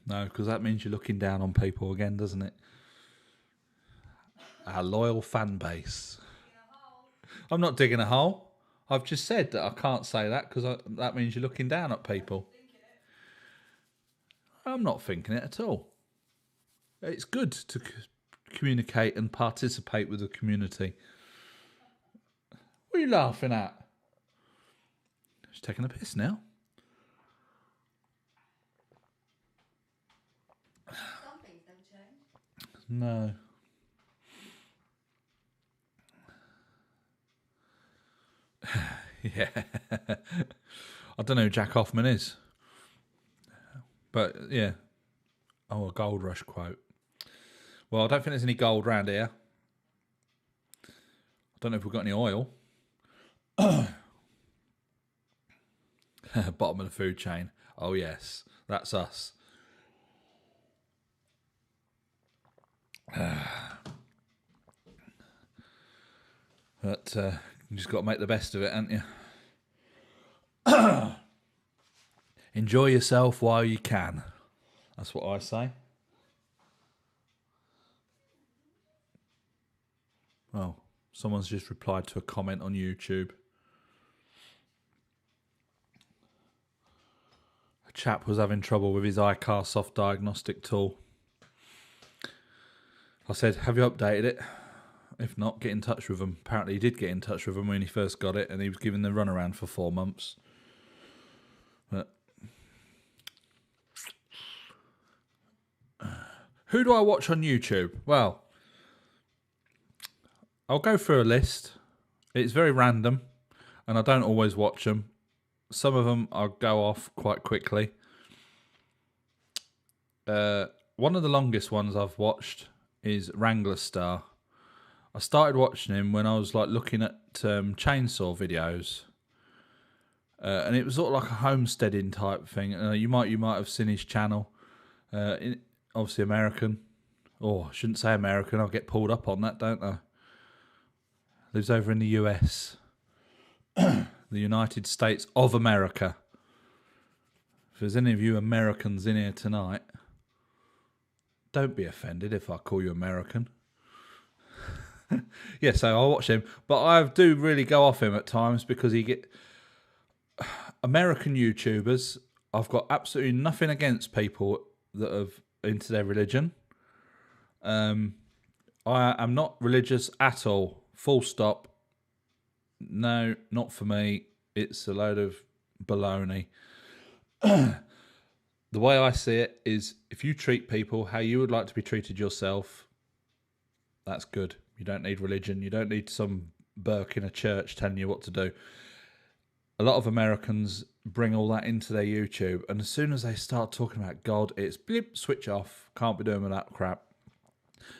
No, because that means you're looking down on people again, doesn't it? Our loyal fan base. I'm not digging a hole. I've just said that I can't say that because that means you're looking down at people. I'm not thinking it at all. It's good to communicate and participate with the community. What are you laughing at? She's taking a piss now. Some things never change. No. Yeah. I don't know who Jack Hoffman is. But, yeah. Oh, a Gold Rush quote. Well, I don't think there's any gold around here. I don't know if we've got any oil. Bottom of the food chain. Oh, yes. That's us. But you just got to make the best of it, haven't you? Enjoy yourself while you can. That's what I say. Oh, someone's just replied to a comment on YouTube. chap was having trouble with his iCar soft diagnostic tool. I said, have you updated it? If not, get in touch with him. Apparently he did get in touch with him when he first got it, and he was given the runaround for 4 months. But who do I watch on YouTube? Well, I'll go through a list. It's very random, and I don't always watch them. Some of them I'll go off quite quickly. One of the longest ones I've watched is Wrangler Star. I started watching him when I was like looking at chainsaw videos, and it was sort of like a homesteading type thing. You might have seen his channel. Obviously American. Oh, I shouldn't say American. I'll get pulled up on that, don't I? Lives over in the US, the United States of America. If there's any of you Americans in here tonight, don't be offended if I call you American. Yeah, so I watch him, but I do really go off him at times because American YouTubers. I've got absolutely nothing against people that are into their religion. I am not religious at all. Full stop. No, not for me. It's a load of baloney. The way I see it is, if you treat people how you would like to be treated yourself, that's good. You don't need religion. You don't need some Burke in a church telling you what to do. A lot of Americans bring all that into their YouTube, and as soon as they start talking about God, it's blip, switch off. Can't be doing with that crap.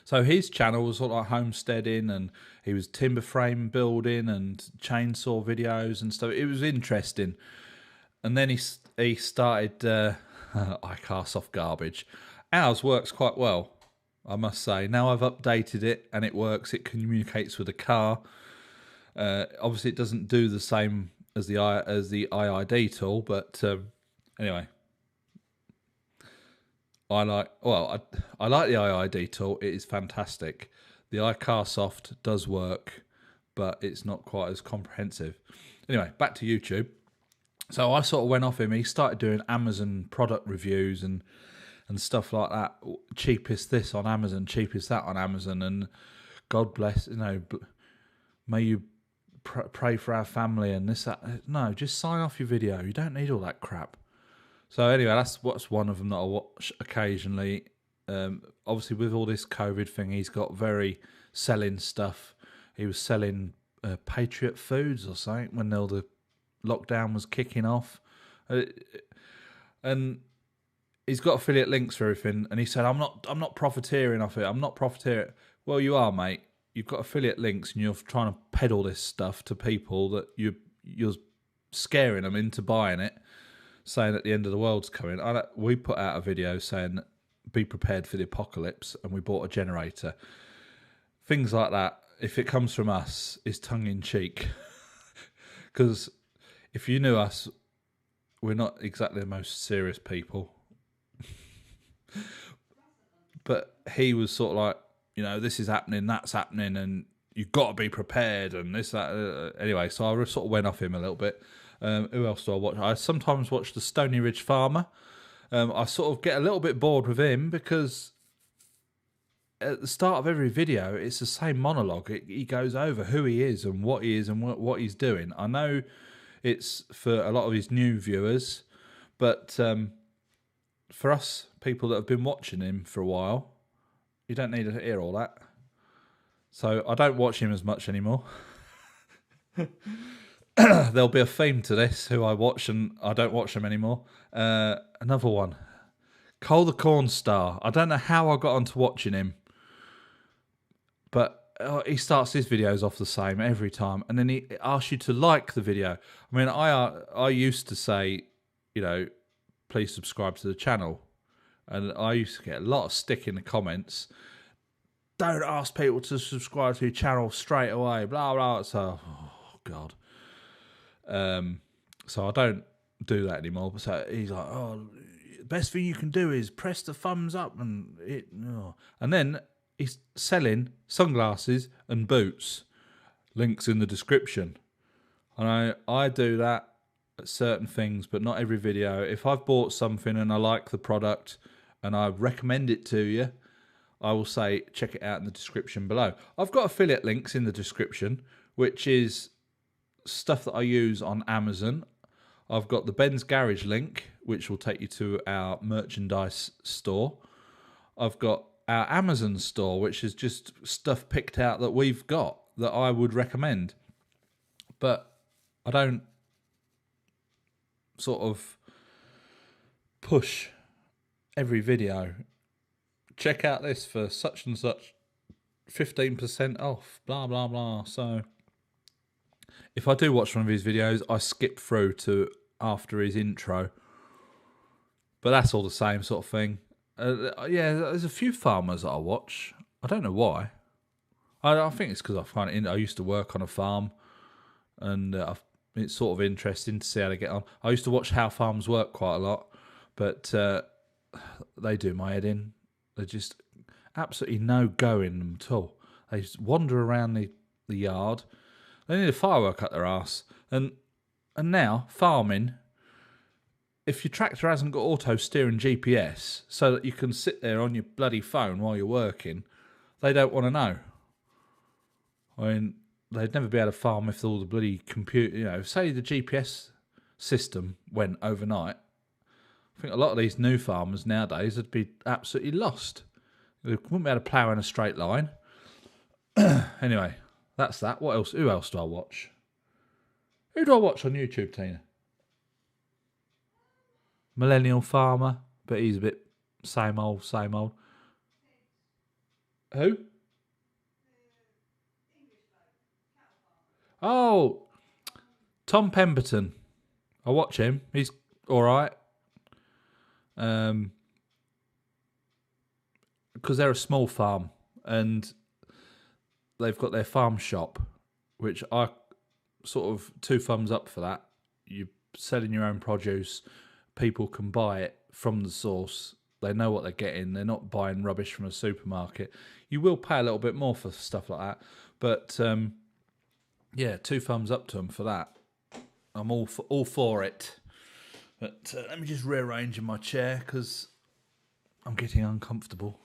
So his channel was sort of like homesteading, and he was timber frame building and chainsaw videos and stuff. It was interesting. And then he started iCar soft garbage. Ours works quite well, I must say. Now I've updated it and it works. It communicates with the car. Obviously, it doesn't do the same as the IID tool, but anyway, I like the IID tool. It is fantastic. The iCar soft does work, but it's not quite as comprehensive. Anyway, back to YouTube. So I sort of went off him. He started doing Amazon product reviews and stuff like that. Cheapest this on Amazon, cheapest that on Amazon, and God bless, may you pray for our family and this, that. No, just sign off your video. You don't need all that crap. So anyway, that's one of them that I watch occasionally. Obviously, with all this COVID thing, he's got very selling stuff. He was selling Patriot Foods or something when all the lockdown was kicking off, and he's got affiliate links for everything. And he said, "I'm not profiteering off it. I'm not profiteering." Well, you are, mate. You've got affiliate links, and you're trying to peddle this stuff to people that you're scaring them into buying it, saying that the end of the world's coming. We put out a video saying, be prepared for the apocalypse, and we bought a generator. Things like that, if it comes from us, is tongue-in-cheek. Because if you knew us, we're not exactly the most serious people. But he was sort of like, this is happening, that's happening, and you've got to be prepared, and this, that. Anyway, so I sort of went off him a little bit. Who else do I watch? I sometimes watch the Stony Ridge Farmer. I sort of get a little bit bored with him because at the start of every video, it's the same monologue. He goes over who he is and what what he's doing. I know it's for a lot of his new viewers, but for us people that have been watching him for a while, you don't need to hear all that. So I don't watch him as much anymore. There'll be a theme to this, who I watch and I don't watch them anymore. Another one, Cole the Corn Star. I don't know how I got onto watching him, but he starts his videos off the same every time, and then he asks you to like the video. I mean, I used to say, please subscribe to the channel, and I used to get a lot of stick in the comments. Don't ask people to subscribe to your channel straight away, blah blah. So, oh God. So I don't do that anymore. So he's like, the best thing you can do is press the thumbs up and and then he's selling sunglasses and boots. Links in the description. And I do that at certain things, but not every video. If I've bought something and I like the product and I recommend it to you, I will say check it out in the description below. I've got affiliate links in the description, which is stuff that I use on Amazon. I've got the Ben's Garage link, which will take you to our merchandise store. I've got our Amazon store, which is just stuff picked out that we've got that I would recommend. But I don't sort of push every video. Check out this for such and such 15% off, blah, blah, blah. So if I do watch one of his videos, I skip through to after his intro. But that's all the same sort of thing. Yeah, there's a few farmers that I watch. I don't know why. I think it's because I find it. I used to work on a farm, and it's sort of interesting to see how they get on. I used to watch How Farms Work quite a lot, but they do my head in. They're just absolutely no go in them at all. They just wander around the yard. They need a firework up their arse. And now, farming, if your tractor hasn't got auto steering GPS so that you can sit there on your bloody phone while you're working, they don't want to know. I mean, they'd never be able to farm if all the bloody computer, say the GPS system went overnight. I think a lot of these new farmers nowadays would be absolutely lost. They wouldn't be able to plough in a straight line. Anyway, that's that. What else? Who else do I watch? Who do I watch on YouTube, Tina? Millennial Farmer, but he's a bit same old, same old. Who? Oh, Tom Pemberton. I watch him. He's all right. Because they're a small farm and they've got their farm shop, which I sort of 2 thumbs up for that. You're selling your own produce. People can buy it from the source. They know what they're getting. They're not buying rubbish from a supermarket. You will pay a little bit more for stuff like that. But, yeah, 2 thumbs up to them for that. I'm all for it. But let me just rearrange in my chair because I'm getting uncomfortable.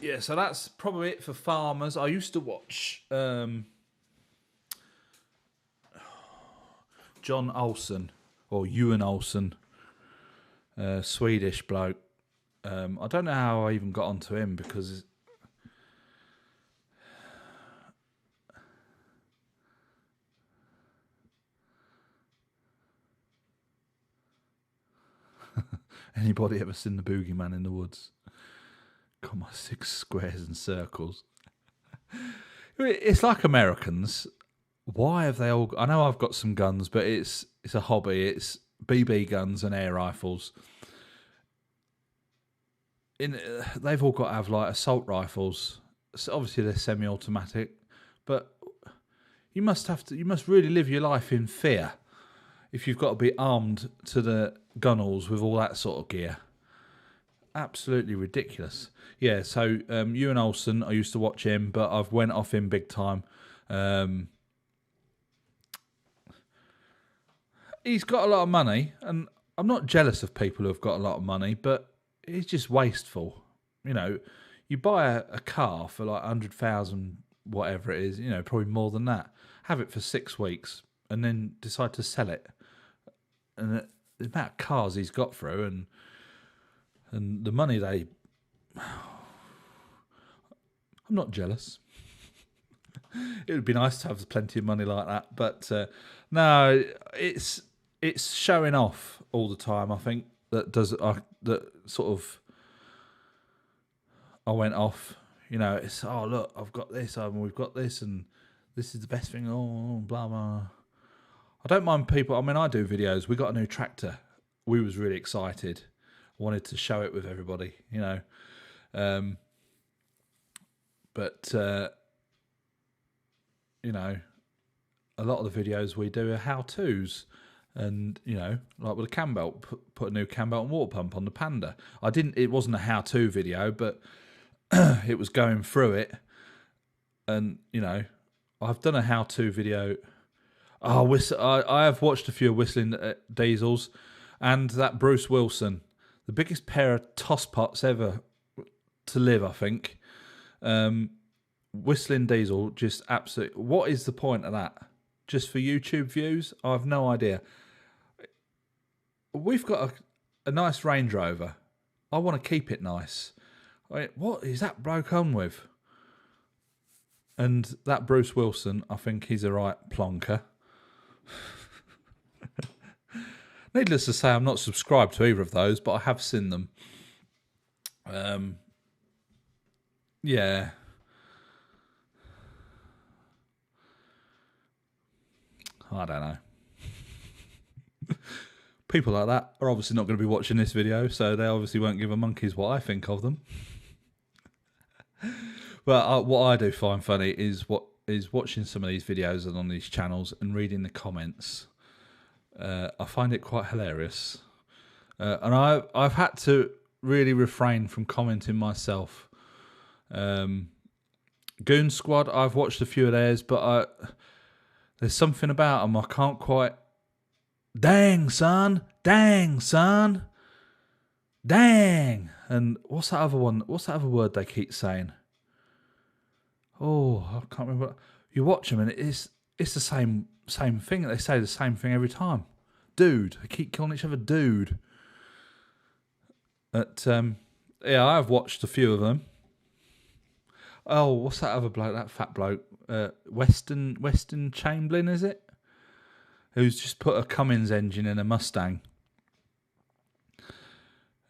Yeah, so that's probably it for farmers. I used to watch John Olsen, or Ewan Olsen, Swedish bloke. I don't know how I even got onto him because anybody ever seen the Boogeyman in the Woods? Got my 6 squares and circles. It's like Americans. Why have they all... I know I've got some guns, but it's a hobby. It's BB guns and air rifles. They've all got to have like assault rifles. So obviously they're semi-automatic, but you must really live your life in fear if you've got to be armed to the gunnels with all that sort of gear. Absolutely ridiculous. Yeah, so Ewan Olsen, I used to watch him, but I've went off him big time. He's got a lot of money, and I'm not jealous of people who have got a lot of money, but he's just wasteful. You buy a car for like 100,000, whatever it is, probably more than that. Have it for 6 weeks, and then decide to sell it. And the amount of cars he's got through, and the money they... I'm not jealous. It would be nice to have plenty of money like that, but no, it's showing off all the time. I think that sort of I went off. It's look, I've got this, we've got this, and this is the best thing. Oh, blah blah. I don't mind people. I mean, I do videos. We got a new tractor. We was really excited. Wanted to show it with everybody, but a lot of the videos we do are how-tos, and like with a cam belt, put a new cam belt and water pump on the Panda. It wasn't a how-to video, but it was going through it, and I've done a how-to video. Oh, I have watched a few Whistling Diesels, and that Bruce Wilson, the biggest pair of tosspots ever to live, I think. Whistling Diesel, just absolute. What is the point of that? Just for YouTube views? I have no idea. We've got a nice Range Rover. I want to keep it nice. What is that bloke on with? And that Bruce Wilson, I think he's a right plonker. Needless to say, I'm not subscribed to either of those, but I have seen them. Yeah. I don't know. People like that are obviously not going to be watching this video, so they obviously won't give a monkey's what I think of them. But what I do find funny is watching some of these videos and on these channels and reading the comments. I find it quite hilarious, and I've had to really refrain from commenting myself. Goon Squad, I've watched a few of theirs, but there's something about them I can't quite. Dang son, dang son, dang. And what's that other one? What's that other word they keep saying? Oh, I can't remember. You watch them and it's the same thing. They say the same thing every time. Dude. They keep calling each other dude. But yeah, I have watched a few of them. Oh, what's that other bloke? That fat bloke, Weston Chamberlain, is it? Who's just put a Cummins engine in a Mustang.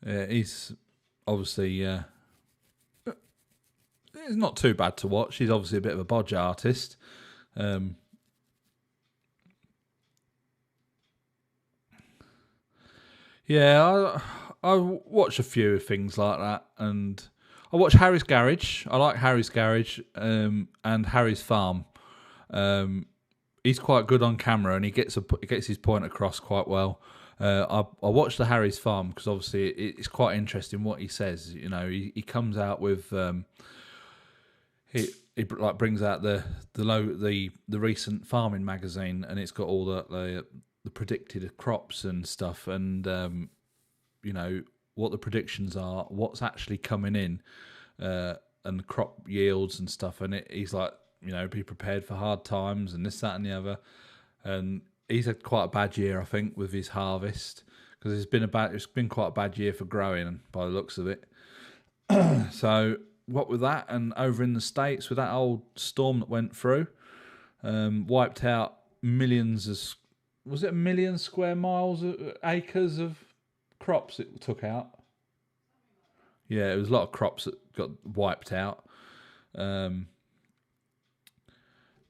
He's obviously it's not too bad to watch. He's obviously a bit of a bodge artist. Yeah, I watch a few things like that, and I watch Harry's Garage. I like Harry's Garage and Harry's Farm. He's quite good on camera, and he gets his point across quite well. I watched the Harry's Farm because obviously it's quite interesting what he says. You know, he comes out with he like brings out the recent farming magazine, and it's got all the predicted crops and stuff, and you know what the predictions are, what's actually coming in, and crop yields and stuff. And he's like, you know, be prepared for hard times and this, that, and the other. And he's had quite a bad year, I think, with his harvest, because it's been quite a bad year for growing by the looks of it. So what with that, and over in the States with that old storm that went through, wiped out millions of, was it 1 million square miles, acres of crops it took out? Yeah, it was a lot of crops that got wiped out.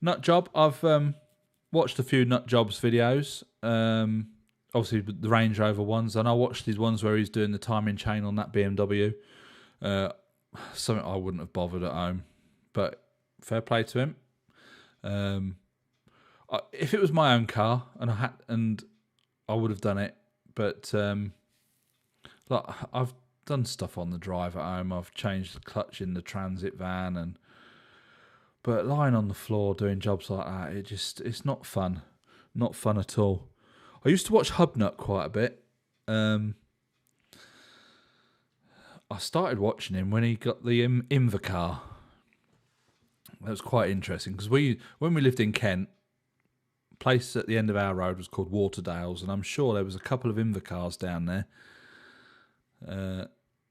Nut Job, I've watched a few Nut Job's videos. Obviously the Range Rover ones, and I watched his ones where he's doing the timing chain on that BMW. Something I wouldn't have bothered at home, but fair play to him. If it was my own car and I would have done it, but like I've done stuff on the drive at home. I've changed the clutch in the transit van, but lying on the floor doing jobs like that, it's not fun, not fun at all. I used to watch Hubnut quite a bit. I started watching him when he got the Invacar. That was quite interesting because when we lived in Kent, a place at the end of our road was called Waterdales, and I'm sure there was a couple of Invacars down there.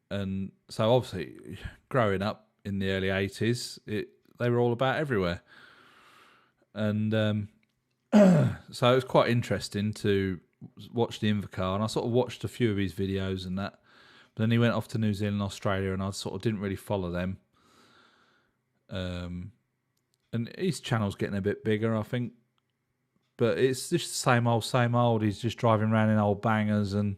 And so obviously, growing up in the early 80s, they were all about everywhere. And so it was quite interesting to watch the Invacar, and I sort of watched a few of his videos and that. But then he went off to New Zealand, Australia, and I sort of didn't really follow them. And his channel's getting a bit bigger, I think. But it's just the same old, same old. He's just driving around in old bangers, and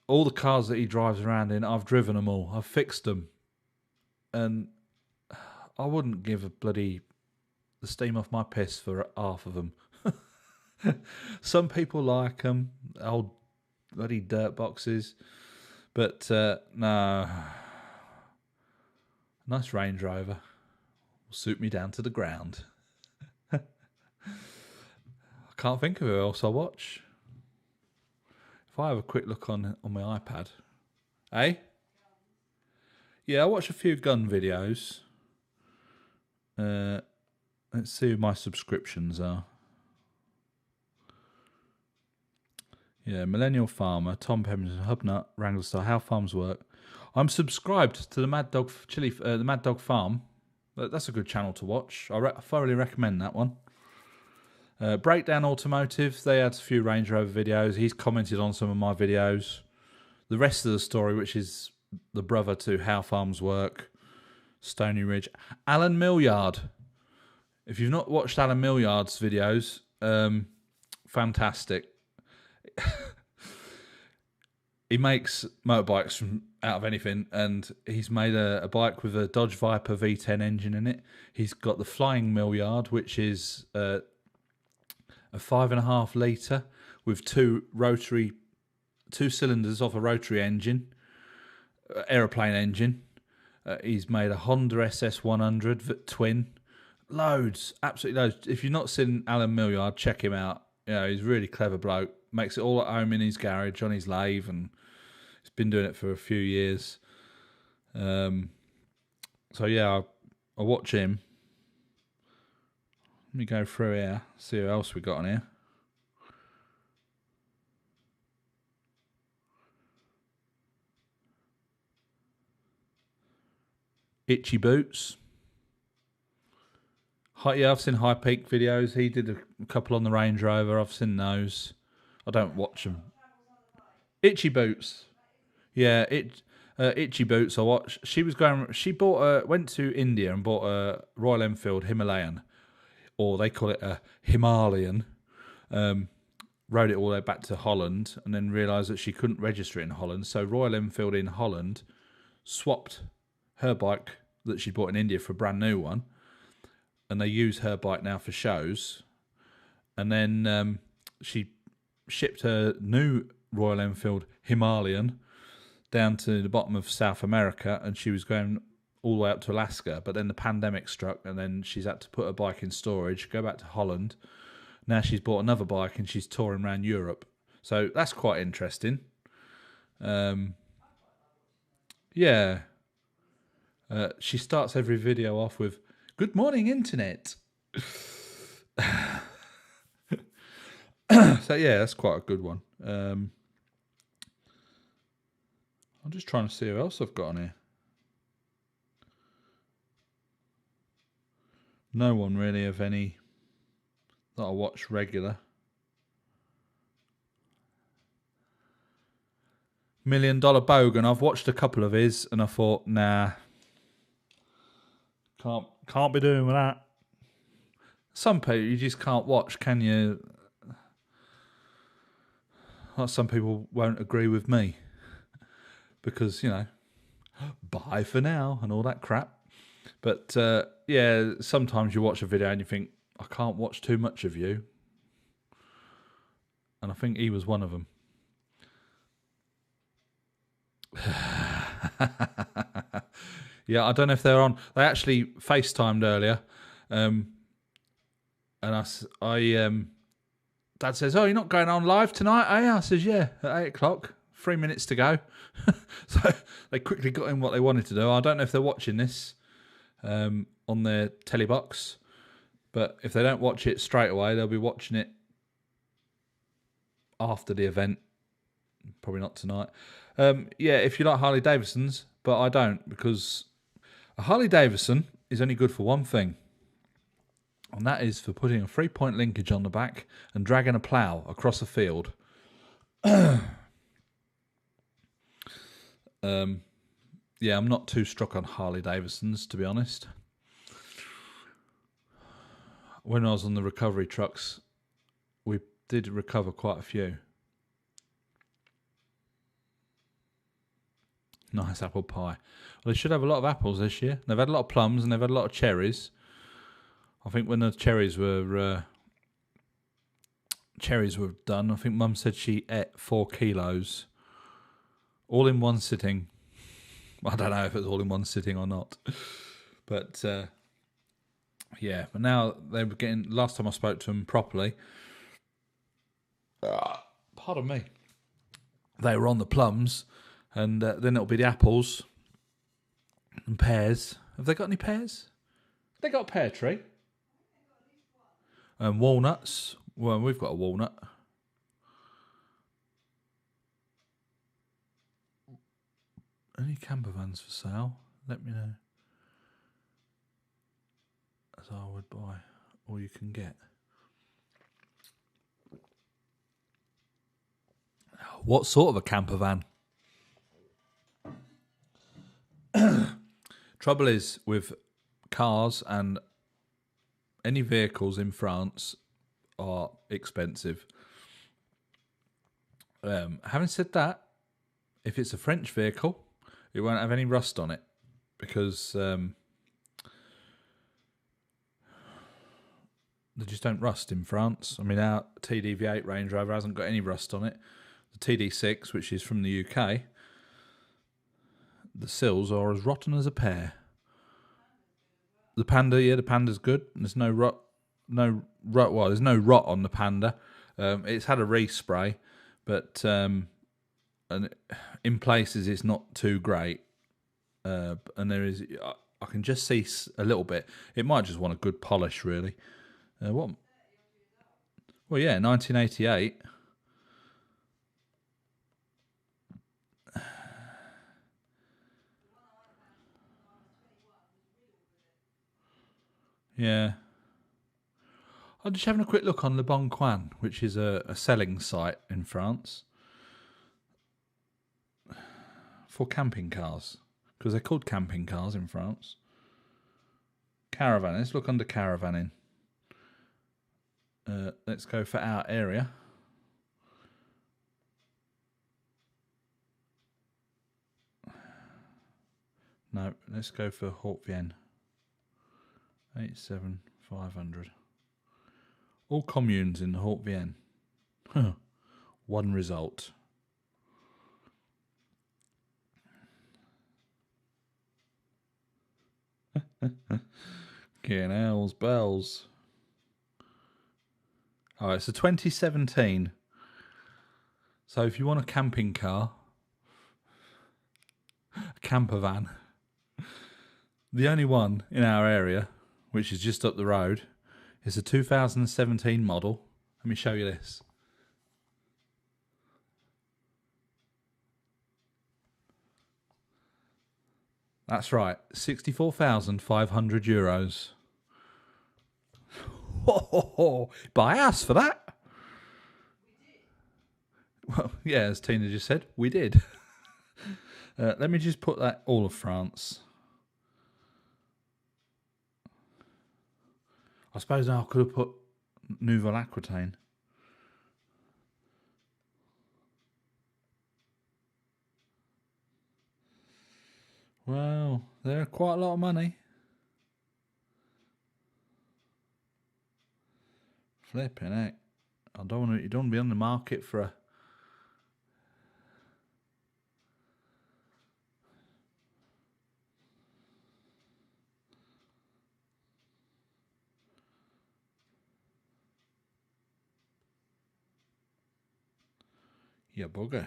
all the cars that he drives around in, I've driven them all. I've fixed them. And I wouldn't give the steam off my piss for half of them. Some people like them, old bloody dirt boxes. But no. Nice Range Rover will suit me down to the ground. can't think of who else I watch. If I have a quick look on my iPad. Eh? Yeah, I watch a few gun videos. Let's see who my subscriptions are. Yeah, Millennial Farmer, Tom Pemberton, Hubnut, Wrangler Star, How Farms Work. I'm subscribed to the Mad Dog the Mad Dog Farm. That's a good channel to watch. I thoroughly recommend that one. Breakdown Automotive, they had a few Range Rover videos. He's commented on some of my videos. The rest of the story, which is the brother to How Farms Work, Stony Ridge. Alan Millyard. If you've not watched Alan Millyard's videos, fantastic. He makes motorbikes from out of anything, and he's made a bike with a Dodge Viper V10 engine in it. He's got the Flying Millyard, which is a 5.5 litre with two cylinders off a rotary engine, aeroplane engine. He's made a Honda SS100 twin. Loads, absolutely loads. If you've not seen Alan Millyard, check him out. You know, he's a really clever bloke. Makes it all at home in his garage on his lathe, and he's been doing it for a few years. So yeah, I watch him. Let me go through here, see who else we got on here. Itchy Boots. Yeah, I've seen High Peak videos. He did a couple on the Range Rover. I've seen those. I don't watch them. Itchy Boots. Yeah, Itchy Boots. I watched. She went to India and bought a Royal Enfield Himalayan, or they call it a Himalayan. Rode it all the way back to Holland, and then realised that she couldn't register it in Holland. So Royal Enfield in Holland swapped her bike that she bought in India for a brand new one, and they use her bike now for shows. And then she shipped her new Royal Enfield Himalayan down to the bottom of South America, and she was going all the way up to Alaska. But then the pandemic struck, and then she's had to put her bike in storage, go back to Holland. Now she's bought another bike, and she's touring around Europe. So that's quite interesting. Yeah. She starts every video off with, "Good morning, Internet." So yeah, that's quite a good one. I'm just trying to see who else I've got on here. No one really of any that I watch regular. $1 Million Bogan. I've watched a couple of his, and I thought, nah, can't be doing with that. Some people you just can't watch, can you? Like, some people won't agree with me because, you know, bye for now and all that crap. But yeah, sometimes you watch a video and you think, I can't watch too much of you. And I think he was one of them. Yeah, I don't know if they're on. They actually FaceTimed earlier. And Dad says, "Oh, you're not going on live tonight, eh?" I says, "Yeah, at 8 o'clock, 3 minutes to go." So they quickly got in what they wanted to do. I don't know if they're watching this on their telly box, but if they don't watch it straight away, they'll be watching it after the event. Probably not tonight. Yeah, if you like Harley Davidsons, but I don't, because a Harley Davidson is only good for one thing. And that is for putting a 3-point linkage on the back and dragging a plough across a field. Yeah, I'm not too struck on Harley Davidsons, to be honest. When I was on the recovery trucks, we did recover quite a few. Nice apple pie. Well, they should have a lot of apples this year. They've had a lot of plums and they've had a lot of cherries. I think when the cherries were done, I think Mum said she ate 4 kilos, all in one sitting. I don't know if it was all in one sitting or not, but yeah. But now they were getting. Last time I spoke to them properly, pardon me. They were on the plums, and then it'll be the apples and pears. Have they got any pears? They got a pear tree. And walnuts. Well, we've got a walnut. Any camper vans for sale? Let me know. As I would buy, or you can get. What sort of a camper van? Trouble is with cars and any vehicles in France are expensive. Having said that, if it's a French vehicle, it won't have any rust on it because they just don't rust in France. I mean, our TD-V8 Range Rover hasn't got any rust on it. The TD6, which is from the UK, the sills are as rotten as a pear. The Panda, yeah, the Panda's good. There's no rot. Well, there's no rot on the Panda. It's had a respray, but and in places it's not too great. And there is, I can just see a little bit. It might just want a good polish, really. What? Well, yeah, 1988. Yeah. I'm just having a quick look on Le Bon Coin, which is a selling site in France for camping cars, because they're called camping cars in France. Caravan. Let's look under caravanning. Let's go for our area. No, let's go for Haute-Vienne. 87500. All communes in Haute-Vienne. One result. Canals, bells. Alright, it's a 2017. So if you want a camping car, a camper van, the only one in our area, which is just up the road, is a 2017 model. Let me show you this. That's right, €64,500. Buy us for that. Well, yeah, as Tina just said, we did. Let me just put that all of France. I suppose now I could have put Nouvelle Aquitaine. Well, they're quite a lot of money. Flipping heck. You don't want to be on the market for a... Yeah, bugger.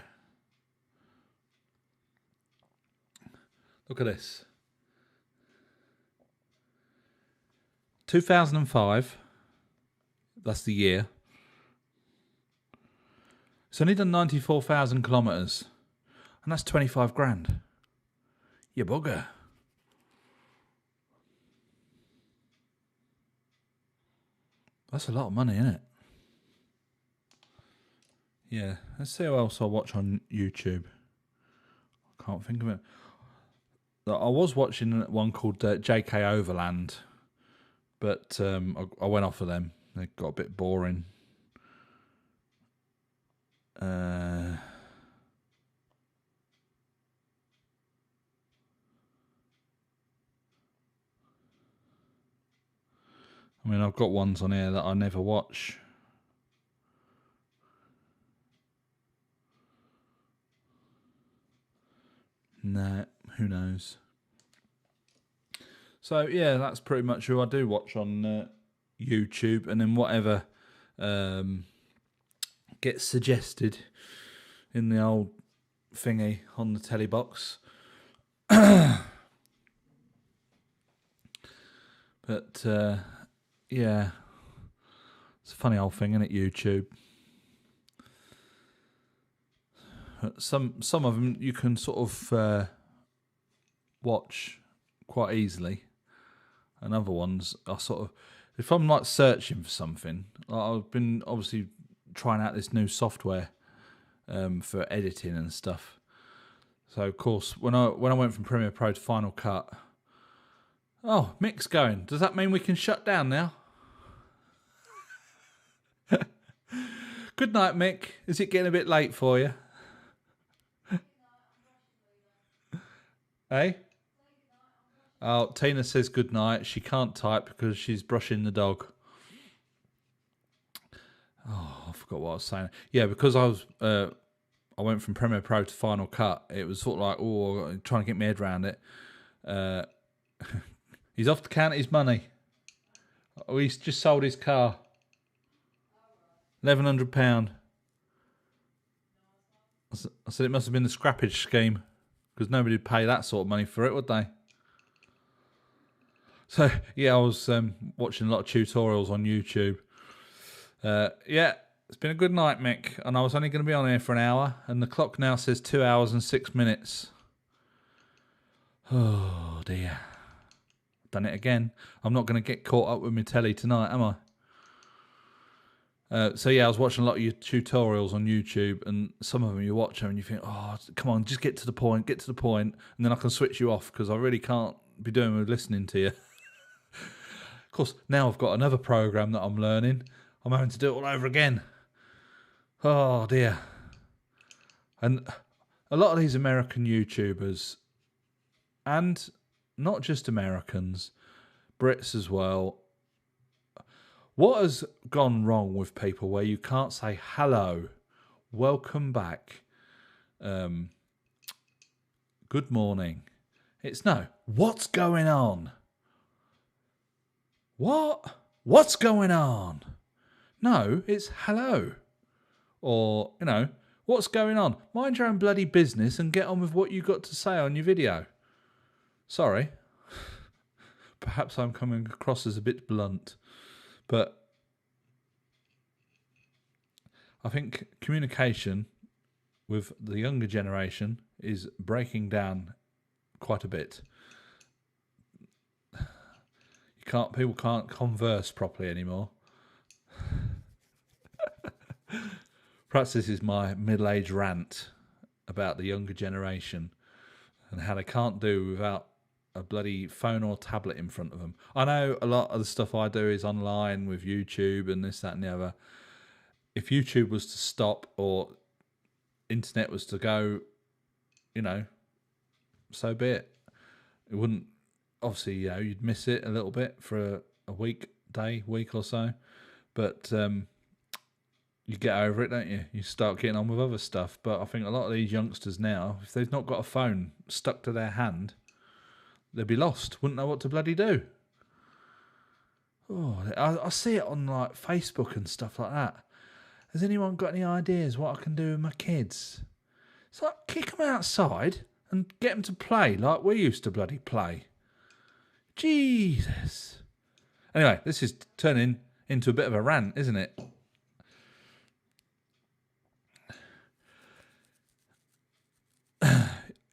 Look at this. 2005. That's the year. It's only done 94,000 kilometres. And that's 25 grand. You bugger. That's a lot of money, isn't it? Yeah. Let's see what else I watch on YouTube. I can't think of it. I was watching one called JK Overland, but I went off of them. They got a bit boring. I mean, I've got ones on here that I never watch. Nah, who knows? So, yeah, that's pretty much who I do watch on YouTube. And then whatever gets suggested in the old thingy on the telly box. But yeah, it's a funny old thing, isn't it? YouTube. Some of them you can sort of watch quite easily, and other ones are sort of, if I'm like searching for something, like I've been obviously trying out this new software for editing and stuff. So of course, when I went from Premiere Pro to Final Cut, oh, Mick's going. Does that mean we can shut down now? Good night, Mick. Is it getting a bit late for you? Hey? Oh, Tina says good night. She can't type because she's brushing the dog. Oh, I forgot what I was saying. Yeah, because I went from Premiere Pro to Final Cut. It was sort of like, oh, trying to get my head around it. He's off to count his money. Oh, he's just sold his car. £1,100. I said it must have been the scrappage scheme, because nobody would pay that sort of money for it, would they? So yeah, I was watching a lot of tutorials on YouTube. Yeah, it's been a good night, Mick, and I was only going to be on here for an hour, and the clock now says 2 hours and 6 minutes. Oh dear. Done it again. I'm not going to get caught up with my telly tonight, am I? So yeah, I was watching a lot of your tutorials on YouTube, and some of them you watch them and you think, oh, come on, just get to the point, and then I can switch you off because I really can't be doing with listening to you. Of course, now I've got another program that I'm learning. I'm having to do it all over again. Oh dear. And a lot of these American YouTubers, and not just Americans, Brits as well. What has gone wrong with people where you can't say hello, welcome back, good morning? It's no, what's going on? What? What's going on? No, it's hello. Or, you know, what's going on? Mind your own bloody business and get on with what you got to say on your video. Sorry. Perhaps I'm coming across as a bit blunt. But I think communication with the younger generation is breaking down quite a bit. People can't converse properly anymore. Perhaps this is my middle-aged rant about the younger generation and how they can't do without a bloody phone or tablet in front of them. I know a lot of the stuff I do is online with YouTube and this, that and the other. If YouTube was to stop or internet was to go, you know, so be it. It wouldn't, obviously, you know, you'd miss it a little bit for a week or so. But you get over it, don't you? You start getting on with other stuff. But I think a lot of these youngsters now, if they've not got a phone stuck to their hand, they'd be lost. Wouldn't know what to bloody do. Oh, I see it on like Facebook and stuff like that. Has anyone got any ideas what I can do with my kids? It's like, kick them outside and get them to play like we used to bloody play. Jesus. Anyway, this is turning into a bit of a rant, isn't it?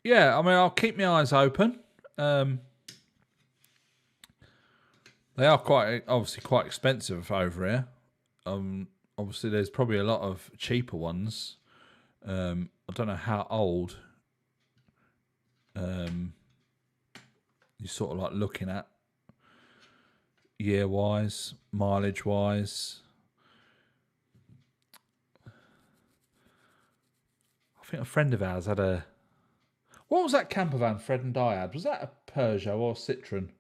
Yeah, I mean, I'll keep my eyes open. They are obviously quite expensive over here. Obviously, there's probably a lot of cheaper ones. I don't know how old you're sort of like looking at year-wise, mileage-wise. I think a friend of ours had a... What was that camper van Fred and I had? Was that a Peugeot or Citroen?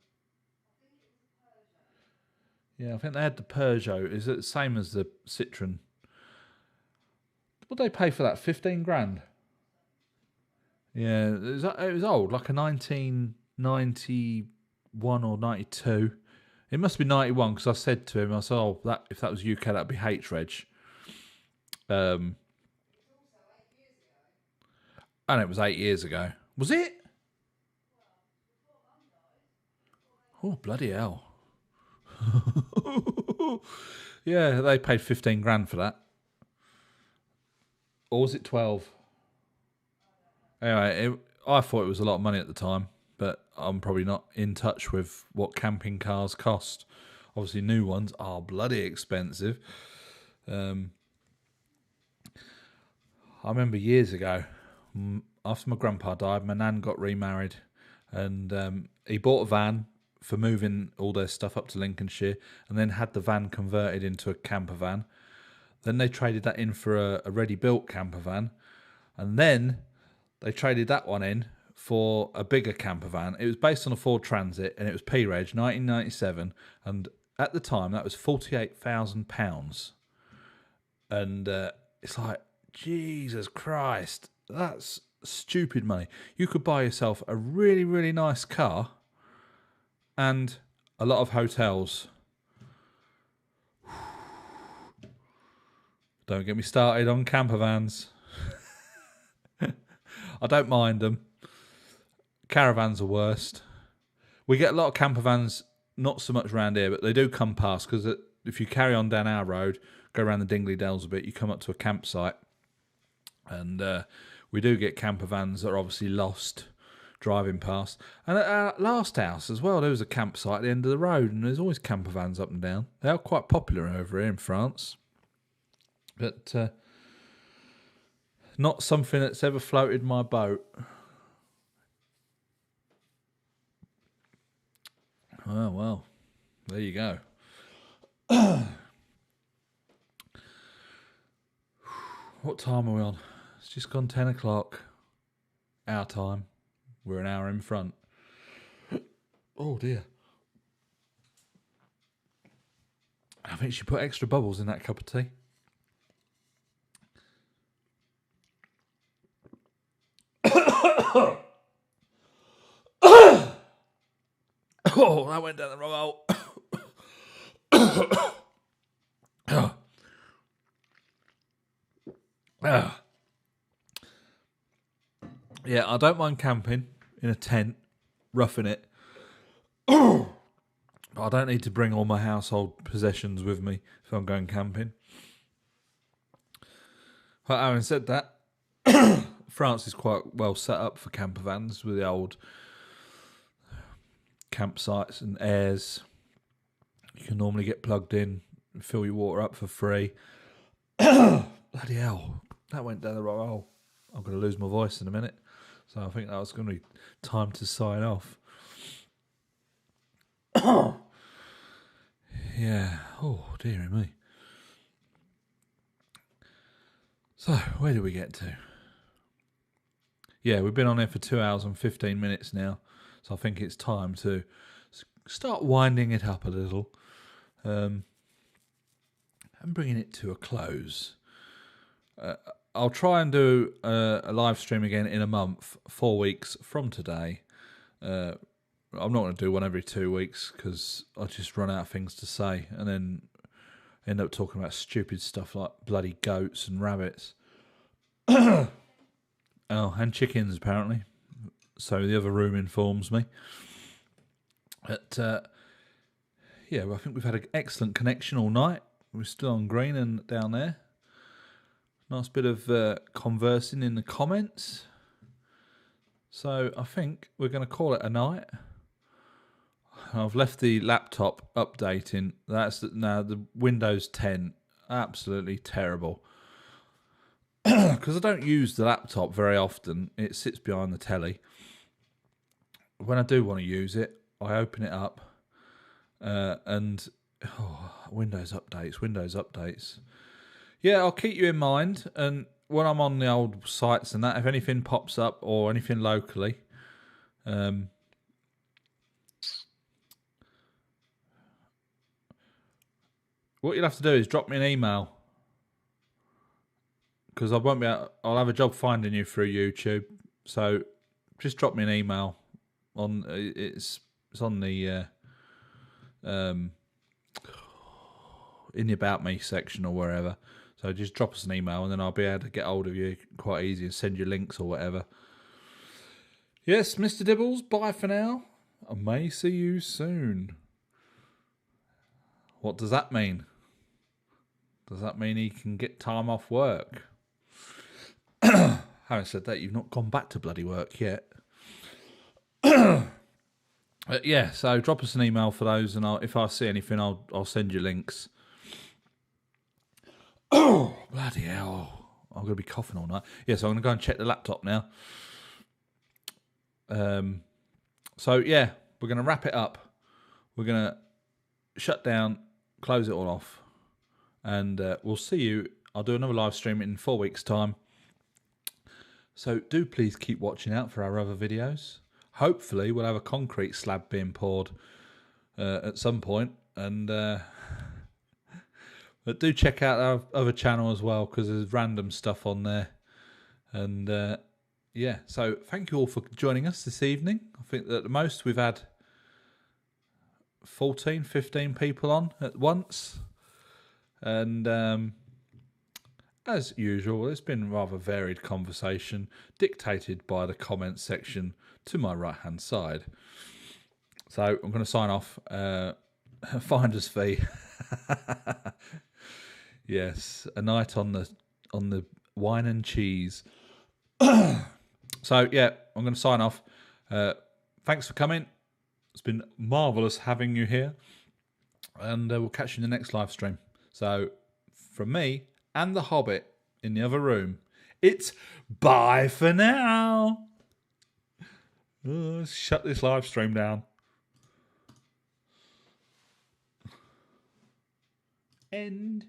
Yeah, I think they had the Peugeot. Is it the same as the Citroen? What did they pay for that? 15 grand? Yeah, it was old, like a 1991 or 92. It must be 91 because I said to him, I said, oh, if that was UK, that'd be H-Reg. And it was 8 years ago. Was it? Oh, bloody hell. Yeah, they paid 15 grand for that. Or was it 12? Anyway, I thought it was a lot of money at the time, but I'm probably not in touch with what camping cars cost. Obviously, new ones are bloody expensive. I remember years ago, after my grandpa died, my nan got remarried, and he bought a van for moving all their stuff up to Lincolnshire, and then had the van converted into a camper van. Then they traded that in for a ready-built camper van, and then they traded that one in for a bigger camper van. It was based on a Ford Transit, and it was P-Reg, 1997, and at the time, that was £48,000. And it's like, Jesus Christ, that's stupid money. You could buy yourself a really, really nice car and a lot of hotels. Don't get me started on camper vans. I don't mind them. Caravans are worst. We get a lot of camper vans, not so much around here, but they do come past, because if you carry on down our road, go around the Dingley Dells a bit, you come up to a campsite, and we do get camper vans that are obviously lost driving past. And at our last house as well, there was a campsite at the end of the road, and there's always camper vans up and down. They are quite popular over here in France, but not something that's ever floated my boat. Oh, well, there you go. What time are we on? It's just gone 10 o'clock. Our time. We're an hour in front. Oh, dear. I think she put extra bubbles in that cup of tea. Oh, that went down the wrong hole. Yeah, I don't mind camping in a tent, roughing it. But I don't need to bring all my household possessions with me if I'm going camping. But having said that, France is quite well set up for camper vans with the old campsites and airs. You can normally get plugged in and fill your water up for free. Bloody hell, that went down the wrong hole. I'm going to lose my voice in a minute, so I think that was going to be time to sign off. Yeah, oh dearie me. So, where did we get to? Yeah, we've been on here for 2 hours and 15 minutes now, so I think it's time to start winding it up a little and bringing it to a close. I'll try and do a live stream again in a month, 4 weeks from today. I'm not going to do one every 2 weeks because I just run out of things to say and then end up talking about stupid stuff like bloody goats and rabbits. Oh, and chickens apparently. So the other room informs me. But yeah, well, I think we've had an excellent connection all night. We're still on green and down there. Nice bit of conversing in the comments. So I think we're going to call it a night. I've left the laptop updating. That's now the Windows 10. Absolutely terrible. Because I don't use the laptop very often. It sits behind the telly. When I do want to use it, I open it up and Windows updates. Yeah, I'll keep you in mind, and when I'm on the old sites and that, if anything pops up or anything locally, what you'll have to do is drop me an email, because I won't be I'll have a job finding you through YouTube. So just drop me an email on it's on the in the About Me section or wherever. So just drop us an email and then I'll be able to get hold of you quite easy and send you links or whatever. Yes, Mr. Dibbles, bye for now. I may see you soon. What does that mean? Does that mean he can get time off work? Having said that, you've not gone back to bloody work yet. Yeah, so drop us an email for those, and if I see anything, I'll send you links. Oh, bloody hell. I'm going to be coughing all night. Yeah, so I'm going to go and check the laptop now. So, yeah, we're going to wrap it up. We're going to shut down, close it all off, and we'll see you. I'll do another live stream in 4 weeks' time. So do please keep watching out for our other videos. Hopefully we'll have a concrete slab being poured at some point. And but do check out our other channel as well, because there's random stuff on there. And yeah, so thank you all for joining us this evening. I think that at the most we've had 14, 15 people on at once. And as usual, it's been a rather varied conversation, dictated by the comments section to my right-hand side. So I'm going to sign off. Finder's fee. Yes, a night on the wine and cheese. So yeah, I'm going to sign off. Thanks for coming. It's been marvellous having you here, and we'll catch you in the next live stream. So from me and the Hobbit in the other room, it's bye for now. Let's shut this live stream down. End.